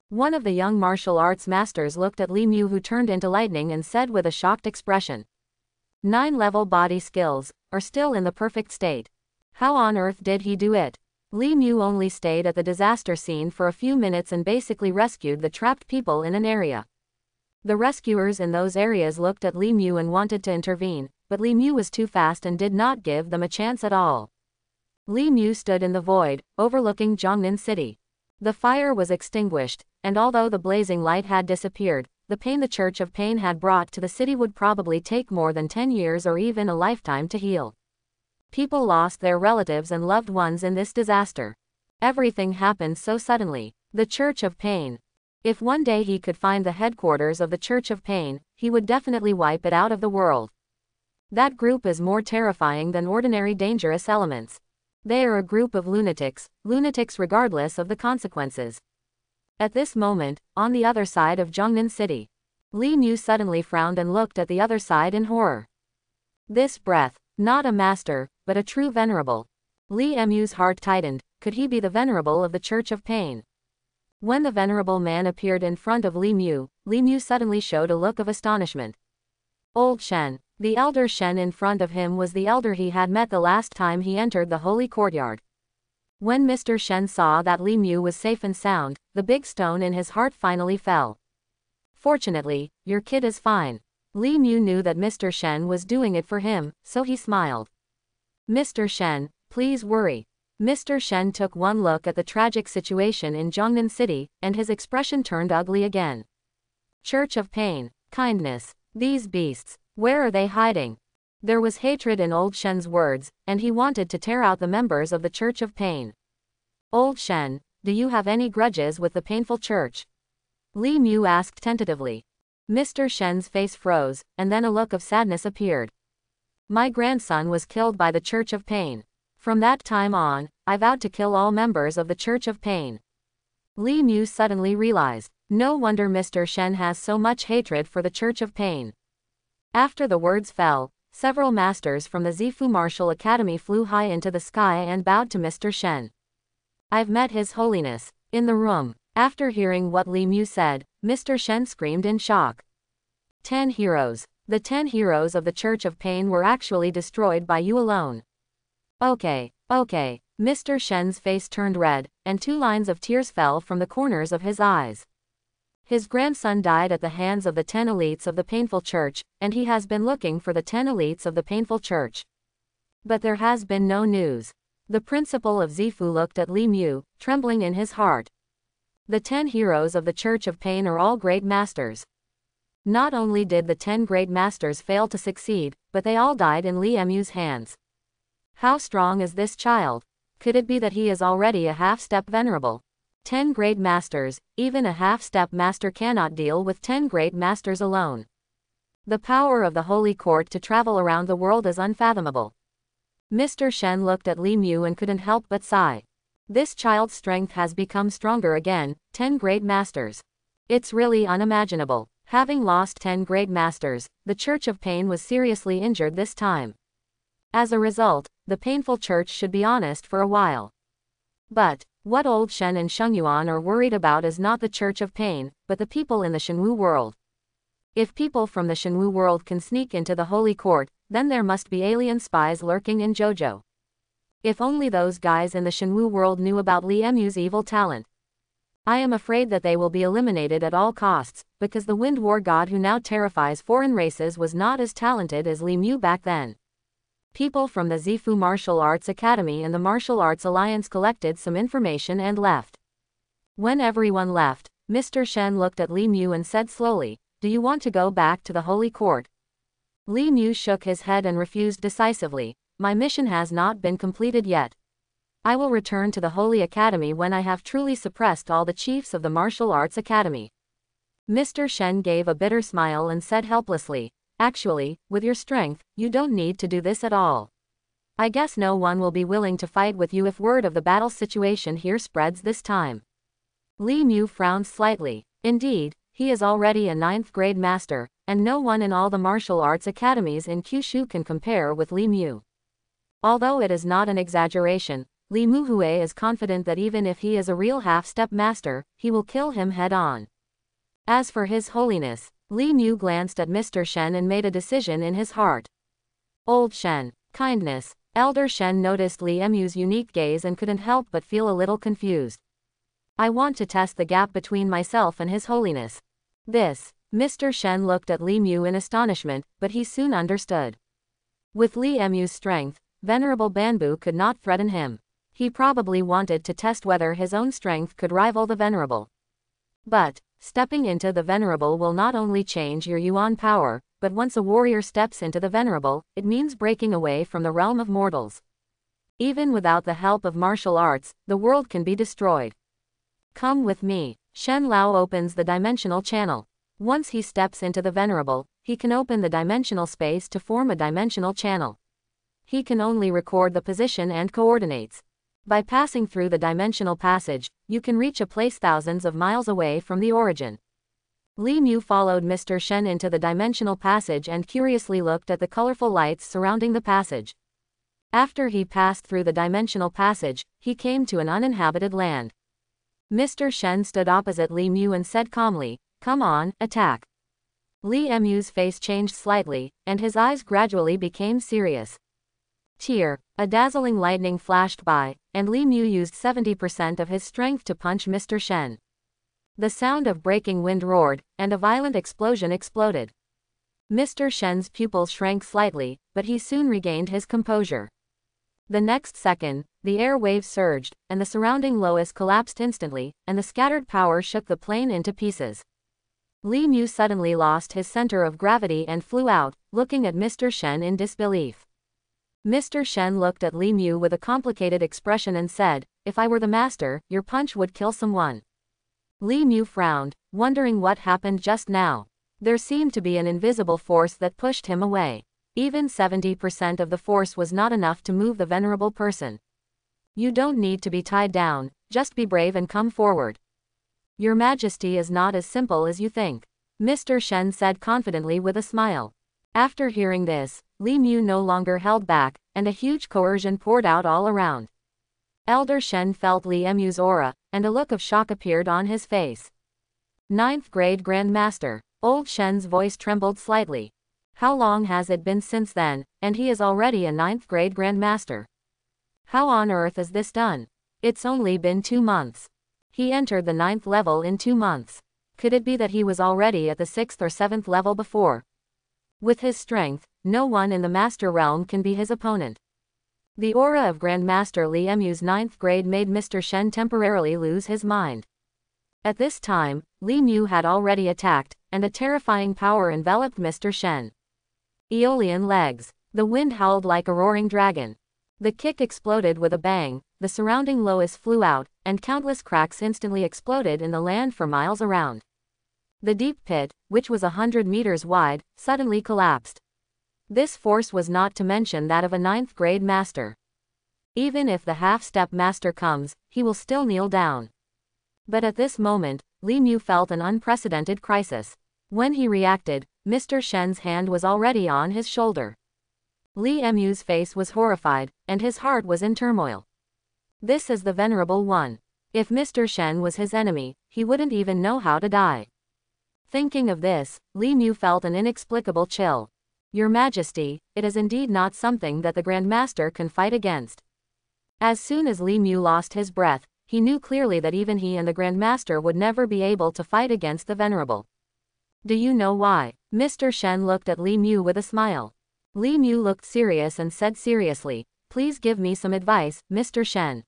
One of the young martial arts masters looked at Li Mu, who turned into lightning, and said with a shocked expression, 9-level body skills are still in the perfect state. How on earth did he do it? Li Mu only stayed at the disaster scene for a few minutes and basically rescued the trapped people in an area. The rescuers in those areas looked at Li Mu and wanted to intervene, but Li Mu was too fast and did not give them a chance at all. Li Mu stood in the void, overlooking Jiangnan City. The fire was extinguished, and although the blazing light had disappeared, the pain the Church of Pain had brought to the city would probably take more than 10 years or even a lifetime to heal. People lost their relatives and loved ones in this disaster. Everything happened so suddenly. The Church of Pain. If one day he could find the headquarters of the Church of Pain, he would definitely wipe it out of the world. That group is more terrifying than ordinary dangerous elements. They are a group of lunatics regardless of the consequences. At this moment, on the other side of Zhongnan City, Li Mu suddenly frowned and looked at the other side in horror. This breath, not a master, but a true venerable. Li Mu's heart tightened. Could he be the venerable of the Church of Pain? When the venerable man appeared in front of Li Mu suddenly showed a look of astonishment. Old Shen. The elder Shen in front of him was the elder he had met the last time he entered the holy courtyard. When Mr. Shen saw that Li Mu was safe and sound, the big stone in his heart finally fell. Fortunately, your kid is fine. Li Mu knew that Mr. Shen was doing it for him, so he smiled. Mr. Shen, please worry. Mr. Shen took one look at the tragic situation in Zhongnan City, and his expression turned ugly again. Church of Pain. Kindness. These beasts. Where are they hiding? There was hatred in Old Shen's words, and he wanted to tear out the members of the Church of Pain. Old Shen, do you have any grudges with the painful church? Li Mu asked tentatively. Mr. Shen's face froze, and then a look of sadness appeared. My grandson was killed by the Church of Pain. From that time on, I vowed to kill all members of the Church of Pain. Li Mu suddenly realized. No wonder Mr. Shen has so much hatred for the Church of Pain. After the words fell, several masters from the Zifu Martial Academy flew high into the sky and bowed to Mr. Shen. I've met His Holiness. In the room. After hearing what Li Mu said, Mr. Shen screamed in shock. 10 heroes. The 10 heroes of the Church of Pain were actually destroyed by you alone. Okay. Mr. Shen's face turned red, and 2 lines of tears fell from the corners of his eyes. His grandson died at the hands of the 10 elites of the Painful Church, and he has been looking for the 10 elites of the Painful Church. But there has been no news. The principal of Zifu looked at Li Mu, trembling in his heart. The 10 heroes of the Church of Pain are all great masters. Not only did the 10 great masters fail to succeed, but they all died in Li Mu's hands. How strong is this child? Could it be that he is already a half-step venerable? 10 great masters, even a half-step master cannot deal with 10 great masters alone. The power of the Holy Court to travel around the world is unfathomable. Mr. Shen looked at Li Mu and couldn't help but sigh. This child's strength has become stronger again, 10 great masters. It's really unimaginable. Having lost 10 great masters, the Church of Pain was seriously injured this time. As a result, the Painful Church should be honest for a while. But what Old Shen and Sheng Yuan are worried about is not the Church of Pain, but the people in the Shenwu world. If people from the Shenwu world can sneak into the Holy Court, then there must be alien spies lurking in Zhou. If only those guys in the Shenwu world knew about Li Mu's evil talent. I am afraid that they will be eliminated at all costs, because the Wind War god who now terrifies foreign races was not as talented as Li Mu back then. People from the Zifu Martial Arts Academy and the Martial Arts Alliance collected some information and left. When everyone left, Mr. Shen looked at Li Mu and said slowly, "Do you want to go back to the Holy Court?" Li Mu shook his head and refused decisively. My mission has not been completed yet. I will return to the Holy Academy when I have truly suppressed all the chiefs of the Martial Arts Academy. Mr. Shen gave a bitter smile and said helplessly, "Actually, with your strength, you don't need to do this at all. I guess no one will be willing to fight with you if word of the battle situation here spreads this time." Li Mu frowned slightly. Indeed, he is already a 9th grade master, and no one in all the martial arts academies in Kyushu can compare with Li Mu. Although it is not an exaggeration, Li Muhue is confident that even if he is a real half-step master, he will kill him head-on. As for His Holiness, Li Mu glanced at Mr. Shen and made a decision in his heart. Old Shen. Kindness. Elder Shen noticed Li Mu's unique gaze and couldn't help but feel a little confused. I want to test the gap between myself and His Holiness. This. Mr. Shen looked at Li Mu in astonishment, but he soon understood. With Li Mu's strength, Venerable Banbu could not threaten him. He probably wanted to test whether his own strength could rival the Venerable. But stepping into the Venerable will not only change your Yuan power, but once a warrior steps into the Venerable, it means breaking away from the realm of mortals. Even without the help of martial arts, the world can be destroyed. Come with me. Shen Lao opens the dimensional channel. Once he steps into the Venerable, he can open the dimensional space to form a dimensional channel. He can only record the position and coordinates. By passing through the dimensional passage, you can reach a place thousands of miles away from the origin. Li Mu followed Mr. Shen into the dimensional passage and curiously looked at the colorful lights surrounding the passage. After he passed through the dimensional passage, he came to an uninhabited land. Mr. Shen stood opposite Li Mu and said calmly, "Come on, attack." Li Mu's face changed slightly, and his eyes gradually became serious. Tear, a dazzling lightning flashed by, and Li Mu used 70% of his strength to punch Mr. Shen. The sound of breaking wind roared, and a violent explosion exploded. Mr. Shen's pupils shrank slightly, but he soon regained his composure. The next second, the air waves surged, and the surrounding loess collapsed instantly, and the scattered power shook the plane into pieces. Li Mu suddenly lost his center of gravity and flew out, looking at Mr. Shen in disbelief. Mr. Shen looked at Li Mu with a complicated expression and said, "If I were the master, your punch would kill someone." Li Mu frowned, wondering what happened just now. There seemed to be an invisible force that pushed him away. Even 70% of the force was not enough to move the venerable person. "You don't need to be tied down, just be brave and come forward. Your Majesty is not as simple as you think," Mr. Shen said confidently with a smile. After hearing this, Li Mu no longer held back, and a huge coercion poured out all around. Elder Shen felt Li Mu's aura, and a look of shock appeared on his face. "Ninth grade Grand Master." Old Shen's voice trembled slightly. "How long has it been since then, and he is already a 9th grade Grand Master? How on earth is this done? It's only been 2 months. He entered the 9th level in 2 months. Could it be that he was already at the 6th or 7th level before? With his strength, no one in the Master Realm can be his opponent." The aura of Grandmaster Li Mu's 9th grade made Mr. Shen temporarily lose his mind. At this time, Li Mu had already attacked, and a terrifying power enveloped Mr. Shen. Aeolian legs. The wind howled like a roaring dragon. The kick exploded with a bang, the surrounding loess flew out, and countless cracks instantly exploded in the land for miles around. The deep pit, which was 100 meters wide, suddenly collapsed. This force was not to mention that of a 9th grade master. Even if the half-step master comes, he will still kneel down. But at this moment, Li Mu felt an unprecedented crisis. When he reacted, Mr. Shen's hand was already on his shoulder. Li Mu's face was horrified, and his heart was in turmoil. This is the Venerable One. If Mr. Shen was his enemy, he wouldn't even know how to die. Thinking of this, Li Mu felt an inexplicable chill. "Your Majesty, it is indeed not something that the Grand Master can fight against." As soon as Li Mu lost his breath, he knew clearly that even he and the Grand Master would never be able to fight against the Venerable. "Do you know why?" Mr. Shen looked at Li Mu with a smile. Li Mu looked serious and said seriously, "Please give me some advice, Mr. Shen."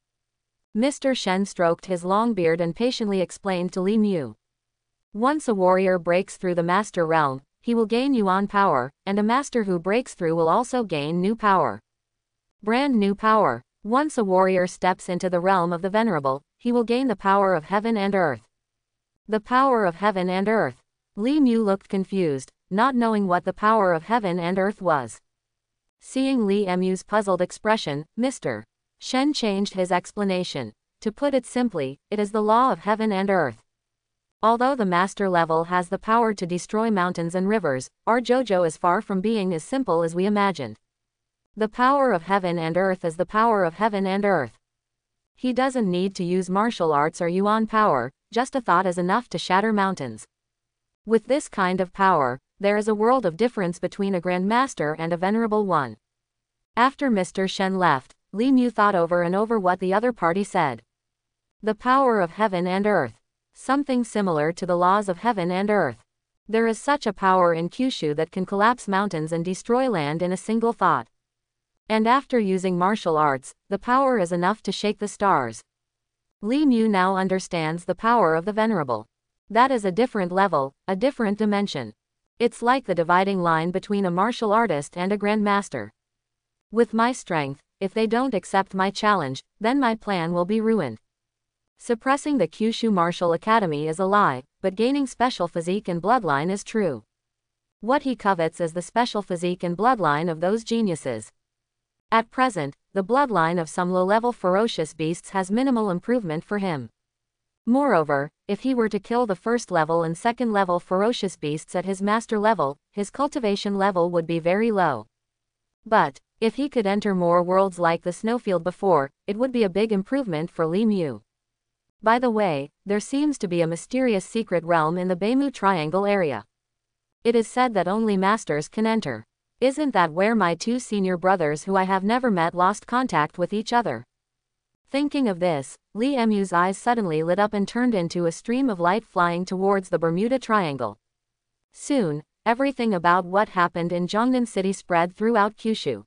Mr. Shen stroked his long beard and patiently explained to Li Mu. "Once a warrior breaks through the Master Realm, he will gain Yuan power, and a master who breaks through will also gain new power. Brand new power. Once a warrior steps into the realm of the Venerable, he will gain the power of heaven and earth." The power of heaven and earth. Li Mu looked confused, not knowing what the power of heaven and earth was. Seeing Li Mu's puzzled expression, Mr. Shen changed his explanation. "To put it simply, it is the law of heaven and earth. Although the master level has the power to destroy mountains and rivers, our JoJo is far from being as simple as we imagined. The power of heaven and earth is the power of heaven and earth. He doesn't need to use martial arts or Yuan power, just a thought is enough to shatter mountains. With this kind of power, there is a world of difference between a Grand Master and a Venerable One." After Mr. Shen left, Li Mu thought over and over what the other party said. The power of heaven and earth. Something similar to the laws of heaven and earth. There is such a power in Kyushu that can collapse mountains and destroy land in a single thought. And after using martial arts, the power is enough to shake the stars. Li Mu now understands the power of the Venerable. That is a different level, a different dimension. It's like the dividing line between a martial artist and a Grand Master. With my strength, if they don't accept my challenge, then my plan will be ruined. Suppressing the Kyushu Martial Academy is a lie, but gaining special physique and bloodline is true. What he covets is the special physique and bloodline of those geniuses. At present, the bloodline of some low-level ferocious beasts has minimal improvement for him. Moreover, if he were to kill the first-level and second-level ferocious beasts at his master level, his cultivation level would be very low. But, if he could enter more worlds like the snowfield before, it would be a big improvement for Li Mu. By the way, there seems to be a mysterious secret realm in the Beimu Triangle area. It is said that only masters can enter. Isn't that where my two senior brothers who I have never met lost contact with each other? Thinking of this, Li Mu's eyes suddenly lit up and turned into a stream of light flying towards the Bermuda Triangle. Soon, everything about what happened in Jongnan City spread throughout Kyushu.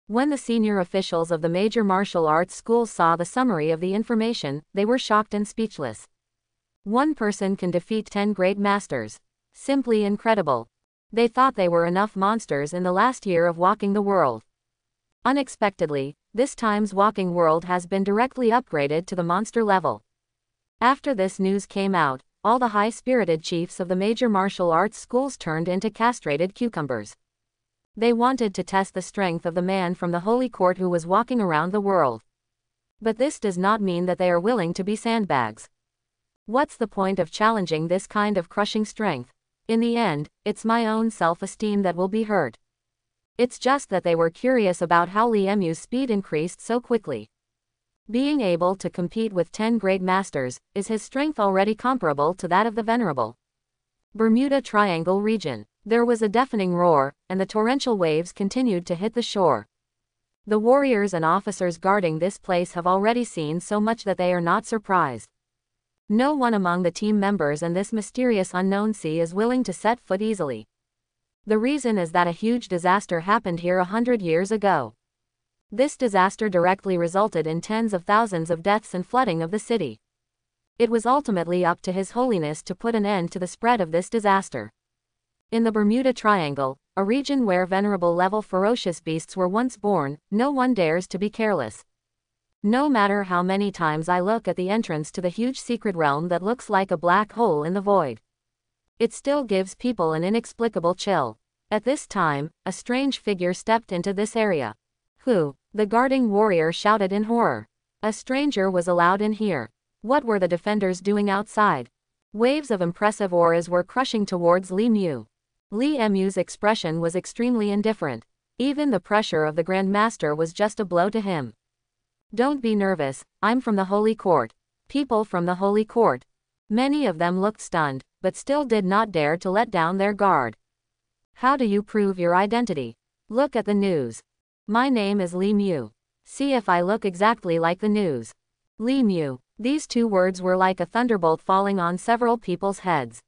When the senior officials of the major martial arts schools saw the summary of the information, they were shocked and speechless. One person can defeat 10 great masters. Simply incredible. They thought they were enough monsters in the last year of walking the world. Unexpectedly, this time's walking world has been directly upgraded to the monster level. After this news came out, all the high-spirited chiefs of the major martial arts schools turned into castrated cucumbers. They wanted to test the strength of the man from the holy court who was walking around the world. But this does not mean that they are willing to be sandbags. What's the point of challenging this kind of crushing strength? In the end, it's my own self-esteem that will be hurt. It's just that they were curious about how Li Mu's speed increased so quickly. Being able to compete with 10 great masters, is his strength already comparable to that of the venerable Bermuda Triangle region? There was a deafening roar, and the torrential waves continued to hit the shore. The warriors and officers guarding this place have already seen so much that they are not surprised. No one among the team members in this mysterious unknown sea is willing to set foot easily. The reason is that a huge disaster happened here 100 years ago. This disaster directly resulted in tens of thousands of deaths and flooding of the city. It was ultimately up to His Holiness to put an end to the spread of this disaster. In the Bermuda Triangle, a region where venerable-level ferocious beasts were once born, no one dares to be careless. No matter how many times I look at the entrance to the huge secret realm that looks like a black hole in the void, it still gives people an inexplicable chill. At this time, a strange figure stepped into this area. Who? The guarding warrior shouted in horror. A stranger was allowed in here. What were the defenders doing outside? Waves of impressive auras were crushing towards Li Mu. Li Mu's expression was extremely indifferent. Even the pressure of the Grand Master was just a blow to him. Don't be nervous, I'm from the Holy Court. People from the Holy Court. Many of them looked stunned, but still did not dare to let down their guard. How do you prove your identity? Look at the news. My name is Li Mu. See if I look exactly like the news. Li Mu. These two words were like a thunderbolt falling on several people's heads.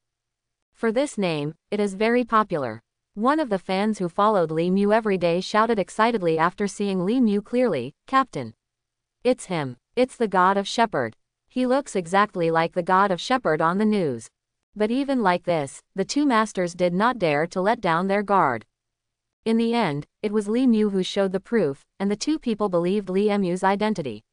For this name, it is very popular. One of the fans who followed Li Mu every day shouted excitedly after seeing Li Mu clearly, "Captain! It's him. It's the God of Shepherd. He looks exactly like the God of Shepherd on the news." But even like this, the two masters did not dare to let down their guard. In the end, it was Li Mu who showed the proof, and the two people believed Li Mu's identity.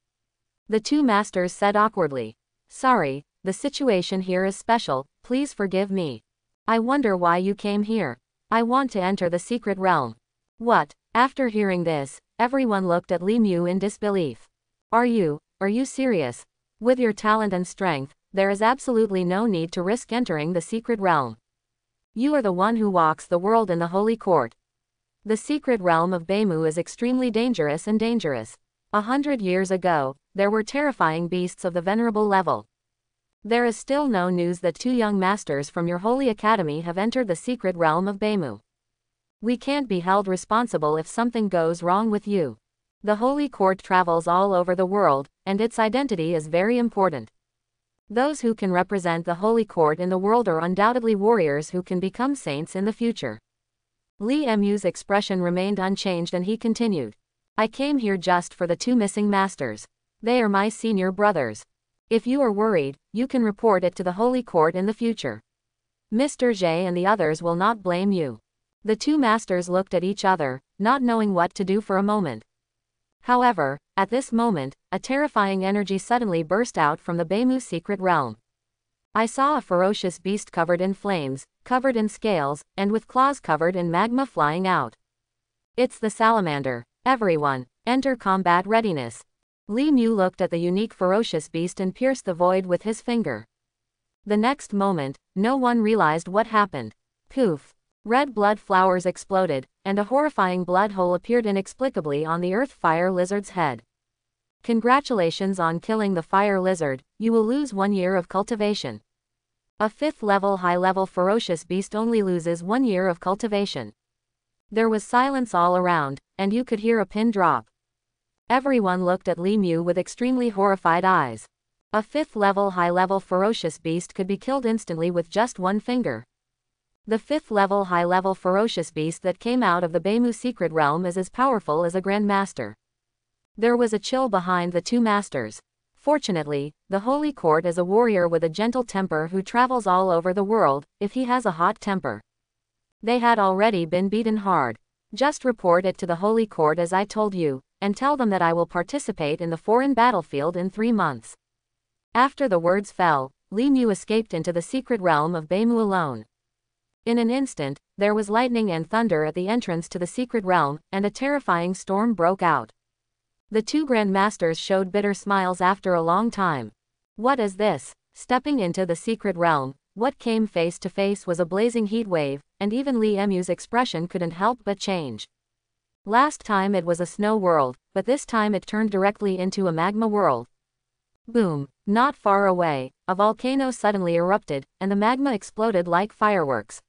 The two masters said awkwardly, "Sorry, the situation here is special, please forgive me. I wonder why you came here. I want to enter the secret realm." What? After hearing this, everyone looked at Li Mu in disbelief. Are you serious? With your talent and strength, there is absolutely no need to risk entering the secret realm. You are the one who walks the world in the Holy Court. The secret realm of Beimu is extremely dangerous and dangerous. 100 years ago, there were terrifying beasts of the venerable level. There is still no news that 2 young masters from your holy academy have entered the secret realm of Beimu. We can't be held responsible if something goes wrong with you. The Holy Court travels all over the world, and its identity is very important. Those who can represent the Holy Court in the world are undoubtedly warriors who can become saints in the future. Li Mu's expression remained unchanged and he continued. I came here just for the 2 missing masters. They are my senior brothers. If you are worried, you can report it to the Holy Court in the future. Mr. Jay and the others will not blame you. The 2 masters looked at each other, not knowing what to do for a moment. However, at this moment, a terrifying energy suddenly burst out from the Beimu secret realm. I saw a ferocious beast covered in flames, covered in scales, and with claws covered in magma flying out. It's the salamander. Everyone, enter combat readiness. Li Mu looked at the unique ferocious beast and pierced the void with his finger. The next moment, no one realized what happened. Poof! Red blood flowers exploded, and a horrifying blood hole appeared inexplicably on the earth fire lizard's head. Congratulations on killing the fire lizard, you will lose 1 year of cultivation. A 5th level high-level ferocious beast only loses 1 year of cultivation. There was silence all around, and you could hear a pin drop. Everyone looked at Li Mu with extremely horrified eyes. A 5th level high-level ferocious beast could be killed instantly with just one finger. The 5th level high-level ferocious beast that came out of the Beimu secret realm is as powerful as a grandmaster. There was a chill behind the two masters. Fortunately, the Holy Court is a warrior with a gentle temper who travels all over the world, if he has a hot temper. They had already been beaten hard. Just report it to the Holy Court as I told you, and tell them that I will participate in the foreign battlefield in 3 months. After the words fell, Li Mu escaped into the secret realm of Beimu alone. In an instant, there was lightning and thunder at the entrance to the secret realm, and a terrifying storm broke out. The two grandmasters showed bitter smiles after a long time. What is this? Stepping into the secret realm, what came face to face was a blazing heat wave, and even Li Mu's expression couldn't help but change. Last time it was a snow world, but this time it turned directly into a magma world. Boom! Not far away, a volcano suddenly erupted, and the magma exploded like fireworks.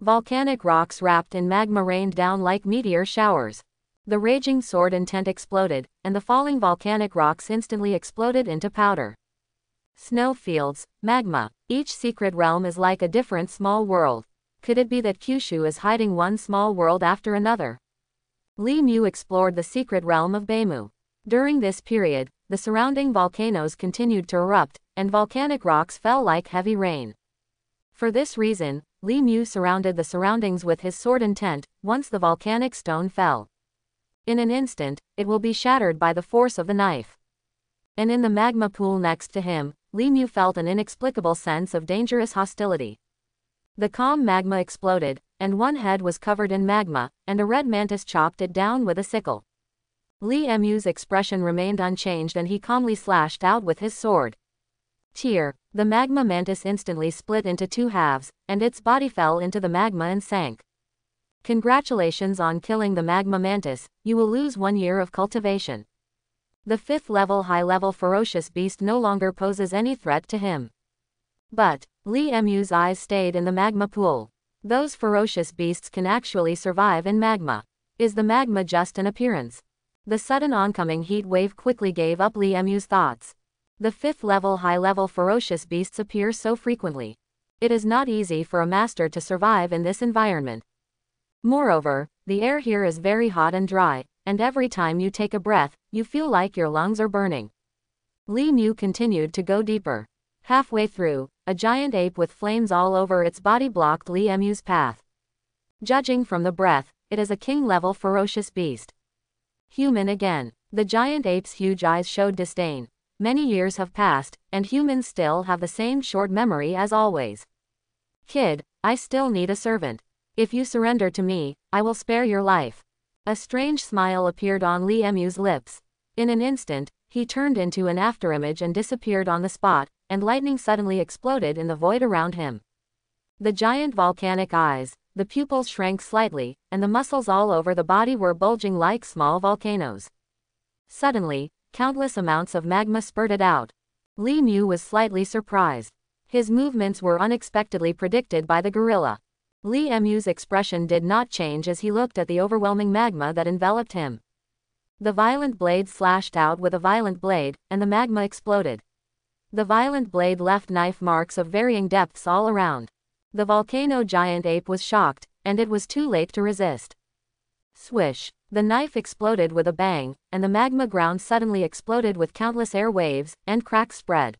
Volcanic rocks wrapped in magma rained down like meteor showers. The raging sword intent exploded, and the falling volcanic rocks instantly exploded into powder. Snow fields, magma. Each secret realm is like a different small world. Could it be that Kyushu is hiding one small world after another? Li Mu explored the secret realm of Beimu. During this period, the surrounding volcanoes continued to erupt, and volcanic rocks fell like heavy rain. For this reason, Li Mu surrounded the surroundings with his sword intent. Once the volcanic stone fell, in an instant, it will be shattered by the force of the knife. And in the magma pool next to him, Li Mu felt an inexplicable sense of dangerous hostility. The calm magma exploded, and one head was covered in magma, and a red mantis chopped it down with a sickle. Li Mu's expression remained unchanged and he calmly slashed out with his sword. Tear! The magma mantis instantly split into 2 halves, and its body fell into the magma and sank. Congratulations on killing the magma mantis, you will lose 1 year of cultivation. The 5th level high-level ferocious beast no longer poses any threat to him. But, Li Mu's eyes stayed in the magma pool. Those ferocious beasts can actually survive in magma. Is the magma just an appearance? The sudden oncoming heat wave quickly gave up Li Mu's thoughts. The 5th level high-level ferocious beasts appear so frequently. It is not easy for a master to survive in this environment. Moreover, the air here is very hot and dry, and every time you take a breath, you feel like your lungs are burning. Li Mu continued to go deeper. Halfway through, a giant ape with flames all over its body blocked Li Mu's path. Judging from the breath, it is a king-level ferocious beast. Human again. The giant ape's huge eyes showed disdain. Many years have passed, and humans still have the same short memory as always. Kid, I still need a servant. If you surrender to me, I will spare your life. A strange smile appeared on Li Mu's lips. In an instant, he turned into an afterimage and disappeared on the spot, and lightning suddenly exploded in the void around him. The giant volcanic eyes, the pupils shrank slightly, and the muscles all over the body were bulging like small volcanoes. Suddenly, countless amounts of magma spurted out. Li Mu was slightly surprised. His movements were unexpectedly predicted by the gorilla. Li Mu's expression did not change as he looked at the overwhelming magma that enveloped him. The violent blade slashed out with a violent blade, and the magma exploded. The violent blade left knife marks of varying depths all around. The volcano giant ape was shocked, and it was too late to resist. Swish! The knife exploded with a bang, and the magma ground suddenly exploded with countless air waves, and cracks spread.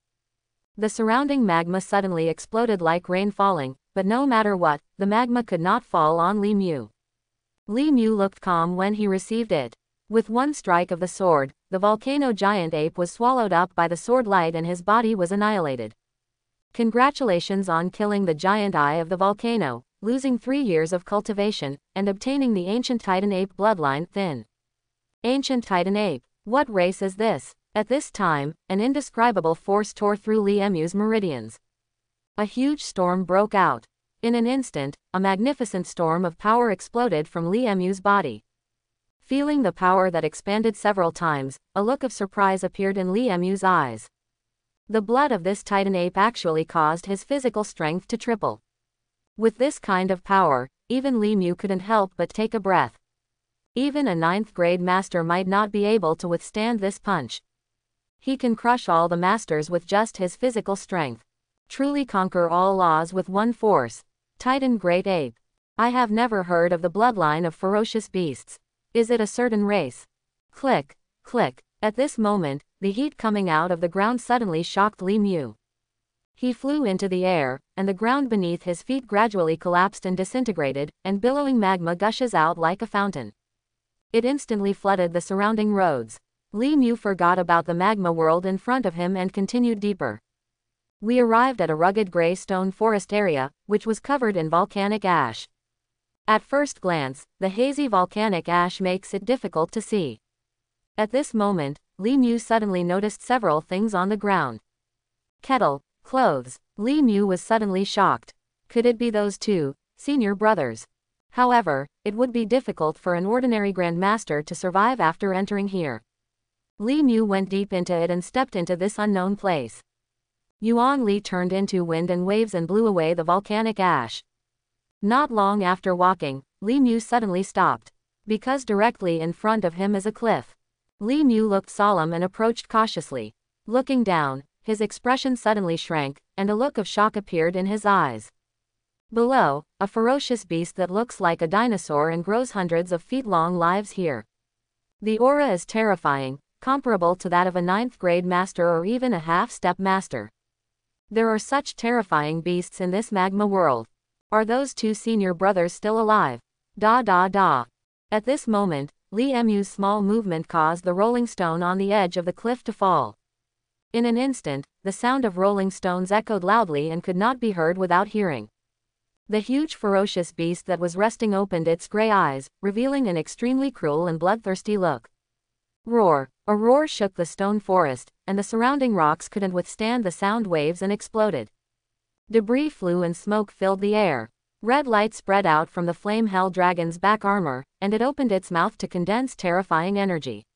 The surrounding magma suddenly exploded like rain falling, but no matter what, the magma could not fall on Li Mu. Li Mu looked calm when he received it. With one strike of the sword, the volcano giant ape was swallowed up by the sword light and his body was annihilated. Congratulations on killing the giant eye of the volcano, losing 3 years of cultivation, and obtaining the ancient Titan ape bloodline Thin. Ancient Titan ape. What race is this? At this time, an indescribable force tore through Li Emu's meridians. A huge storm broke out. In an instant, a magnificent storm of power exploded from Li Emu's body. Feeling the power that expanded several times, a look of surprise appeared in Li Emu's eyes. The blood of this Titan ape actually caused his physical strength to triple. With this kind of power, even Li Mu couldn't help but take a breath. Even a 9th grade master might not be able to withstand this punch. He can crush all the masters with just his physical strength. Truly conquer all laws with one force. Titan Great Ape. I have never heard of the bloodline of ferocious beasts. Is it a certain race? Click, click. At this moment, the heat coming out of the ground suddenly shocked Li Mu. He flew into the air, and the ground beneath his feet gradually collapsed and disintegrated, and billowing magma gushes out like a fountain. It instantly flooded the surrounding roads. Li Mu forgot about the magma world in front of him and continued deeper. We arrived at a rugged gray stone forest area, which was covered in volcanic ash. At first glance, the hazy volcanic ash makes it difficult to see. At this moment, Li Mu suddenly noticed several things on the ground. Kettle, clothes. Li Mu was suddenly shocked. Could it be those two senior brothers? However, it would be difficult for an ordinary grandmaster to survive after entering here. Li Mu went deep into it and stepped into this unknown place. Yuan Li turned into wind and waves and blew away the volcanic ash. Not long after walking, Li Mu suddenly stopped. Because directly in front of him is a cliff. Li Mu looked solemn and approached cautiously. Looking down, his expression suddenly shrank, and a look of shock appeared in his eyes. Below, a ferocious beast that looks like a dinosaur and grows hundreds of feet long lives here. The aura is terrifying, comparable to that of a 9th grade master or even a half-step master. There are such terrifying beasts in this magma world. Are those two senior brothers still alive? At this moment, Li Emu's small movement caused the rolling stone on the edge of the cliff to fall. In an instant, the sound of rolling stones echoed loudly and could not be heard without hearing. The huge ferocious beast that was resting opened its gray eyes, revealing an extremely cruel and bloodthirsty look. Roar! A roar shook the stone forest, and the surrounding rocks couldn't withstand the sound waves and exploded. Debris flew and smoke filled the air. Red light spread out from the flame hell dragon's back armor, and it opened its mouth to condense terrifying energy.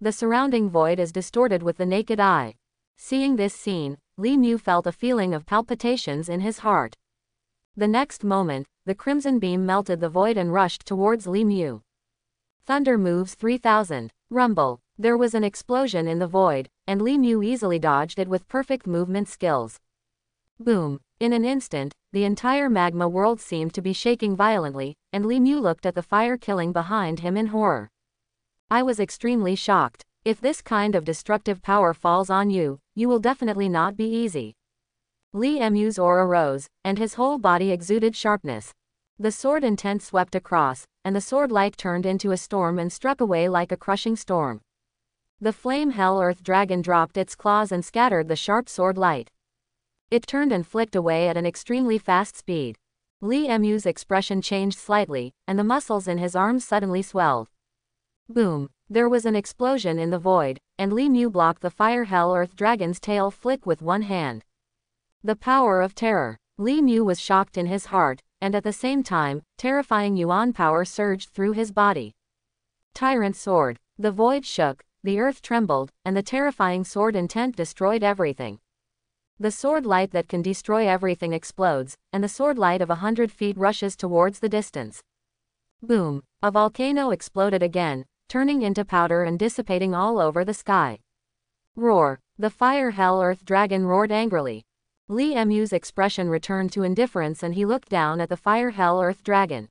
The surrounding void is distorted with the naked eye. Seeing this scene, Li Mu felt a feeling of palpitations in his heart. The next moment, the crimson beam melted the void and rushed towards Li Mu. Thunder moves 3000. Rumble. There was an explosion in the void, and Li Mu easily dodged it with perfect movement skills. Boom. In an instant, the entire magma world seemed to be shaking violently, and Li Mu looked at the fire killing behind him in horror. I was extremely shocked. If this kind of destructive power falls on you, you will definitely not be easy. Li Emu's aura rose, and his whole body exuded sharpness. The sword intent swept across, and the sword light turned into a storm and struck away like a crushing storm. The flame hell earth dragon dropped its claws and scattered the sharp sword light. It turned and flicked away at an extremely fast speed. Li Emu's expression changed slightly, and the muscles in his arms suddenly swelled. Boom! There was an explosion in the void, and Li Mu blocked the fire hell earth dragon's tail flick with one hand. The power of terror. Li Mu was shocked in his heart, and at the same time, terrifying Yuan power surged through his body. Tyrant sword. The void shook, the earth trembled, and the terrifying sword intent destroyed everything. The sword light that can destroy everything explodes, and the sword light of 100 feet rushes towards the distance. Boom! A volcano exploded again, turning into powder and dissipating all over the sky. Roar! The fire hell earth dragon roared angrily. Li Emu's expression returned to indifference and he looked down at the fire hell earth dragon.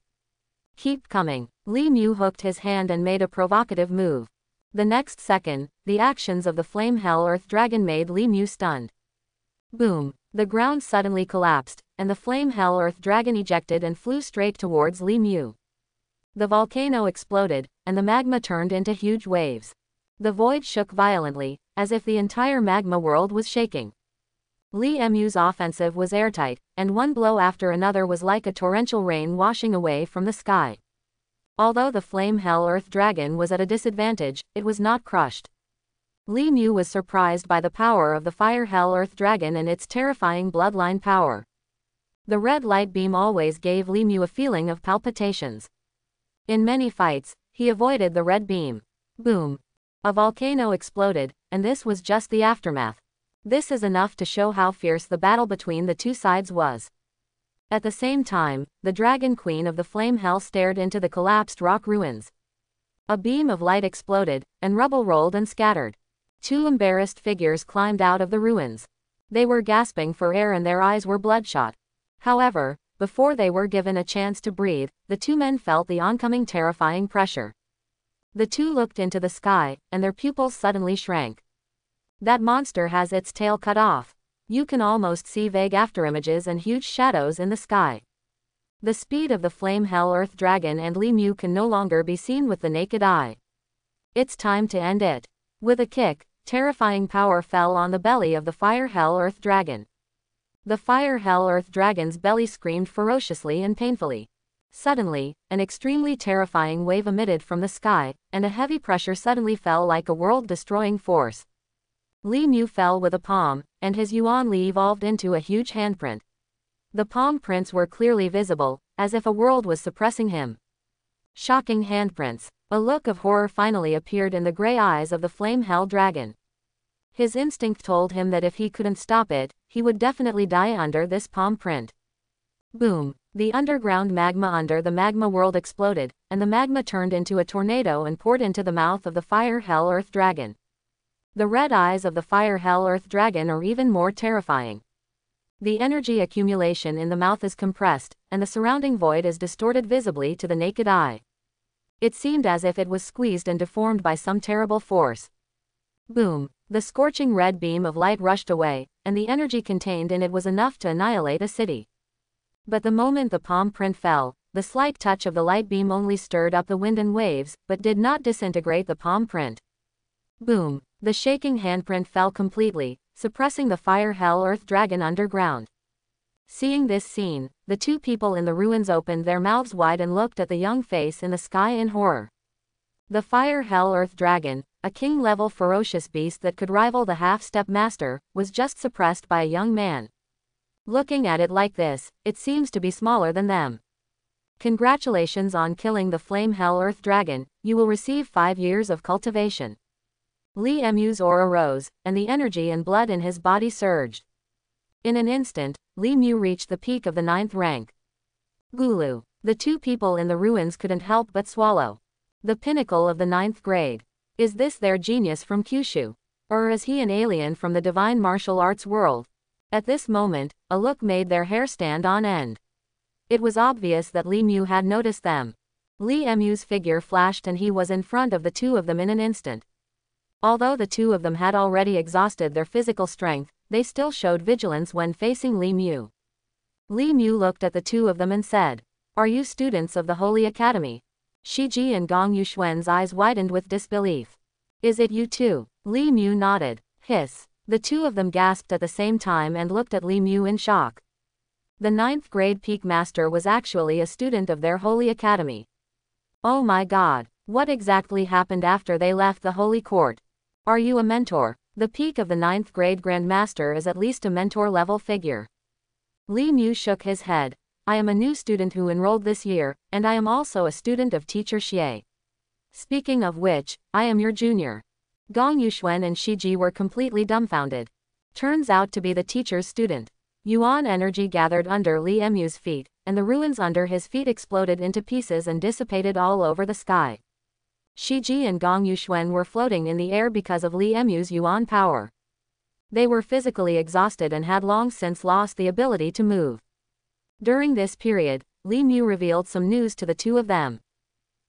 Keep coming. Li Mu hooked his hand and made a provocative move. The next second, the actions of the flame hell earth dragon made Li Mu stunned. Boom! The ground suddenly collapsed, and the flame hell earth dragon ejected and flew straight towards Li Mu. The volcano exploded, and the magma turned into huge waves. The void shook violently, as if the entire magma world was shaking. Li Mu's offensive was airtight, and one blow after another was like a torrential rain washing away from the sky. Although the Flame Hell Earth Dragon was at a disadvantage, it was not crushed. Li Mu was surprised by the power of the Fire Hell Earth Dragon and its terrifying bloodline power. The red light beam always gave Li Mu a feeling of palpitations. In many fights, he avoided the red beam. Boom! A volcano exploded, and this was just the aftermath. This is enough to show how fierce the battle between the two sides was. At the same time, the Dragon Queen of the Flame Hell stared into the collapsed rock ruins. A beam of light exploded, and rubble rolled and scattered. Two embarrassed figures climbed out of the ruins. They were gasping for air and their eyes were bloodshot. However, before they were given a chance to breathe, the two men felt the oncoming terrifying pressure. The two looked into the sky, and their pupils suddenly shrank. That monster has its tail cut off. You can almost see vague afterimages and huge shadows in the sky. The speed of the Flame Hell Earth Dragon and Li Mu can no longer be seen with the naked eye. It's time to end it. With a kick, terrifying power fell on the belly of the Fire Hell Earth Dragon. The Fire Hell Earth Dragon's belly screamed ferociously and painfully. Suddenly, an extremely terrifying wave emitted from the sky, and a heavy pressure suddenly fell like a world-destroying force. Li Mu fell with a palm, and his Yuan Li evolved into a huge handprint. The palm prints were clearly visible, as if a world was suppressing him. Shocking handprints. A look of horror finally appeared in the gray eyes of the Flame Hell Dragon. His instinct told him that if he couldn't stop it, he would definitely die under this palm print. Boom! The underground magma under the magma world exploded, and the magma turned into a tornado and poured into the mouth of the Fire Hell Earth Dragon. The red eyes of the Fire Hell Earth Dragon are even more terrifying. The energy accumulation in the mouth is compressed, and the surrounding void is distorted visibly to the naked eye. It seemed as if it was squeezed and deformed by some terrible force. Boom! The scorching red beam of light rushed away, and the energy contained in it was enough to annihilate a city. But the moment the palm print fell, the slight touch of the light beam only stirred up the wind and waves, but did not disintegrate the palm print. Boom! The shaking handprint fell completely, suppressing the Fire Hell Earth Dragon underground. Seeing this scene, the two people in the ruins opened their mouths wide and looked at the young face in the sky in horror. The Fire Hell Earth Dragon, a king-level ferocious beast that could rival the half-step master, was just suppressed by a young man. Looking at it like this, it seems to be smaller than them. Congratulations on killing the Flame Hell Earth Dragon, you will receive 5 years of cultivation. Li Mu's aura rose, and the energy and blood in his body surged. In an instant, Li Mu reached the peak of the 9th rank. Gulu. The two people in the ruins couldn't help but swallow. The pinnacle of the 9th grade. Is this their genius from Kyushu? Or is he an alien from the divine martial arts world? At this moment, a look made their hair stand on end. It was obvious that Li Mu had noticed them. Li Mu's figure flashed and he was in front of the two of them in an instant. Although the two of them had already exhausted their physical strength, they still showed vigilance when facing Li Mu. Li Mu looked at the two of them and said, "Are you students of the Holy Academy?" Shiji and Gong Yuxuan's eyes widened with disbelief. "Is it you too?" Li Mu nodded. Hiss. The two of them gasped at the same time and looked at Li Mu in shock. The 9th grade peak master was actually a student of their Holy Academy. Oh my god, what exactly happened after they left the Holy Court? Are you a mentor? The peak of the 9th grade Grand Master is at least a mentor-level figure. Li Mu shook his head. I am a new student who enrolled this year, and I am also a student of Teacher Xie. Speaking of which, I am your junior. Gong Yuxuan and Shiji were completely dumbfounded. Turns out to be the teacher's student. Yuan energy gathered under Li Mu's feet, and the ruins under his feet exploded into pieces and dissipated all over the sky. Shiji and Gong Yuxuan were floating in the air because of Li Mu's Yuan power. They were physically exhausted and had long since lost the ability to move. During this period, Li Mu revealed some news to the two of them.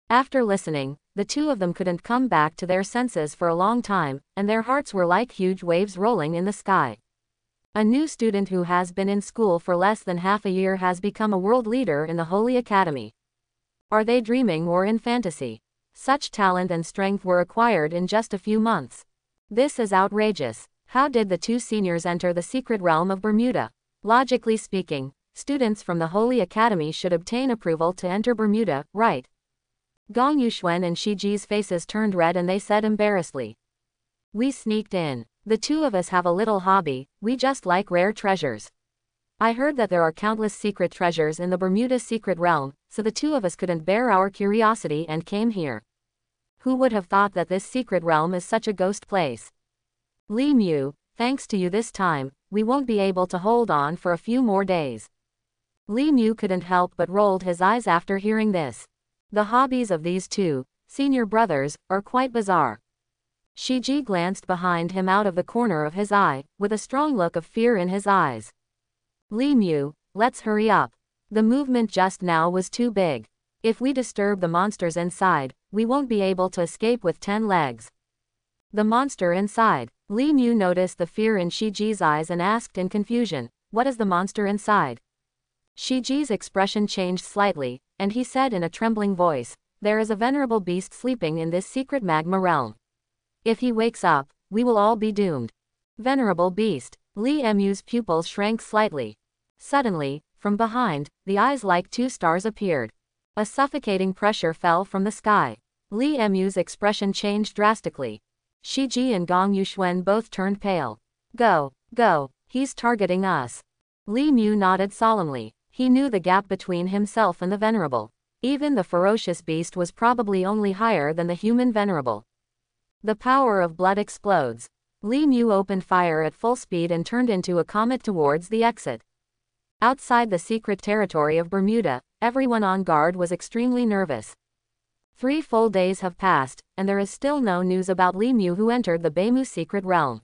After listening, the two of them couldn't come back to their senses for a long time, and their hearts were like huge waves rolling in the sky. A new student who has been in school for less than half a year has become a world leader in the Holy Academy. Are they dreaming or in fantasy? Such talent and strength were acquired in just a few months. This is outrageous. How did the two seniors enter the secret realm of Bermuda? Logically speaking, students from the Holy Academy should obtain approval to enter Bermuda, right? Gong Yuxuan and Shiji's faces turned red and they said embarrassedly. We sneaked in. The two of us have a little hobby, we just like rare treasures. I heard that there are countless secret treasures in the Bermuda secret realm, so the two of us couldn't bear our curiosity and came here. Who would have thought that this secret realm is such a ghost place? Li Mu, thanks to you this time, we won't be able to hold on for a few more days. Li Mu couldn't help but rolled his eyes after hearing this. The hobbies of these two senior brothers are quite bizarre. Shiji glanced behind him out of the corner of his eye, with a strong look of fear in his eyes. Li Mu, let's hurry up. The movement just now was too big. If we disturb the monsters inside, we won't be able to escape with 10 legs. The monster inside. Li Mu noticed the fear in Shiji's eyes and asked in confusion, what is the monster inside? Shiji's expression changed slightly, and he said in a trembling voice, there is a venerable beast sleeping in this secret magma realm. If he wakes up, we will all be doomed. Venerable beast. Li Mu's pupils shrank slightly. Suddenly, from behind, the eyes like two stars appeared. A suffocating pressure fell from the sky. Li Mu's expression changed drastically. Shiji and Gong Yuxuan both turned pale. Go, he's targeting us. Li Mu nodded solemnly. He knew the gap between himself and the venerable. Even the ferocious beast was probably only higher than the human venerable. The power of blood explodes. Li Mu opened fire at full speed and turned into a comet towards the exit. Outside the secret territory of Bermuda, everyone on guard was extremely nervous. 3 full days have passed, and there is still no news about Li Mu who entered the Beimu secret realm.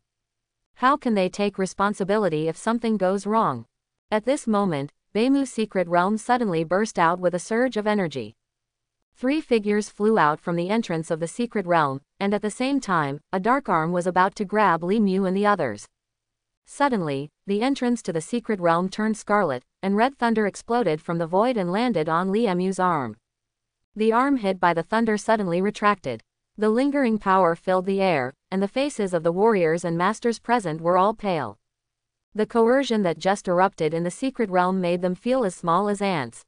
How can they take responsibility if something goes wrong? At this moment, Beimu's secret realm suddenly burst out with a surge of energy. 3 figures flew out from the entrance of the secret realm, and at the same time, a dark arm was about to grab Li Mu and the others. Suddenly, the entrance to the secret realm turned scarlet, and red thunder exploded from the void and landed on Li Mu's arm. The arm hit by the thunder suddenly retracted. The lingering power filled the air, and the faces of the warriors and masters present were all pale. The coercion that just erupted in the secret realm made them feel as small as ants.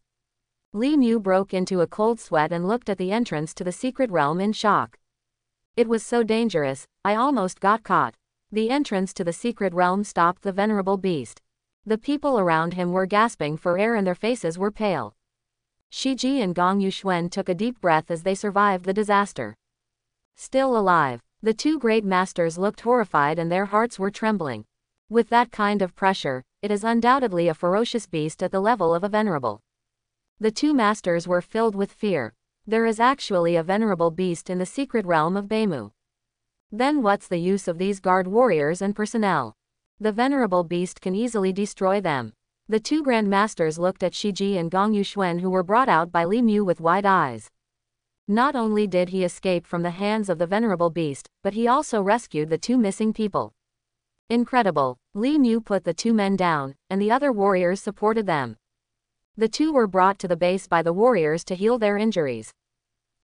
Li Mu broke into a cold sweat and looked at the entrance to the secret realm in shock. It was so dangerous, I almost got caught. The entrance to the secret realm stopped the venerable beast. The people around him were gasping for air and their faces were pale. Shiji and Gong Yuxuan took a deep breath as they survived the disaster. Still alive, the 2 great masters looked horrified and their hearts were trembling. With that kind of pressure, it is undoubtedly a ferocious beast at the level of a venerable. The 2 masters were filled with fear. There is actually a venerable beast in the secret realm of Beimu. Then what's the use of these guard warriors and personnel? The venerable beast can easily destroy them. The 2 grand masters looked at Shiji and Gong Yuxuan who were brought out by Li Mu with wide eyes. Not only did he escape from the hands of the venerable beast, but he also rescued the 2 missing people. Incredible. Li Mu put the 2 men down, and the other warriors supported them. The 2 were brought to the base by the warriors to heal their injuries.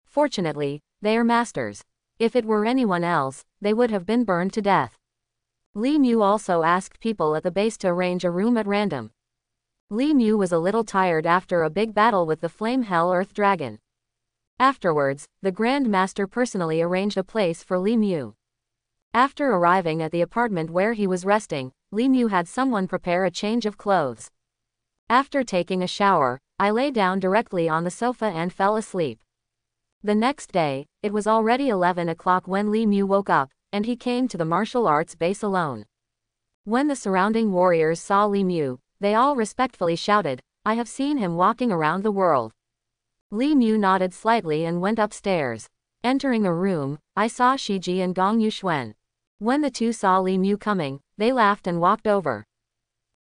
Fortunately, they are masters. If it were anyone else, they would have been burned to death. Li Mu also asked people at the base to arrange a room at random. Li Mu was a little tired after a big battle with the Flame Hell Earth Dragon. Afterwards, the Grand Master personally arranged a place for Li Mu. After arriving at the apartment where he was resting, Li Mu had someone prepare a change of clothes. After taking a shower, I lay down directly on the sofa and fell asleep. The next day, it was already 11 o'clock when Li Mu woke up, and he came to the martial arts base alone. When the surrounding warriors saw Li Mu, they all respectfully shouted, I have seen him walking around the world. Li Mu nodded slightly and went upstairs. Entering a room, I saw Shiji and Gong Yuxuan. When the 2 saw Li Mu coming, they laughed and walked over.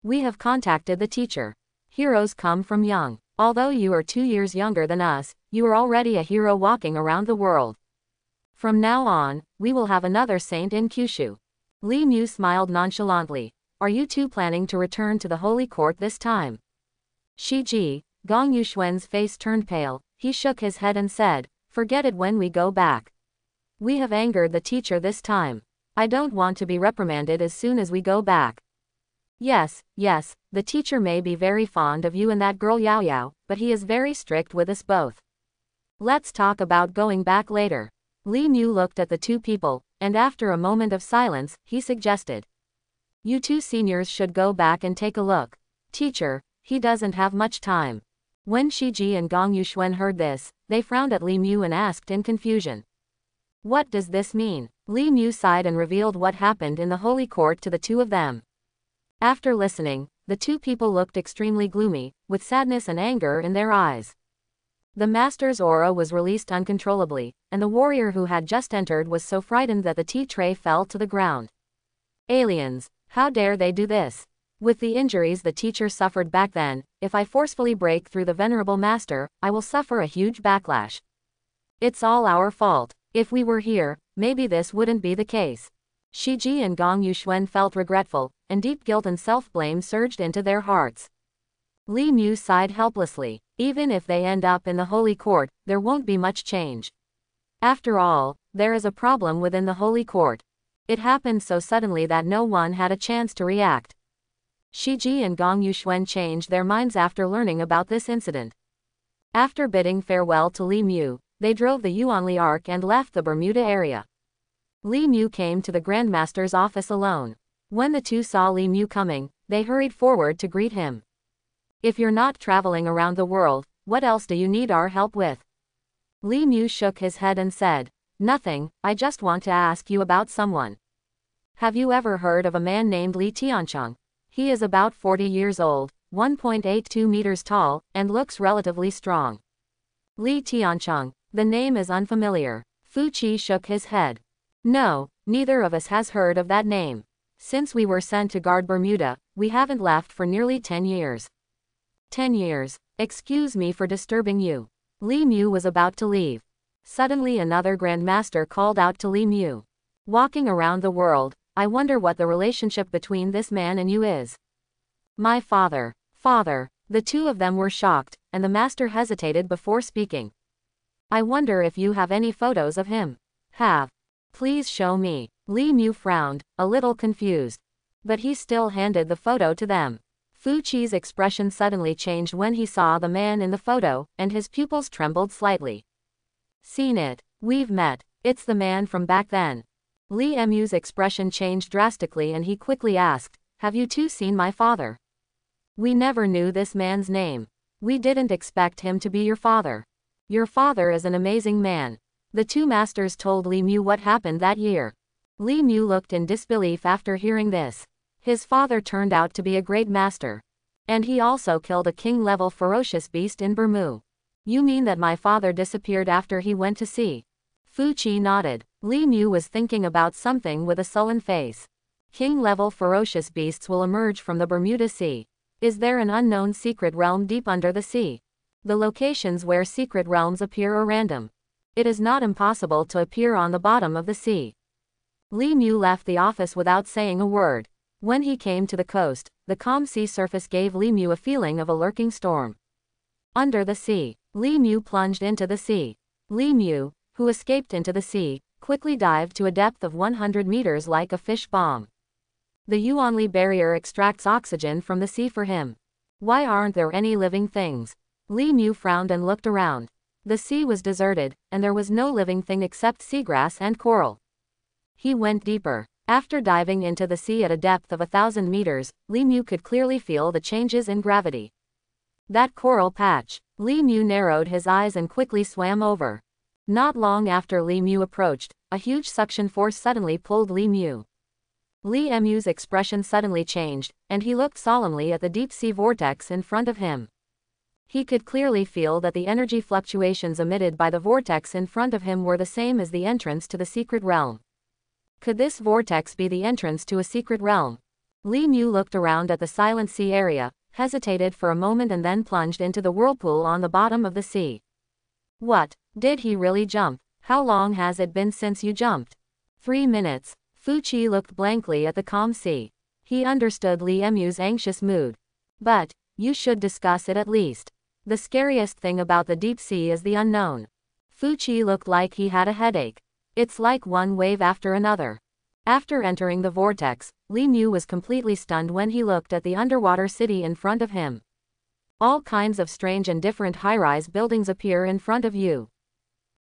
We have contacted the teacher. Heroes come from young. Although you are 2 years younger than us, you are already a hero walking around the world. From now on, we will have another saint in Kyushu. Li Mu smiled nonchalantly. Are you 2 planning to return to the Holy Court this time? Shiji, Gong Yuxuan's face turned pale, he shook his head and said, Forget it when we go back. We have angered the teacher this time. I don't want to be reprimanded as soon as we go back. Yes, the teacher may be very fond of you and that girl Yao Yao, but he is very strict with us both. Let's talk about going back later. Li Mu looked at the two people, and after a moment of silence, he suggested. You two seniors should go back and take a look. Teacher, he doesn't have much time. When Shiji and Gong Yuxuan heard this, they frowned at Li Mu and asked in confusion. What does this mean? Li Mu sighed and revealed what happened in the holy court to the two of them. After listening, the two people looked extremely gloomy, with sadness and anger in their eyes. The master's aura was released uncontrollably, and the warrior who had just entered was so frightened that the tea tray fell to the ground. Aliens, how dare they do this? With the injuries the teacher suffered back then, if I forcefully break through the venerable master, I will suffer a huge backlash. It's all our fault. If we were here, maybe this wouldn't be the case. Shiji and Gong Yuxuan felt regretful, and deep guilt and self-blame surged into their hearts. Li Mu sighed helplessly. Even if they end up in the holy court, there won't be much change. After all, there is a problem within the holy court. It happened so suddenly that no one had a chance to react. Shiji and Gong Yuxuan changed their minds after learning about this incident. After bidding farewell to Li Mu, they drove the Yuanli Arc and left the Bermuda area. Li Mu came to the Grandmaster's office alone. When the two saw Li Mu coming, they hurried forward to greet him. If you're not traveling around the world, what else do you need our help with? Li Mu shook his head and said, Nothing, I just want to ask you about someone. Have you ever heard of a man named Li Tiancheng? He is about 40 years old, 1.82 meters tall, and looks relatively strong. Li Tiancheng, the name is unfamiliar. Fu Qi shook his head. No, neither of us has heard of that name. Since we were sent to guard Bermuda, we haven't left for nearly 10 years. 10 years. Excuse me for disturbing you. Li Mu was about to leave. Suddenly another Grandmaster called out to Li Mu. Walking around the world, I wonder what the relationship between this man and you is. My father. Father. The two of them were shocked, and the master hesitated before speaking. I wonder if you have any photos of him. Have. Please show me. Li Mu frowned, a little confused. But he still handed the photo to them. Fu Qi's expression suddenly changed when he saw the man in the photo, and his pupils trembled slightly. Seen it. We've met. It's the man from back then. Li Mu's expression changed drastically and he quickly asked, Have you two seen my father? We never knew this man's name. We didn't expect him to be your father. Your father is an amazing man. The two masters told Li Mu what happened that year. Li Mu looked in disbelief after hearing this. His father turned out to be a great master. And he also killed a king-level ferocious beast in Bermu. You mean that my father disappeared after he went to sea? Fu Qi nodded. Li Mu was thinking about something with a sullen face. King-level ferocious beasts will emerge from the Bermuda Sea. Is there an unknown secret realm deep under the sea? The locations where secret realms appear are random. It is not impossible to appear on the bottom of the sea. Li Mu left the office without saying a word. When he came to the coast, the calm sea surface gave Li Mu a feeling of a lurking storm. Under the sea, Li Mu plunged into the sea. Li Mu, who escaped into the sea, quickly dived to a depth of 100 meters like a fish bomb. The Yuanli barrier extracts oxygen from the sea for him. Why aren't there any living things? Li Mu frowned and looked around. The sea was deserted, and there was no living thing except seagrass and coral. He went deeper. After diving into the sea at a depth of 1,000 meters, Li Mu could clearly feel the changes in gravity. That coral patch. Li Mu narrowed his eyes and quickly swam over. Not long after Li Mu approached, a huge suction force suddenly pulled Li Mu. Li Mu's expression suddenly changed, and he looked solemnly at the deep-sea vortex in front of him. He could clearly feel that the energy fluctuations emitted by the vortex in front of him were the same as the entrance to the secret realm. Could this vortex be the entrance to a secret realm? Li Mu looked around at the silent sea area, hesitated for a moment and then plunged into the whirlpool on the bottom of the sea. What? Did he really jump? How long has it been since you jumped? 3 minutes. Fu Qi looked blankly at the calm sea. He understood Li Mu's anxious mood. But, you should discuss it at least. The scariest thing about the deep sea is the unknown. Fuchi looked like he had a headache. It's like one wave after another. After entering the vortex, Li Mu was completely stunned when he looked at the underwater city in front of him. All kinds of strange and different high-rise buildings appear in front of you.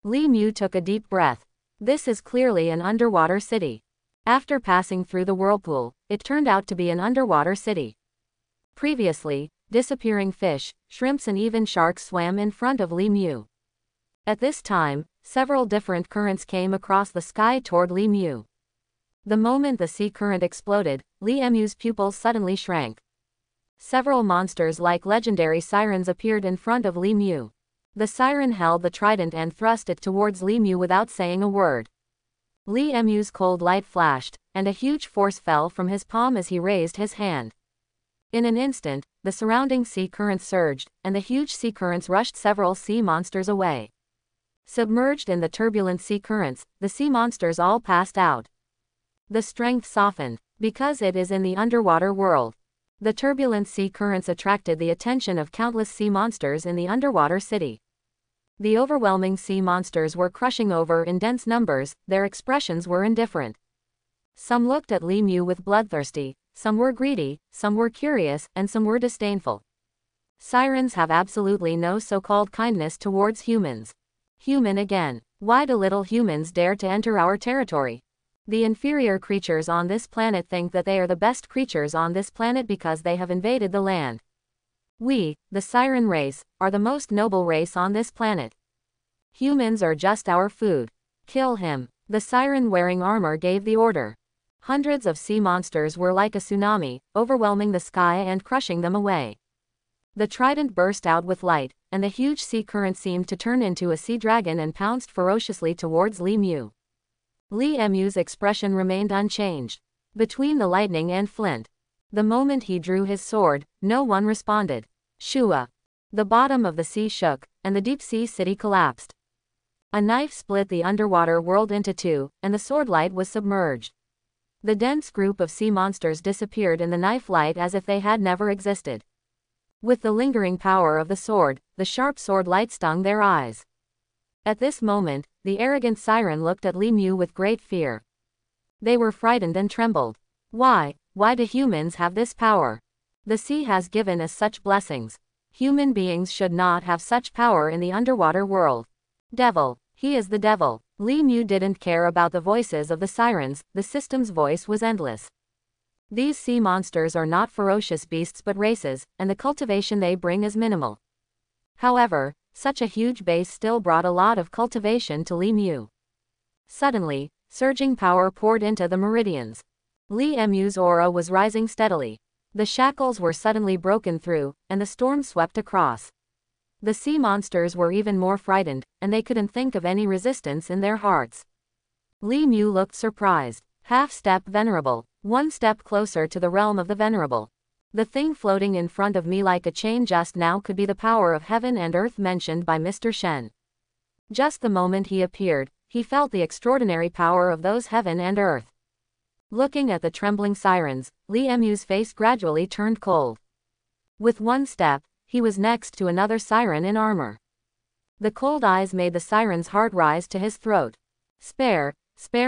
Li Mu took a deep breath. This is clearly an underwater city. After passing through the whirlpool, it turned out to be an underwater city. Previously, disappearing fish, shrimps and even sharks swam in front of Li Mu. At this time, several different currents came across the sky toward Li Mu. The moment the sea current exploded, Li Mu's pupils suddenly shrank. Several monsters like legendary sirens appeared in front of Li Mu. The siren held the trident and thrust it towards Li Mu without saying a word. Li Mu's cold light flashed, and a huge force fell from his palm as he raised his hand. In an instant, the surrounding sea currents surged, and the huge sea currents rushed several sea monsters away. Submerged in the turbulent sea currents, the sea monsters all passed out. The strength softened, because it is in the underwater world. The turbulent sea currents attracted the attention of countless sea monsters in the underwater city. The overwhelming sea monsters were crushing over in dense numbers, their expressions were indifferent. Some looked at Li Mu with bloodthirsty, some were greedy, some were curious, and some were disdainful. Sirens have absolutely no so-called kindness towards humans. Human again. Why do little humans dare to enter our territory? The inferior creatures on this planet think that they are the best creatures on this planet because they have invaded the land. We, the siren race, are the most noble race on this planet. Humans are just our food. Kill him. The siren wearing armor gave the order. Hundreds of sea monsters were like a tsunami, overwhelming the sky and crushing them away. The trident burst out with light, and the huge sea current seemed to turn into a sea dragon and pounced ferociously towards Li Mu. Li Mu's expression remained unchanged. Between the lightning and flint. The moment he drew his sword, no one responded. Shua. The bottom of the sea shook, and the deep-sea city collapsed. A knife split the underwater world into two, and the sword light was submerged. The dense group of sea monsters disappeared in the knife light as if they had never existed. With the lingering power of the sword, the sharp sword light stung their eyes. At this moment, the arrogant siren looked at Li Mu with great fear. They were frightened and trembled. Why do humans have this power? The sea has given us such blessings. Human beings should not have such power in the underwater world. Devil. He is the devil. Li Mu didn't care about the voices of the sirens, the system's voice was endless. These sea monsters are not ferocious beasts but races, and the cultivation they bring is minimal. However, such a huge base still brought a lot of cultivation to Li Mu. Suddenly, surging power poured into the meridians. Li Mu's aura was rising steadily. The shackles were suddenly broken through, and the storm swept across. The sea monsters were even more frightened, and they couldn't think of any resistance in their hearts. Li Mu looked surprised. Half-step venerable. One step closer to the realm of the venerable. The thing floating in front of me like a chain just now could be the power of heaven and earth mentioned by Mr. Shen. Just the moment he appeared, he felt the extraordinary power of those heaven and earth. Looking at the trembling sirens, Li Mu's face gradually turned cold. With one step, he was next to another siren in armor. The cold eyes made the siren's heart rise to his throat. Spare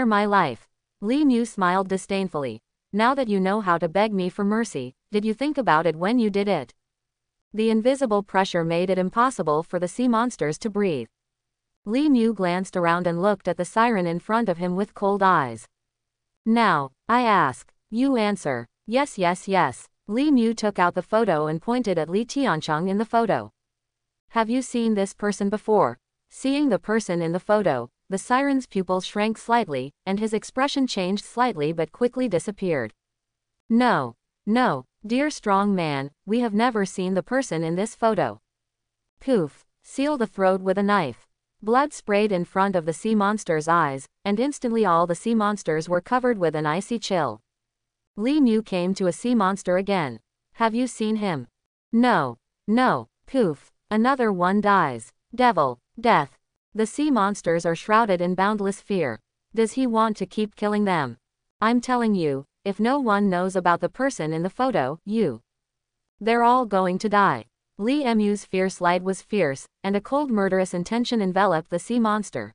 my life. Li Mu smiled disdainfully. Now that you know how to beg me for mercy, did you think about it when you did it? The invisible pressure made it impossible for the sea monsters to breathe. Li Mu glanced around and looked at the siren in front of him with cold eyes. Now, I ask, you answer. Yes, yes, yes. Li Mu took out the photo and pointed at Li Tiancheng in the photo. Have you seen this person before? Seeing the person in the photo, the siren's pupils shrank slightly, and his expression changed slightly but quickly disappeared. No, dear strong man, we have never seen the person in this photo. Poof, seal the throat with a knife. Blood sprayed in front of the sea monster's eyes, and instantly all the sea monsters were covered with an icy chill. Li Mu came to a sea monster again. Have you seen him? No, poof, another one dies. Devil, death. The sea monsters are shrouded in boundless fear. Does he want to keep killing them? I'm telling you, if no one knows about the person in the photo, they're all going to die. Li Mu's fierce light was fierce, and a cold murderous intention enveloped the sea monster.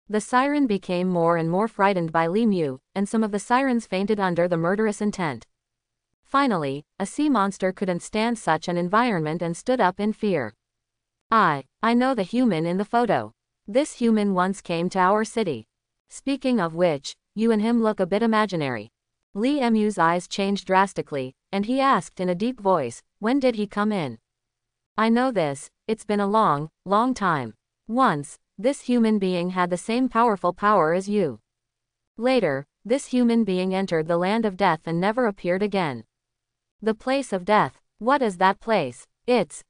The siren became more and more frightened by Li Mu, and some of the sirens fainted under the murderous intent. Finally, a sea monster couldn't stand such an environment and stood up in fear. I know the human in the photo. This human once came to our city. Speaking of which, you and him look a bit imaginary. Li Mu's eyes changed drastically, and he asked in a deep voice, when did he come in? I know this, it's been a long, long time. Once, this human being had the same powerful power as you. Later, this human being entered the land of death and never appeared again. The place of death, what is that place? It's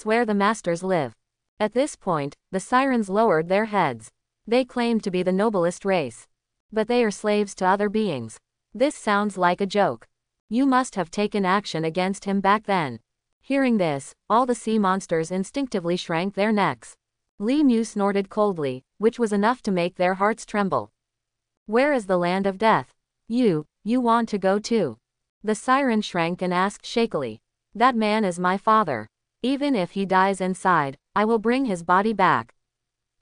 where the masters live. At this point, the sirens lowered their heads. They claimed to be the noblest race. But they are slaves to other beings. This sounds like a joke. You must have taken action against him back then. Hearing this, all the sea monsters instinctively shrank their necks. Li Mu snorted coldly, which was enough to make their hearts tremble. Where is the land of death? You want to go too? The siren shrank and asked shakily. That man is my father. Even if he dies inside, I will bring his body back.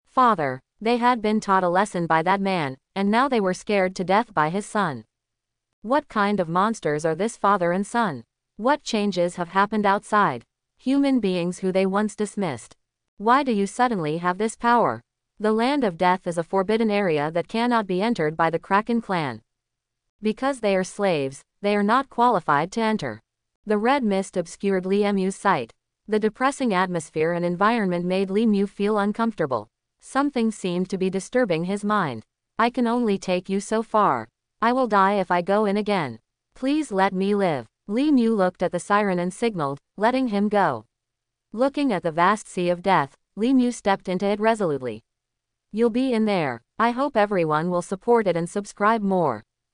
Father, they had been taught a lesson by that man, and now they were scared to death by his son. What kind of monsters are this father and son? What changes have happened outside? Human beings who they once dismissed. Why do you suddenly have this power? The land of death is a forbidden area that cannot be entered by the Kraken clan. Because they are slaves, they are not qualified to enter. The red mist obscured Li Mu's sight. The depressing atmosphere and environment made Li Mu feel uncomfortable. Something seemed to be disturbing his mind. I can only take you so far. I will die if I go in again. Please let me live. Li Mu looked at the siren and signaled, letting him go. Looking at the vast sea of death, Li Mu stepped into it resolutely. You'll be in there. I hope everyone will support it and subscribe more.